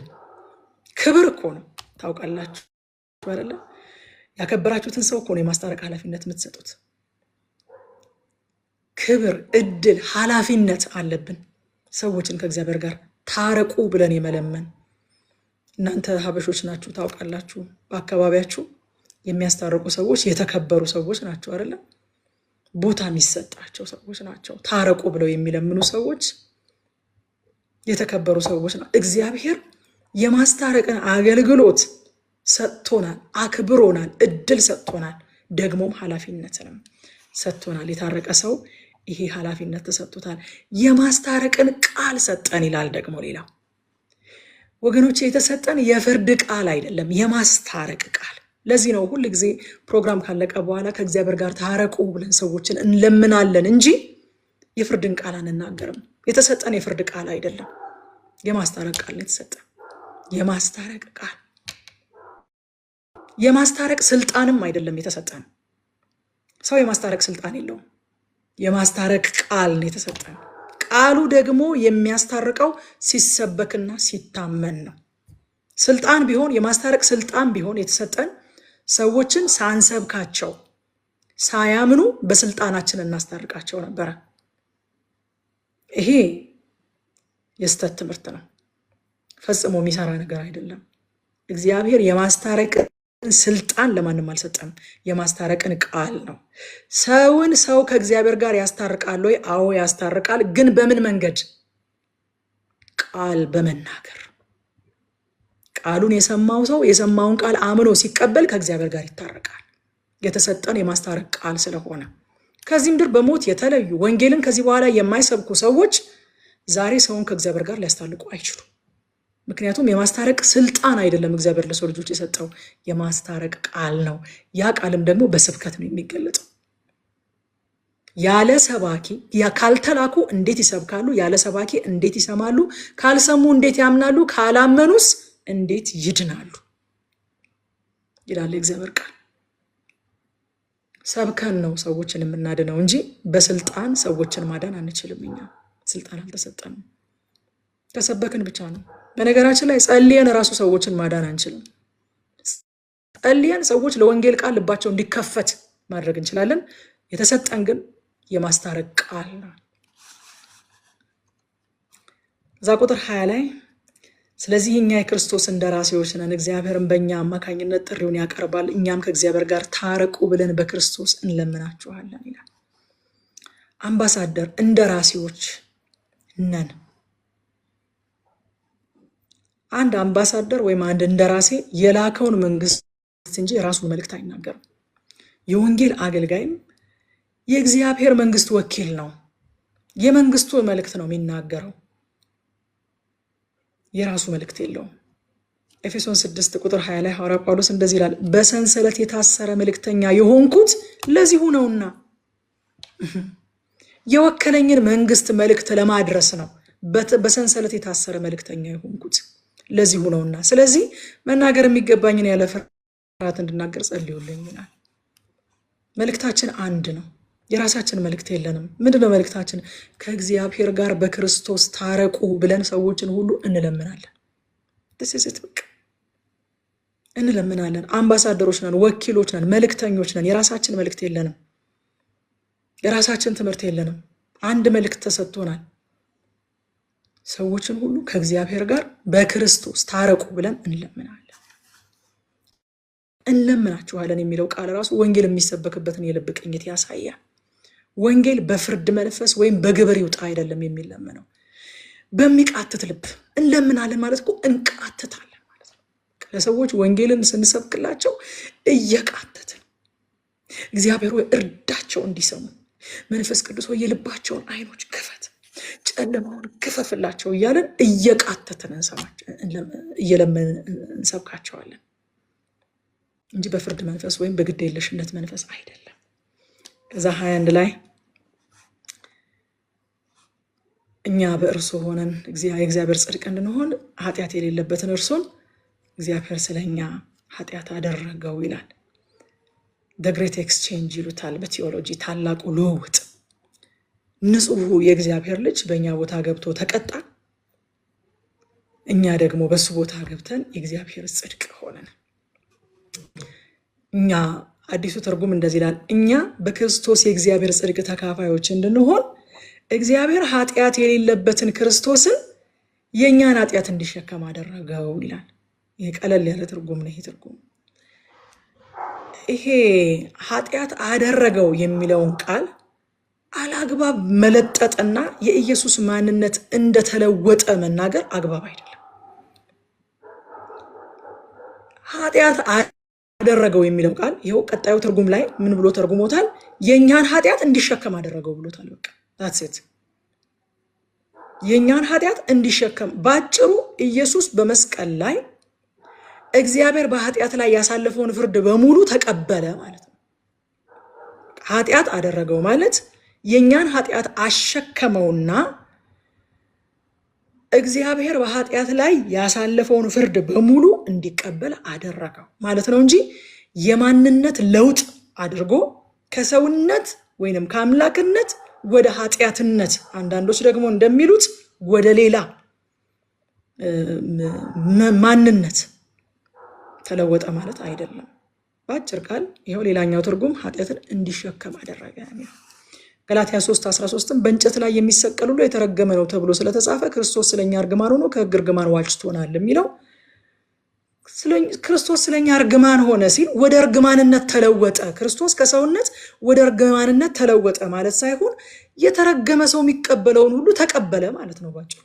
ክብር እኮ ነው። ታውቃላችሁ አይደለ? ያከበራችሁትን ሰው እኮ ነው የማስታረቅ ኃላፊነት የምትሰጡት። ክብር፣ እድል፣ ኃላፊነት አለብን። ሰዎችን ከእግዚአብሔር ጋር ታረቁ ብለን የመለመን እናንተ ሀበሾች ናችሁ ታውቃላችሁ። በአካባቢያችሁ የሚያስታርቁ ሰዎች የተከበሩ ሰዎች ናቸው አይደለ? ቦታ የሚሰጣቸው ሰዎች ናቸው። ታረቁ ብለው የሚለምኑ ሰዎች የተከበሩ ሰዎች ናቸው። እግዚአብሔር የማስታረቅን አገልግሎት ሰጥቶናል፣ አክብሮናል፣ እድል ሰጥቶናል፣ ደግሞም ኃላፊነትንም ሰጥቶናል። የታረቀ ሰው ይሄ ኃላፊነት ተሰጥቶታል። የማስታረቅን ቃል ሰጠን ይላል ደግሞ ሌላው። ወገኖች የተሰጠን የፍርድ ቃል አይደለም፣ የማስታረቅ ቃል። ለዚህ ነው ሁል ጊዜ ፕሮግራም ካለቀ በኋላ ከእግዚአብሔር ጋር ታረቁ ብለን ሰዎችን እንለምናለን እንጂ የፍርድን ቃል አንናገርም። የተሰጠን የፍርድ ቃል አይደለም፣ የማስታረቅ ቃል ነው የተሰጠን። የማስታረቅ ቃል የማስታረቅ ስልጣንም አይደለም የተሰጠን። ሰው የማስታረቅ ስልጣን የለውም። የማስታረቅ ቃል ነው የተሰጠን። ቃሉ ደግሞ የሚያስታርቀው ሲሰበክና ሲታመን ነው። ስልጣን ቢሆን የማስታረቅ ስልጣን ቢሆን የተሰጠን ሰዎችን ሳንሰብካቸው ሳያምኑ በስልጣናችን እናስታርቃቸው ነበረ። ይሄ የስተት ትምህርት ነው፣ ፈጽሞ የሚሰራ ነገር አይደለም። እግዚአብሔር የማስታረቅ ስልጣን ለማንም አልሰጠም። የማስታረቅን ቃል ነው። ሰውን ሰው ከእግዚአብሔር ጋር ያስታርቃል ወይ? አዎ ያስታርቃል። ግን በምን መንገድ? ቃል በመናገር። ቃሉን የሰማው ሰው የሰማውን ቃል አምኖ ሲቀበል ከእግዚአብሔር ጋር ይታረቃል። የተሰጠን የማስታረቅ ቃል ስለሆነ ከዚህ ምድር በሞት የተለዩ ወንጌልን ከዚህ በኋላ የማይሰብኩ ሰዎች ዛሬ ሰውን ከእግዚአብሔር ጋር ሊያስታርቁ አይችሉም። ምክንያቱም የማስታረቅ ስልጣን አይደለም እግዚአብሔር ለሰው ልጆች የሰጠው፣ የማስታረቅ ቃል ነው። ያ ቃልም ደግሞ በስብከት ነው የሚገለጠው። ያለ ሰባኪ ካልተላኩ እንዴት ይሰብካሉ? ያለ ሰባኪ እንዴት ይሰማሉ? ካልሰሙ እንዴት ያምናሉ? ካላመኑስ እንዴት ይድናሉ? ይላል እግዚአብሔር ቃል። ሰብከን ነው ሰዎችን የምናድነው እንጂ በስልጣን ሰዎችን ማዳን አንችልም። እኛ ስልጣን አልተሰጠንም፣ ከሰበክን ብቻ ነው። በነገራችን ላይ ጸልየን ራሱ ሰዎችን ማዳን አንችልም። ጸልየን ሰዎች ለወንጌል ቃል ልባቸው እንዲከፈት ማድረግ እንችላለን። የተሰጠን ግን የማስታረቅ ቃል ነው። እዛ ቁጥር 20 ላይ ስለዚህ እኛ የክርስቶስ እንደራሴዎች ነን፣ እግዚአብሔርን በእኛ አማካኝነት ጥሪውን ያቀርባል፣ እኛም ከእግዚአብሔር ጋር ታረቁ ብለን በክርስቶስ እንለምናችኋለን ይላል። አምባሳደር እንደራሴዎች ነን። አንድ አምባሳደር ወይም አንድ እንደራሴ የላከውን መንግስት እንጂ የራሱን መልእክት አይናገርም። የወንጌል አገልጋይም የእግዚአብሔር መንግስት ወኪል ነው። የመንግስቱ መልእክት ነው የሚናገረው፣ የራሱ መልእክት የለውም። ኤፌሶን 6 ቁጥር 20 ላይ ሐዋርያ ጳውሎስ እንደዚህ ይላል፣ በሰንሰለት የታሰረ መልእክተኛ የሆንኩት ለዚሁ ነውና። የወከለኝን መንግስት መልእክት ለማድረስ ነው በሰንሰለት የታሰረ መልእክተኛ የሆንኩት ለዚሁ ነውና። ስለዚህ መናገር የሚገባኝን ያለ ፍርሃት እንድናገር ጸልዩልኝ ይላል። መልእክታችን አንድ ነው። የራሳችን መልእክት የለንም። ምንድነው መልእክታችን? ከእግዚአብሔር ጋር በክርስቶስ ታረቁ ብለን ሰዎችን ሁሉ እንለምናለን። በቃ እንለምናለን። አምባሳደሮች ነን፣ ወኪሎች ነን፣ መልእክተኞች ነን። የራሳችን መልእክት የለንም። የራሳችን ትምህርት የለንም። አንድ መልእክት ተሰጥቶናል። ሰዎችን ሁሉ ከእግዚአብሔር ጋር በክርስቶስ ታረቁ ብለን እንለምናችኋለን የሚለው ቃል ራሱ ወንጌል የሚሰበክበትን የልብ ቅኝት ያሳያል። ወንጌል በፍርድ መንፈስ ወይም በግብር ይውጣ አይደለም የሚለምነው፣ በሚቃትት ልብ እንለምናለን ማለት እኮ እንቃትታለን ማለት ነው። ለሰዎች ወንጌልን ስንሰብክላቸው እየቃተትን እግዚአብሔር ወይ እርዳቸው እንዲሰሙ፣ መንፈስ ቅዱስ ወይ የልባቸውን አይኖች ክፈት፣ ጨለማውን ክፈፍላቸው እያለን እየቃተትን እየለመንን እንሰብካቸዋለን እንጂ በፍርድ መንፈስ ወይም በግድ የለሽነት መንፈስ አይደለም። ከዛ 21 ላይ እኛ በእርሱ ሆነን የእግዚአብሔር ጽድቅ እንድንሆን ኃጢአት የሌለበትን እርሱን እግዚአብሔር ስለኛ ኃጢአት አደረገው ይላል። the great exchange ይሉታል በቲዮሎጂ፣ ታላቁ ልውውጥ። ንጹሑ የእግዚአብሔር ልጅ በእኛ ቦታ ገብቶ ተቀጣ፣ እኛ ደግሞ በሱ ቦታ ገብተን የእግዚአብሔር ጽድቅ ሆነን። እኛ አዲሱ ትርጉም እንደዚህ ይላል፣ እኛ በክርስቶስ የእግዚአብሔር ጽድቅ ተካፋዮች እንድንሆን እግዚአብሔር ኃጢአት የሌለበትን ክርስቶስን የኛን ኃጢአት እንዲሸከም አደረገው ይላል። ይሄ ቀለል ያለ ትርጉም ነው። ይሄ ትርጉም ይሄ ኃጢአት አደረገው የሚለውን ቃል አላግባብ መለጠጥና የኢየሱስ ማንነት እንደተለወጠ መናገር አግባብ አይደለም። ኃጢአት አደረገው የሚለው ቃል ይኸው ቀጣዩ ትርጉም ላይ ምን ብሎ ተርጉሞታል? የኛን ኃጢአት እንዲሸከም አደረገው ብሎታል። በቃ that's የኛን ኃጢአት እንዲሸከም ባጭሩ ኢየሱስ በመስቀል ላይ እግዚአብሔር በኃጢአት ላይ ያሳለፈውን ፍርድ በሙሉ ተቀበለ ማለት ነው። ኃጢአት አደረገው ማለት የኛን ኃጢአት አሸከመውና እግዚአብሔር በኃጢአት ላይ ያሳለፈውን ፍርድ በሙሉ እንዲቀበል አደረገው ማለት ነው እንጂ የማንነት ለውጥ አድርጎ ከሰውነት ወይንም ከአምላክነት ወደ ኃጢአትነት አንዳንዶች ደግሞ እንደሚሉት ወደ ሌላ ማንነት ተለወጠ ማለት አይደለም። በአጭር ቃል ይኸው ሌላኛው ትርጉም ኃጢአትን እንዲሸከም አደረገ ነው። ገላትያ 3:13 በእንጨት ላይ የሚሰቀል ሁሉ የተረገመ ነው ተብሎ ስለተጻፈ ክርስቶስ ስለኛ እርግማን ሆኖ ከሕግ እርግማን ዋጅቶናል የሚለው ክርስቶስ ስለኛ እርግማን ሆነ ሲል ወደ እርግማንነት ተለወጠ። ክርስቶስ ከሰውነት ወደ እርግማንነት ተለወጠ ማለት ሳይሆን የተረገመ ሰው የሚቀበለውን ሁሉ ተቀበለ ማለት ነው ባጭሩ።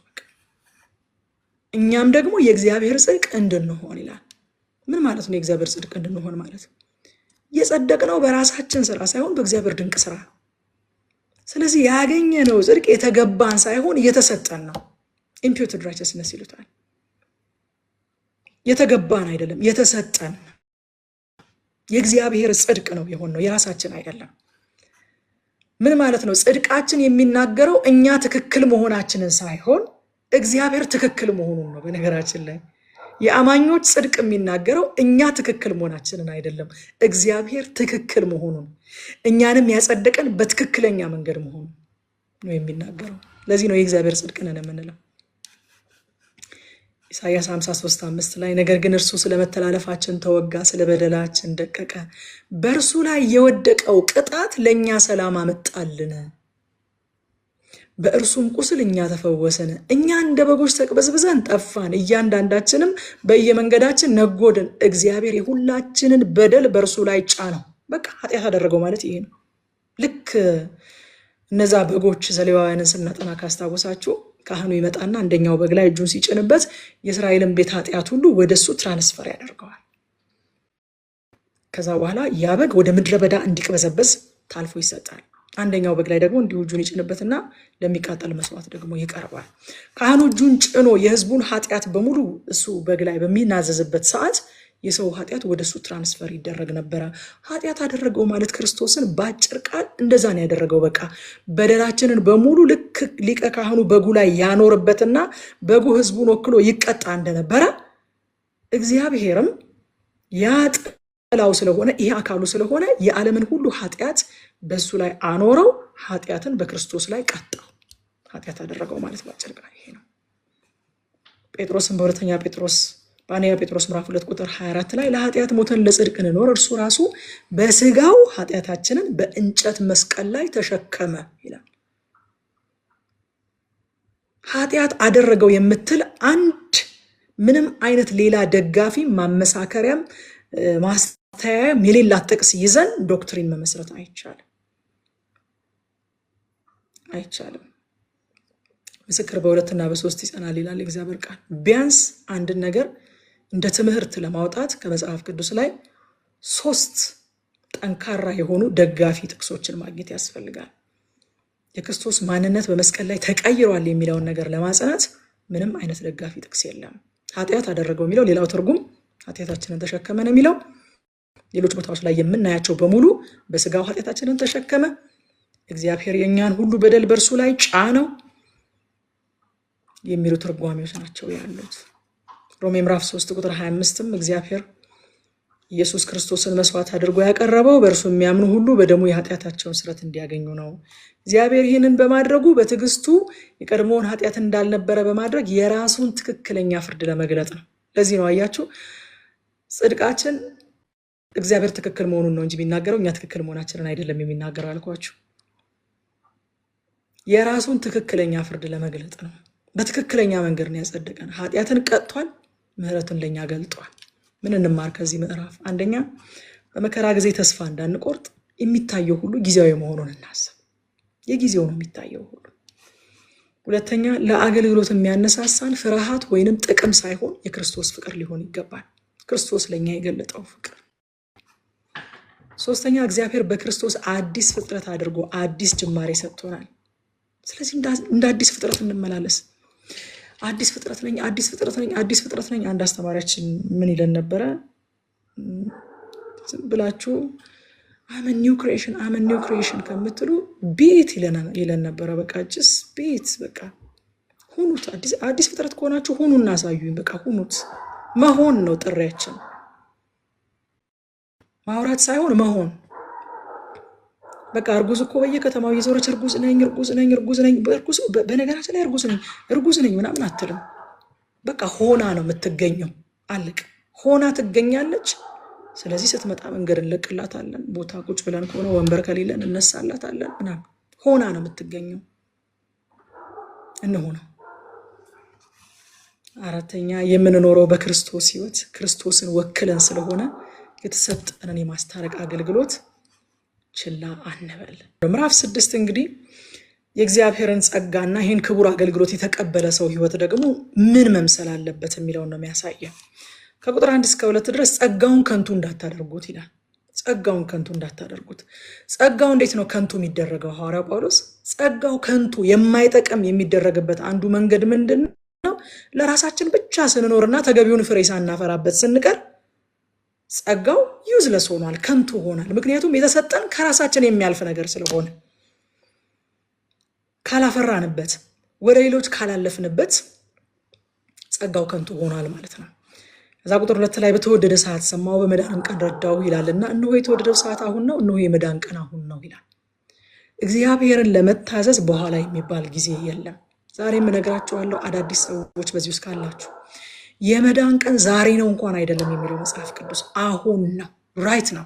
እኛም ደግሞ የእግዚአብሔር ጽድቅ እንድንሆን ይላል። ምን ማለት ነው የእግዚአብሔር ጽድቅ እንድንሆን ማለት? የጸደቅነው በራሳችን ስራ ሳይሆን በእግዚአብሔር ድንቅ ስራ። ስለዚህ ያገኘነው ጽድቅ የተገባን ሳይሆን የተሰጠን ነው። ኢምፒውትድ ራይቸስነስ ይሉታል። የተገባን አይደለም፣ የተሰጠን የእግዚአብሔር ጽድቅ ነው የሆነው፣ የራሳችን አይደለም። ምን ማለት ነው? ጽድቃችን የሚናገረው እኛ ትክክል መሆናችንን ሳይሆን እግዚአብሔር ትክክል መሆኑን ነው። በነገራችን ላይ የአማኞች ጽድቅ የሚናገረው እኛ ትክክል መሆናችንን አይደለም፣ እግዚአብሔር ትክክል መሆኑን፣ እኛንም ያጸደቀን በትክክለኛ መንገድ መሆኑን ነው የሚናገረው። ለዚህ ነው የእግዚአብሔር ጽድቅ ነን የምንለው። ኢሳይያስ 53:5 ላይ ነገር ግን እርሱ ስለመተላለፋችን ተወጋ፣ ስለ በደላችን ደቀቀ፣ በእርሱ ላይ የወደቀው ቅጣት ለእኛ ሰላም አመጣልን፣ በእርሱም ቁስል እኛ ተፈወስን። እኛ እንደ በጎች ተቅበዝብዘን ጠፋን፣ እያንዳንዳችንም በየመንገዳችን ነጎድን፣ እግዚአብሔር የሁላችንን በደል በእርሱ ላይ ጫነው። በቃ ኃጢአት አደረገው ማለት ይሄ ነው። ልክ እነዛ በጎች ዘሌዋውያንን ስናጠና ካስታወሳችሁ ካህኑ ይመጣና አንደኛው በግ ላይ እጁን ሲጭንበት የእስራኤልን ቤት ኃጢአት ሁሉ ወደሱ ትራንስፈር ያደርገዋል። ከዛ በኋላ ያ በግ ወደ ምድረ በዳ እንዲቅበዘበዝ ታልፎ ይሰጣል። አንደኛው በግ ላይ ደግሞ እንዲሁ እጁን ይጭንበትና ለሚቃጠል መስዋዕት ደግሞ ይቀርባል። ካህኑ እጁን ጭኖ የህዝቡን ኃጢአት በሙሉ እሱ በግ ላይ በሚናዘዝበት ሰዓት የሰው ኃጢአት ወደሱ ትራንስፈር ይደረግ ነበረ። ኃጢአት አደረገው ማለት ክርስቶስን በአጭር ቃል እንደዛ ነው ያደረገው። በቃ በደላችንን በሙሉ ልክ ሊቀ ካህኑ በጉ ላይ ያኖርበትና በጉ ህዝቡን ወክሎ ይቀጣ እንደነበረ እግዚአብሔርም ያ ጥላው ስለሆነ ይሄ አካሉ ስለሆነ የዓለምን ሁሉ ኃጢአት በሱ ላይ አኖረው፣ ኃጢአትን በክርስቶስ ላይ ቀጣው። ኃጢአት አደረገው ማለት በአጭር ቃል ይሄ ነው። ጴጥሮስም በአንደኛ ጴጥሮስ ምዕራፍ 2 ቁጥር 24 ላይ ለኃጢአት ሞተን ለጽድቅ እንኖር እርሱ ራሱ በስጋው ኃጢአታችንን በእንጨት መስቀል ላይ ተሸከመ ይላል። ኃጢአት አደረገው የምትል አንድ ምንም አይነት ሌላ ደጋፊ ማመሳከሪያም ማስተያየም የሌላት ጥቅስ ይዘን ዶክትሪን መመስረት አይቻልም። ምስክር በሁለትና በሶስት ይጸናል ይላል እግዚአብሔር ቃል። ቢያንስ አንድን ነገር እንደ ትምህርት ለማውጣት ከመጽሐፍ ቅዱስ ላይ 3 ጠንካራ የሆኑ ደጋፊ ጥቅሶችን ማግኘት ያስፈልጋል። የክርስቶስ ማንነት በመስቀል ላይ ተቀይሯል የሚለውን ነገር ለማጽናት ምንም አይነት ደጋፊ ጥቅስ የለም። ኃጢአት አደረገው የሚለው ሌላው ትርጉም ኃጢአታችንን ተሸከመ ነው የሚለው። ሌሎች ቦታዎች ላይ የምናያቸው በሙሉ በስጋው ኃጢአታችንን ተሸከመ፣ እግዚአብሔር የኛን ሁሉ በደል በእርሱ ላይ ጫነው የሚሉ ትርጓሜዎች ናቸው ያሉት። ሮሜ ምዕራፍ 3 ቁጥር 25ም እግዚአብሔር ኢየሱስ ክርስቶስን መስዋዕት አድርጎ ያቀረበው በእርሱ የሚያምኑ ሁሉ በደሙ የኃጢአታቸውን ስርየት እንዲያገኙ ነው። እግዚአብሔር ይህንን በማድረጉ በትዕግስቱ የቀድሞውን ኃጢአት እንዳልነበረ በማድረግ የራሱን ትክክለኛ ፍርድ ለመግለጥ ነው። ለዚህ ነው አያችሁ ጽድቃችን እግዚአብሔር ትክክል መሆኑን ነው እንጂ የሚናገረው እኛ ትክክል መሆናችንን አይደለም የሚናገረው አልኳችሁ። የራሱን ትክክለኛ ፍርድ ለመግለጥ ነው። በትክክለኛ መንገድ ነው ያጸደቀን። ኃጢአትን ቀጥቷል፣ ምህረቱን ለኛ ገልጧል። ምን እንማር ከዚህ ምዕራፍ? አንደኛ በመከራ ጊዜ ተስፋ እንዳንቆርጥ የሚታየው ሁሉ ጊዜያዊ መሆኑን እናስብ። የጊዜው ነው የሚታየው ሁሉ። ሁለተኛ ለአገልግሎት የሚያነሳሳን ፍርሃት ወይንም ጥቅም ሳይሆን የክርስቶስ ፍቅር ሊሆን ይገባል። ክርስቶስ ለኛ የገለጠው ፍቅር። ሶስተኛ እግዚአብሔር በክርስቶስ አዲስ ፍጥረት አድርጎ አዲስ ጅማሬ ሰጥቶናል። ስለዚህ እንደ አዲስ ፍጥረት እንመላለስ። አዲስ ፍጥረት ነኝ፣ አዲስ ፍጥረት ነኝ፣ አዲስ ፍጥረት ነኝ። አንድ አስተማሪያችን ምን ይለን ነበረ? ዝም ብላችሁ አመ ኒው ክሪኤሽን ከምትሉ ቤት ይለን ነበረ። በቃ ጅስ ቤት በቃ ሁኑት። አዲስ ፍጥረት ከሆናችሁ ሁኑ፣ እናሳዩኝ። በቃ ሁኑት። መሆን ነው ጥሪያችን፣ ማውራት ሳይሆን መሆን። በቃ እርጉዝ እኮ በየከተማው እየዞረች እርጉዝ ነኝ። በነገራችን ላይ እርጉዝ ነኝ ምናምን አትልም። በቃ ሆና ነው የምትገኘው። አለቅ ሆና ትገኛለች። ስለዚህ ስትመጣ መንገድ እንለቅላታለን። ቦታ ቁጭ ብለን ከሆነ ወንበር ከሌለን እነሳላታለን ምናምን። ሆና ነው የምትገኘው። እንሆነው። አራተኛ የምንኖረው በክርስቶስ ሕይወት ክርስቶስን ወክለን ስለሆነ የተሰጠንን የማስታረቅ አገልግሎት ችላ አንበል። ምዕራፍ 6 እንግዲህ የእግዚአብሔርን ጸጋና ይህን ክቡር አገልግሎት የተቀበለ ሰው ሕይወት ደግሞ ምን መምሰል አለበት የሚለውን ነው የሚያሳየው። ከቁጥር 1 እስከ 2 ድረስ ጸጋውን ከንቱ እንዳታደርጉት ይላል። ጸጋውን ከንቱ እንዳታደርጉት። ጸጋው እንዴት ነው ከንቱ የሚደረገው? ሐዋርያው ጳውሎስ ጸጋው ከንቱ የማይጠቅም የሚደረግበት አንዱ መንገድ ምንድን ነው? ለራሳችን ብቻ ስንኖርና ተገቢውን ፍሬ ሳናፈራበት ስንቀር ጸጋው ዩዝለስ ሆኗል፣ ከንቱ ሆኗል። ምክንያቱም የተሰጠን ከራሳችን የሚያልፍ ነገር ስለሆነ ካላፈራንበት፣ ወደ ሌሎች ካላለፍንበት ጸጋው ከንቱ ሆኗል ማለት ነው። እዛ ቁጥር 2 ላይ በተወደደ ሰዓት ሰማው፣ በመዳን ቀን ረዳው ይላልና እነሆ የተወደደው ሰዓት አሁን ነው፣ እነሆ የመዳን ቀን አሁን ነው ይላል። እግዚአብሔርን ለመታዘዝ በኋላ የሚባል ጊዜ የለም። ዛሬም እነግራችኋለሁ አዳዲስ ሰዎች በዚህ ውስጥ ካላችሁ የመዳን ቀን ዛሬ ነው እንኳን አይደለም የሚለው መጽሐፍ ቅዱስ፣ አሁን ነው፣ ራይት ነው።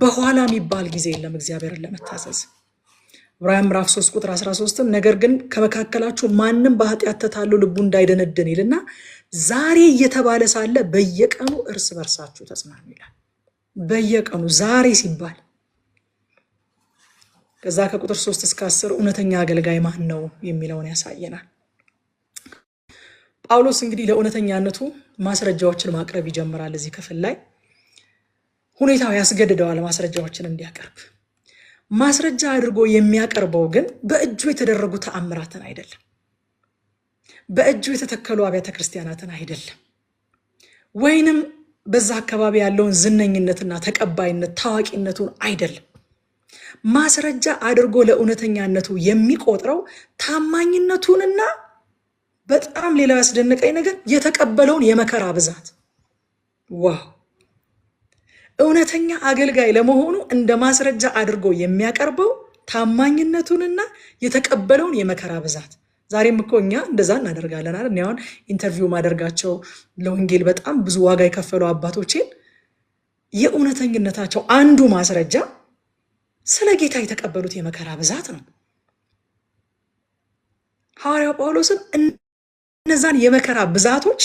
በኋላ የሚባል ጊዜ የለም እግዚአብሔርን ለመታዘዝ። ዕብራውያን ምዕራፍ 3 ቁጥር 13 ነገር ግን ከመካከላችሁ ማንም በኃጢአት ተታሎ ልቡ እንዳይደነድን ይልና ዛሬ እየተባለ ሳለ በየቀኑ እርስ በርሳችሁ ተጽናኑ ይላል። በየቀኑ ዛሬ ሲባል ከዛ ከቁጥር 3 እስከ 10 እውነተኛ አገልጋይ ማን ነው የሚለውን ያሳየናል። ጳውሎስ እንግዲህ ለእውነተኛነቱ ማስረጃዎችን ማቅረብ ይጀምራል። እዚህ ክፍል ላይ ሁኔታው ያስገድደዋል ማስረጃዎችን እንዲያቀርብ። ማስረጃ አድርጎ የሚያቀርበው ግን በእጁ የተደረጉ ተአምራትን አይደለም፣ በእጁ የተተከሉ አብያተ ክርስቲያናትን አይደለም፣ ወይንም በዛ አካባቢ ያለውን ዝነኝነትና ተቀባይነት ታዋቂነቱን አይደለም። ማስረጃ አድርጎ ለእውነተኛነቱ የሚቆጥረው ታማኝነቱንና በጣም ሌላ ያስደነቀኝ ነገር የተቀበለውን የመከራ ብዛት። ዋው! እውነተኛ አገልጋይ ለመሆኑ እንደ ማስረጃ አድርጎ የሚያቀርበው ታማኝነቱንና የተቀበለውን የመከራ ብዛት። ዛሬም እኮ እኛ እንደዛ እናደርጋለን አይደል? እኔ አሁን ኢንተርቪው ማደርጋቸው ለወንጌል በጣም ብዙ ዋጋ የከፈሉ አባቶችን የእውነተኝነታቸው አንዱ ማስረጃ ስለ ጌታ የተቀበሉት የመከራ ብዛት ነው። ሐዋርያው ጳውሎስም እነዛን የመከራ ብዛቶች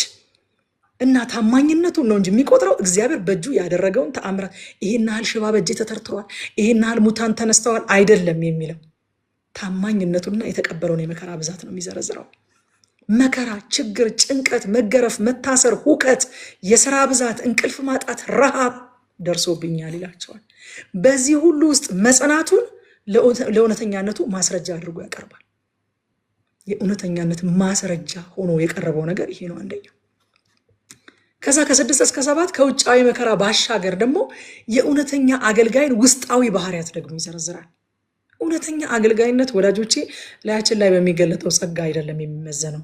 እና ታማኝነቱን ነው እንጂ የሚቆጥረው እግዚአብሔር በእጁ ያደረገውን ተአምራት፣ ይሄን ያህል ሽባ በእጄ ተተርትሯል፣ ይሄን ያህል ሙታን ተነስተዋል አይደለም የሚለው። ታማኝነቱንና የተቀበለውን የመከራ ብዛት ነው የሚዘረዝረው። መከራ፣ ችግር፣ ጭንቀት፣ መገረፍ፣ መታሰር፣ ሁከት፣ የስራ ብዛት፣ እንቅልፍ ማጣት፣ ረሃብ ደርሶብኛል ይላቸዋል። በዚህ ሁሉ ውስጥ መጽናቱን ለእውነተኛነቱ ማስረጃ አድርጎ ያቀርባል። የእውነተኛነት ማስረጃ ሆኖ የቀረበው ነገር ይሄ ነው አንደኛው። ከዛ ከ6 እስከ 7 ከውጫዊ መከራ ባሻገር ደግሞ የእውነተኛ አገልጋይን ውስጣዊ ባህሪያት ደግሞ ይዘረዝራል። እውነተኛ አገልጋይነት ወዳጆቼ ላያችን ላይ በሚገለጠው ጸጋ አይደለም የሚመዘነው።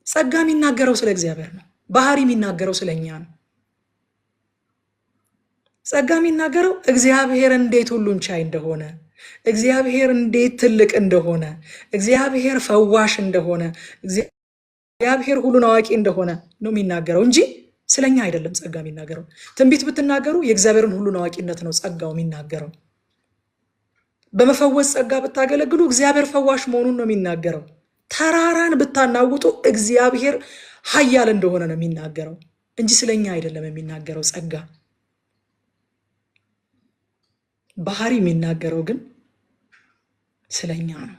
ጸጋ የሚናገረው ስለ እግዚአብሔር ነው። ባህሪ የሚናገረው ስለኛ ነው። ጸጋ የሚናገረው እግዚአብሔር እንዴት ሁሉን ቻይ እንደሆነ፣ እግዚአብሔር እንዴት ትልቅ እንደሆነ፣ እግዚአብሔር ፈዋሽ እንደሆነ፣ እግዚአብሔር ሁሉን አዋቂ እንደሆነ ነው የሚናገረው እንጂ ስለኛ አይደለም። ጸጋ የሚናገረው ትንቢት ብትናገሩ የእግዚአብሔርን ሁሉን አዋቂነት ነው ጸጋው የሚናገረው። በመፈወስ ጸጋ ብታገለግሉ እግዚአብሔር ፈዋሽ መሆኑን ነው የሚናገረው። ተራራን ብታናውጡ እግዚአብሔር ኃያል እንደሆነ ነው የሚናገረው እንጂ ስለኛ አይደለም የሚናገረው። ጸጋ ባህሪ የሚናገረው ግን ስለኛ ነው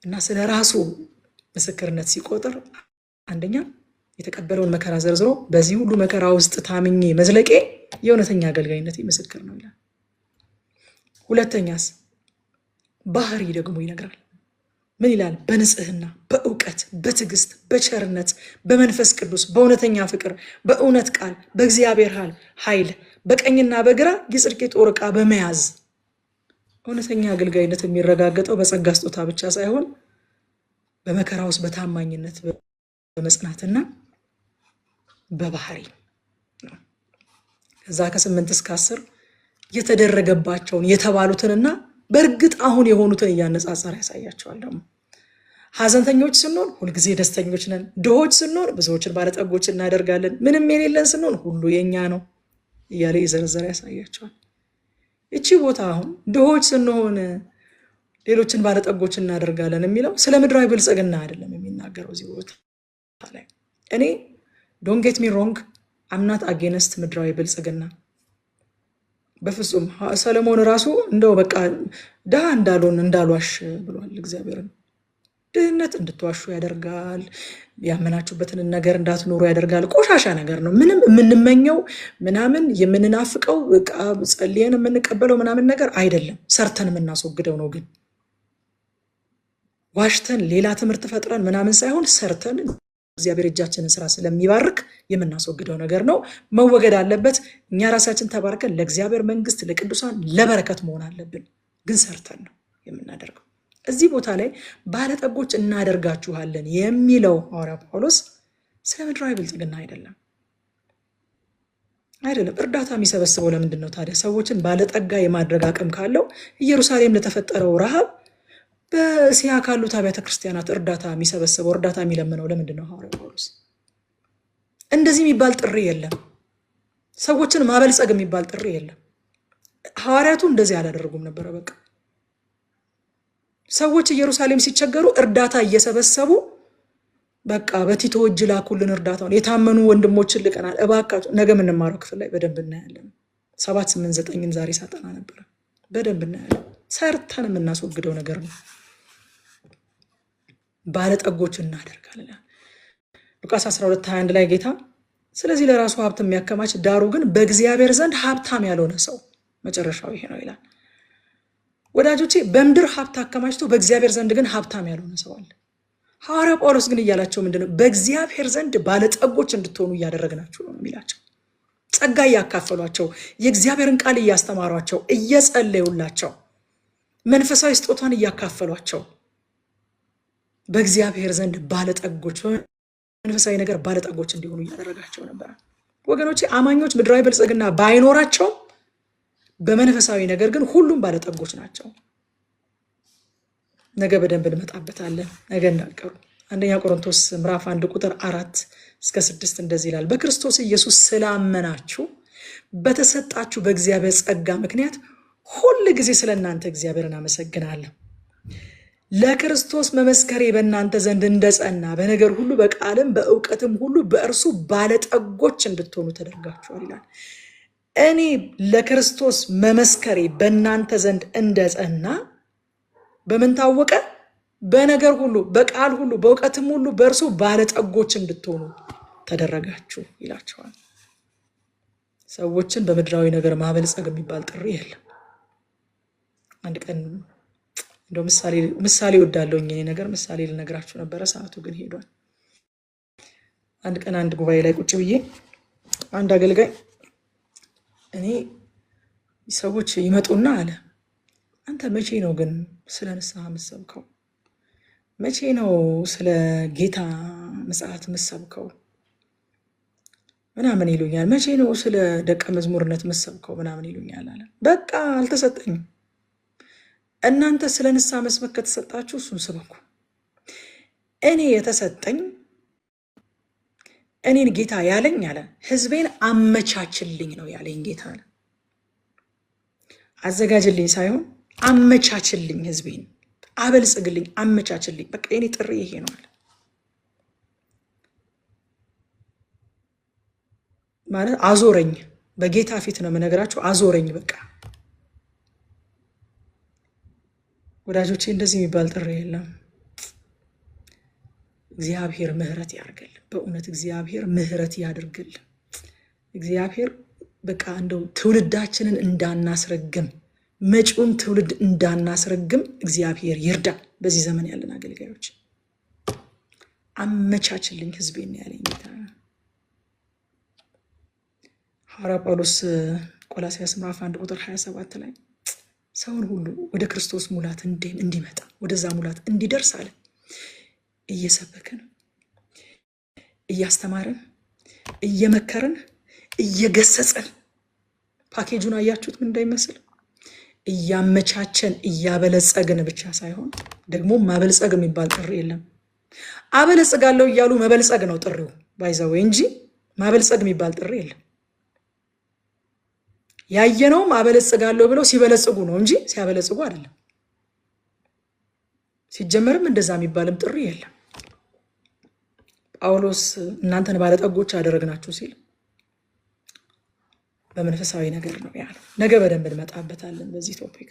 እና ስለ ራሱ ምስክርነት ሲቆጥር አንደኛ የተቀበለውን መከራ ዘርዝሮ በዚህ ሁሉ መከራ ውስጥ ታምኜ መዝለቄ የእውነተኛ አገልጋይነት ምስክር ነው ይላል። ሁለተኛስ ባህሪ ደግሞ ይነግራል። ምን ይላል? በንጽህና፣ በእውቀት፣ በትዕግስት፣ በቸርነት፣ በመንፈስ ቅዱስ፣ በእውነተኛ ፍቅር፣ በእውነት ቃል፣ በእግዚአብሔር ኃይል፣ በቀኝና በግራ የጽድቅ ጦር ዕቃ በመያዝ። እውነተኛ አገልጋይነት የሚረጋገጠው በጸጋ ስጦታ ብቻ ሳይሆን በመከራ ውስጥ በታማኝነት በመጽናትና በባህሪ ነው። ከዛ ከ8 እስከ 10 የተደረገባቸውን የተባሉትንና በእርግጥ አሁን የሆኑትን እያነጻጸረ ያሳያቸዋል። ደግሞ ሐዘንተኞች ስንሆን ሁልጊዜ ደስተኞች ነን፣ ድሆች ስንሆን ብዙዎችን ባለጠጎች እናደርጋለን፣ ምንም የሌለን ስንሆን ሁሉ የኛ ነው እያለ ይዘረዘረ ያሳያቸዋል። እቺ ቦታ አሁን ድሆች ስንሆን ሌሎችን ባለጠጎች እናደርጋለን የሚለው ስለ ምድራዊ ብልጽግና አይደለም የሚናገረው እዚህ ቦታ ላይ። እኔ ዶንት ጌት ሚ ሮንግ አምናት አጌነስት ምድራዊ ብልጽግና በፍጹም። ሰለሞን ራሱ እንደው በቃ ድሃ እንዳልዋሽ ብሏል እግዚአብሔርን። ድህነት እንድትዋሹ ያደርጋል፣ ያመናችሁበትን ነገር እንዳትኖሩ ያደርጋል። ቆሻሻ ነገር ነው። ምንም የምንመኘው ምናምን የምንናፍቀው ጸልየን የምንቀበለው ምናምን ነገር አይደለም፣ ሰርተን የምናስወግደው ነው። ግን ዋሽተን ሌላ ትምህርት ፈጥረን ምናምን ሳይሆን ሰርተን እግዚአብሔር እጃችንን ስራ ስለሚባርክ የምናስወግደው ነገር ነው። መወገድ አለበት። እኛ ራሳችን ተባርከን ለእግዚአብሔር መንግስት፣ ለቅዱሳን ለበረከት መሆን አለብን። ግን ሰርተን ነው የምናደርገው። እዚህ ቦታ ላይ ባለጠጎች እናደርጋችኋለን የሚለው ሐዋርያ ጳውሎስ ስለ ምድራዊ ብልጽግና አይደለም። እርዳታ የሚሰበስበው ለምንድን ነው ታዲያ? ሰዎችን ባለጠጋ የማድረግ አቅም ካለው ኢየሩሳሌም ለተፈጠረው ረሃብ በእስያ ካሉት አብያተ ክርስቲያናት እርዳታ የሚሰበስበው እርዳታ የሚለምነው ለምንድን ነው? ሐዋርያ ጳውሎስ እንደዚህ የሚባል ጥሪ የለም። ሰዎችን ማበልጸግ የሚባል ጥሪ የለም። ሐዋርያቱ እንደዚህ አላደረጉም ነበረ። በቃ ሰዎች ኢየሩሳሌም ሲቸገሩ እርዳታ እየሰበሰቡ በቃ በቲቶ እጅ ላኩልን እርዳታውን፣ የታመኑ ወንድሞችን ልቀናል እባካችሁ። ነገ የምንማረው ክፍል ላይ በደንብ እናያለን። 7፣ 8፣ 9 ዛሬ ሳጠና ነበረ። በደንብ እናያለን። ሰርተን የምናስወግደው ነገር ነው። ባለጠጎች እናደርጋለን። ሉቃስ 12:21 ላይ ጌታ ስለዚህ ለራሱ ሀብት የሚያከማች ዳሩ ግን በእግዚአብሔር ዘንድ ሀብታም ያልሆነ ሰው መጨረሻው ይሄ ነው ይላል። ወዳጆቼ በምድር ሀብት አከማችቶ በእግዚአብሔር ዘንድ ግን ሀብታም ያልሆነ ሰው አለ። ሐዋርያ ጳውሎስ ግን እያላቸው ምንድነው? በእግዚአብሔር ዘንድ ባለጠጎች እንድትሆኑ እያደረግናችሁ ነው የሚላቸው። ጸጋ እያካፈሏቸው፣ የእግዚአብሔርን ቃል እያስተማሯቸው፣ እየጸለዩላቸው፣ መንፈሳዊ ስጦታን እያካፈሏቸው በእግዚአብሔር ዘንድ ባለጠጎች፣ በመንፈሳዊ ነገር ባለጠጎች እንዲሆኑ እያደረጋቸው ነበር። ወገኖቼ አማኞች ምድራዊ ብልጽግና ባይኖራቸው በመንፈሳዊ ነገር ግን ሁሉም ባለጠጎች ናቸው። ነገ በደንብ እንመጣበታለን። ነገ እንዳልቀሩ 1 ቆሮንቶስ ምዕራፍ 1 ቁጥር 4 እስከ 6 እንደዚህ ይላል። በክርስቶስ ኢየሱስ ስላመናችሁ በተሰጣችሁ በእግዚአብሔር ጸጋ ምክንያት ሁል ጊዜ ስለ እናንተ እግዚአብሔርን አመሰግናለሁ። ለክርስቶስ መመስከሬ በእናንተ ዘንድ እንደጸና በነገር ሁሉ በቃልም በእውቀትም ሁሉ በእርሱ ባለጠጎች እንድትሆኑ ተደርጋችኋል ይላል። እኔ ለክርስቶስ መመስከሬ በእናንተ ዘንድ እንደጸና በምን ታወቀ? በነገር ሁሉ በቃል ሁሉ በእውቀትም ሁሉ በእርሱ ባለጠጎች እንድትሆኑ ተደረጋችሁ ይላቸዋል። ሰዎችን በምድራዊ ነገር ማበልጸግ የሚባል ጥሪ የለም። አንድ ቀን እንደው ምሳሌ ወዳለሁኝ እኔ ነገር ምሳሌ ልነግራችሁ ነበረ፣ ሰዓቱ ግን ሄዷል። አንድ ቀን አንድ ጉባኤ ላይ ቁጭ ብዬ አንድ አገልጋይ እኔ ሰዎች ይመጡና አለ አንተ መቼ ነው ግን ስለ ንስሐ የምትሰብከው? መቼ ነው ስለ ጌታ ምጽአት የምትሰብከው ምናምን ይሉኛል። መቼ ነው ስለ ደቀ መዝሙርነት የምትሰብከው ምናምን ይሉኛል አለ። በቃ አልተሰጠኝም። እናንተ ስለ ንስሐ መስበክ ከተሰጣችሁ እሱን ስበኩ። እኔ የተሰጠኝ እኔን ጌታ ያለኝ አለ ህዝቤን አመቻችልኝ ነው ያለኝ ጌታ አለ። አዘጋጅልኝ ሳይሆን አመቻችልኝ፣ ህዝቤን አበልጽግልኝ፣ አመቻችልኝ። በቃ የኔ ጥሪ ይሄ ነው ማለት አዞረኝ። በጌታ ፊት ነው የምነግራችሁ፣ አዞረኝ በቃ ወዳጆቼ። እንደዚህ የሚባል ጥሪ የለም። እግዚአብሔር ምህረት ያርግልን። በእውነት እግዚአብሔር ምህረት ያድርግልን። እግዚአብሔር በቃ እንደው ትውልዳችንን እንዳናስረግም፣ መጪውን ትውልድ እንዳናስረግም እግዚአብሔር ይርዳ። በዚህ ዘመን ያለን አገልጋዮች አመቻችልኝ ህዝቤን ያለኝ ጌታ ነው። ሐዋርያ ጳውሎስ ቆላስይስ ምዕራፍ 1 ቁጥር 27 ላይ ሰውን ሁሉ ወደ ክርስቶስ ሙላት እንዲመጣ ወደዛ ሙላት እንዲደርስ አለ እየሰበክን፣ እያስተማርን፣ እየመከርን፣ እየገሰጸን፣ ፓኬጁን አያችሁት ምን እንዳይመስል፣ እያመቻቸን እያበለጸግን ብቻ ሳይሆን ደግሞ ማበልጸግ የሚባል ጥሪ የለም። አበለጽጋለሁ እያሉ መበልጸግ ነው ጥሪው ባይዘው እንጂ ማበልጸግ የሚባል ጥሪ የለም። ያየነውም አበለጽጋለሁ ብለው ሲበለጽጉ ነው እንጂ ሲያበለጽጉ አይደለም። ሲጀመርም እንደዛ የሚባልም ጥሪ የለም። ጳውሎስ እናንተን ባለጠጎች አደረግናችሁ ሲል በመንፈሳዊ ነገር ነው ያለው። ነገ በደንብ እንመጣበታለን በዚህ ቶፒክ።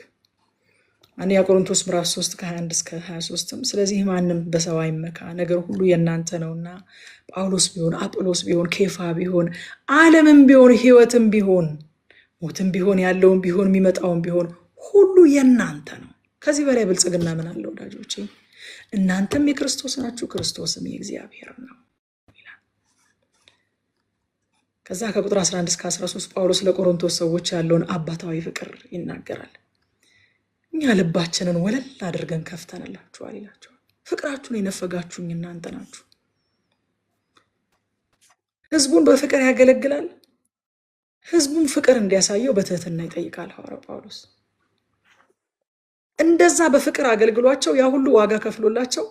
አንደኛ ቆሮንቶስ ምዕራፍ 3 ከ21 እስከ 23 ስለዚህ ማንም በሰው አይመካ፣ ነገር ሁሉ የእናንተ ነውና፣ ጳውሎስ ቢሆን፣ አጵሎስ ቢሆን፣ ኬፋ ቢሆን፣ ዓለምም ቢሆን፣ ሕይወትም ቢሆን፣ ሞትም ቢሆን፣ ያለውም ቢሆን፣ የሚመጣውም ቢሆን ሁሉ የእናንተ ነው። ከዚህ በላይ ብልጽግና ምን አለ ወዳጆቼ? እናንተም የክርስቶስ ናችሁ፣ ክርስቶስም የእግዚአብሔር ነው ይላል። ከዛ ከቁጥር 11 እስከ 13 ጳውሎስ ለቆሮንቶስ ሰዎች ያለውን አባታዊ ፍቅር ይናገራል። እኛ ልባችንን ወለል አድርገን ከፍተንላችኋል ይላቸዋል። ፍቅራችሁን የነፈጋችሁኝ እናንተ ናችሁ። ህዝቡን በፍቅር ያገለግላል። ህዝቡን ፍቅር እንዲያሳየው በትህትና ይጠይቃል ሐዋርያው ጳውሎስ። እንደዛ በፍቅር አገልግሏቸው ያ ሁሉ ዋጋ ከፍሎላቸው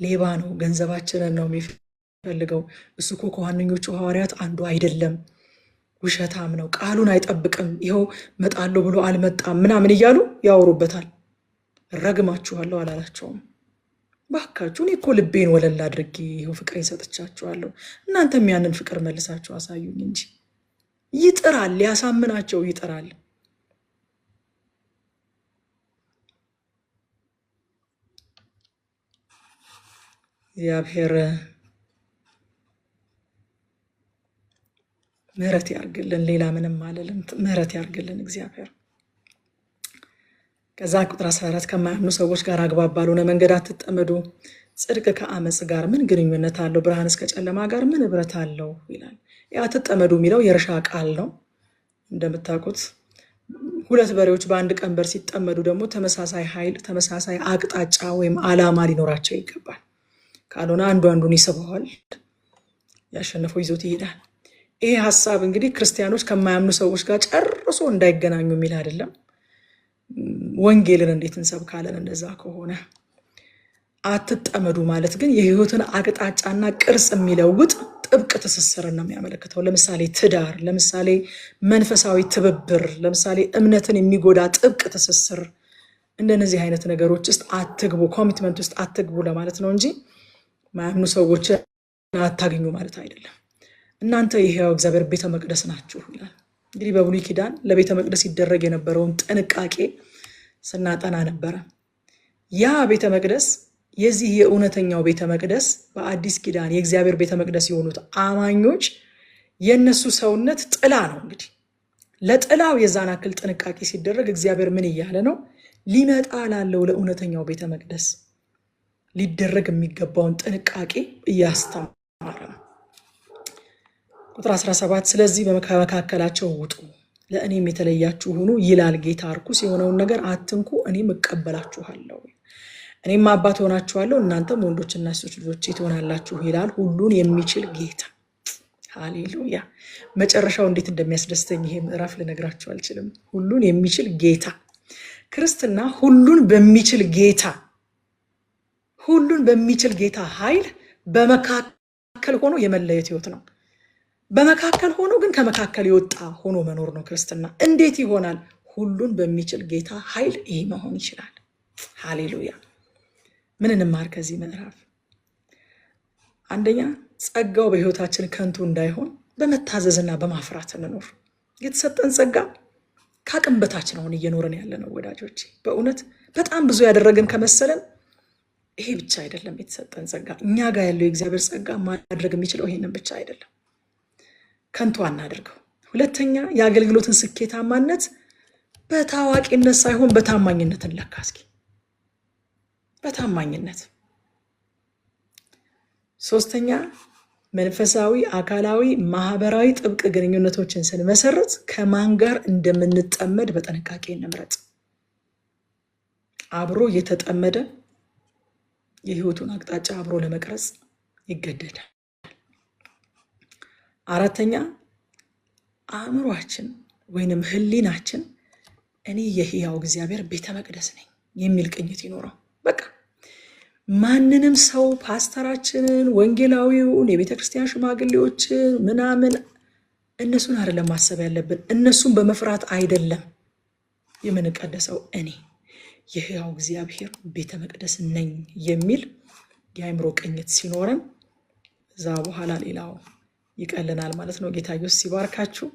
ሌባ ነው፣ ገንዘባችንን ነው የሚፈልገው፣ እሱ እኮ ከዋነኞቹ ሐዋርያት አንዱ አይደለም፣ ውሸታም ነው፣ ቃሉን አይጠብቅም፣ ይኸው መጣለሁ ብሎ አልመጣም ምናምን እያሉ ያወሩበታል። ረግማችኋለሁ አላላቸውም። ባካችሁ እኔ እኮ ልቤን ወለል አድርጌ ይኸው ፍቅሬን ሰጥቻችኋለሁ፣ እናንተም ያንን ፍቅር መልሳችሁ አሳዩኝ እንጂ። ይጥራል፣ ሊያሳምናቸው ይጥራል። እግዚአብሔር ምህረት ያርግልን። ሌላ ምንም አልልም። ምህረት ያርግልን እግዚአብሔር። ከዛ ቁጥር 14 ከማያምኑ ሰዎች ጋር አግባብ ባልሆነ መንገድ አትጠመዱ። ጽድቅ ከአመፅ ጋር ምን ግንኙነት አለው? ብርሃንስ ከጨለማ ጋር ምን ህብረት አለው? ይላል። አትጠመዱ የሚለው የእርሻ ቃል ነው። እንደምታውቁት ሁለት በሬዎች በአንድ ቀንበር ሲጠመዱ ደግሞ ተመሳሳይ ኃይል፣ ተመሳሳይ አቅጣጫ ወይም ዓላማ ሊኖራቸው ይገባል። ካልሆነ አንዱ አንዱን ይስበዋል፣ ያሸነፈው ይዞት ይሄዳል። ይሄ ሀሳብ እንግዲህ ክርስቲያኖች ከማያምኑ ሰዎች ጋር ጨርሶ እንዳይገናኙ የሚል አይደለም። ወንጌልን እንዴት እንሰብካለን? እንደዛ ከሆነ አትጠመዱ ማለት ግን የህይወትን አቅጣጫና ቅርጽ የሚለውጥ ጥብቅ ትስስርን ነው የሚያመለክተው። ለምሳሌ ትዳር፣ ለምሳሌ መንፈሳዊ ትብብር፣ ለምሳሌ እምነትን የሚጎዳ ጥብቅ ትስስር፣ እንደነዚህ አይነት ነገሮች ውስጥ አትግቡ፣ ኮሚትመንት ውስጥ አትግቡ ለማለት ነው እንጂ ማያምኑ ሰዎች አታገኙ ማለት አይደለም። እናንተ የሕያው እግዚአብሔር ቤተ መቅደስ ናችሁ ይላል። እንግዲህ በብሉይ ኪዳን ለቤተ መቅደስ ይደረግ የነበረውን ጥንቃቄ ስናጠና ነበረ። ያ ቤተ መቅደስ የዚህ የእውነተኛው ቤተ መቅደስ በአዲስ ኪዳን የእግዚአብሔር ቤተ መቅደስ የሆኑት አማኞች የነሱ ሰውነት ጥላ ነው። እንግዲህ ለጥላው የዛን አክል ጥንቃቄ ሲደረግ እግዚአብሔር ምን እያለ ነው? ሊመጣ ላለው ለእውነተኛው ቤተ መቅደስ ሊደረግ የሚገባውን ጥንቃቄ እያስተማረ ነው። ቁጥር 17 ስለዚህ በመካከላቸው ውጡ፣ ለእኔም የተለያችሁ ሁኑ ይላል ጌታ። ርኩስ የሆነውን ነገር አትንኩ፣ እኔም እቀበላችኋለሁ፣ እኔም አባት ሆናችኋለሁ፣ እናንተም ወንዶችና ሴቶች ልጆቼ ትሆናላችሁ ይላል ሁሉን የሚችል ጌታ። ሃሌሉያ! መጨረሻው እንዴት እንደሚያስደስተኝ ይሄ ምዕራፍ ልነግራችሁ አልችልም። ሁሉን የሚችል ጌታ። ክርስትና ሁሉን በሚችል ጌታ፣ ሁሉን በሚችል ጌታ ኃይል በመካከል ሆኖ የመለየት ህይወት ነው። በመካከል ሆኖ ግን ከመካከል የወጣ ሆኖ መኖር ነው ክርስትና። እንዴት ይሆናል? ሁሉን በሚችል ጌታ ኃይል ይሄ መሆን ይችላል። ሃሌሉያ። ምን እንማር ከዚህ ምዕራፍ? አንደኛ ጸጋው በህይወታችን ከንቱ እንዳይሆን በመታዘዝና በማፍራት እንኖር። የተሰጠን ጸጋ ከአቅም በታች ነው እየኖርን ያለ ነው ወዳጆቼ። በእውነት በጣም ብዙ ያደረግን ከመሰለን ይሄ ብቻ አይደለም የተሰጠን ጸጋ። እኛ ጋር ያለው የእግዚአብሔር ጸጋ ማድረግ የሚችለው ይሄንን ብቻ አይደለም። ከንቱ አናድርገው። ሁለተኛ የአገልግሎትን ስኬታማነት በታዋቂነት ሳይሆን በታማኝነት እንለካ። እስኪ በታማኝነት። ሶስተኛ መንፈሳዊ፣ አካላዊ፣ ማህበራዊ ጥብቅ ግንኙነቶችን ስንመሰርት ከማን ጋር እንደምንጠመድ በጥንቃቄ እንምረጥ። አብሮ እየተጠመደ የህይወቱን አቅጣጫ አብሮ ለመቅረጽ ይገደዳል። አራተኛ አእምሯችን ወይንም ህሊናችን እኔ የሕያው እግዚአብሔር ቤተ መቅደስ ነኝ የሚል ቅኝት ይኖረው። በቃ ማንንም ሰው ፓስተራችንን፣ ወንጌላዊውን፣ የቤተ ክርስቲያን ሽማግሌዎችን ምናምን እነሱን አይደለም ማሰብ ያለብን። እነሱን በመፍራት አይደለም የምንቀደሰው። እኔ የሕያው እግዚአብሔር ቤተ መቅደስ ነኝ የሚል የአእምሮ ቅኝት ሲኖረን እዛ በኋላ ሌላው ይቀልናል ማለት ነው። ጌታ ኢየሱስ ይባርካችሁ።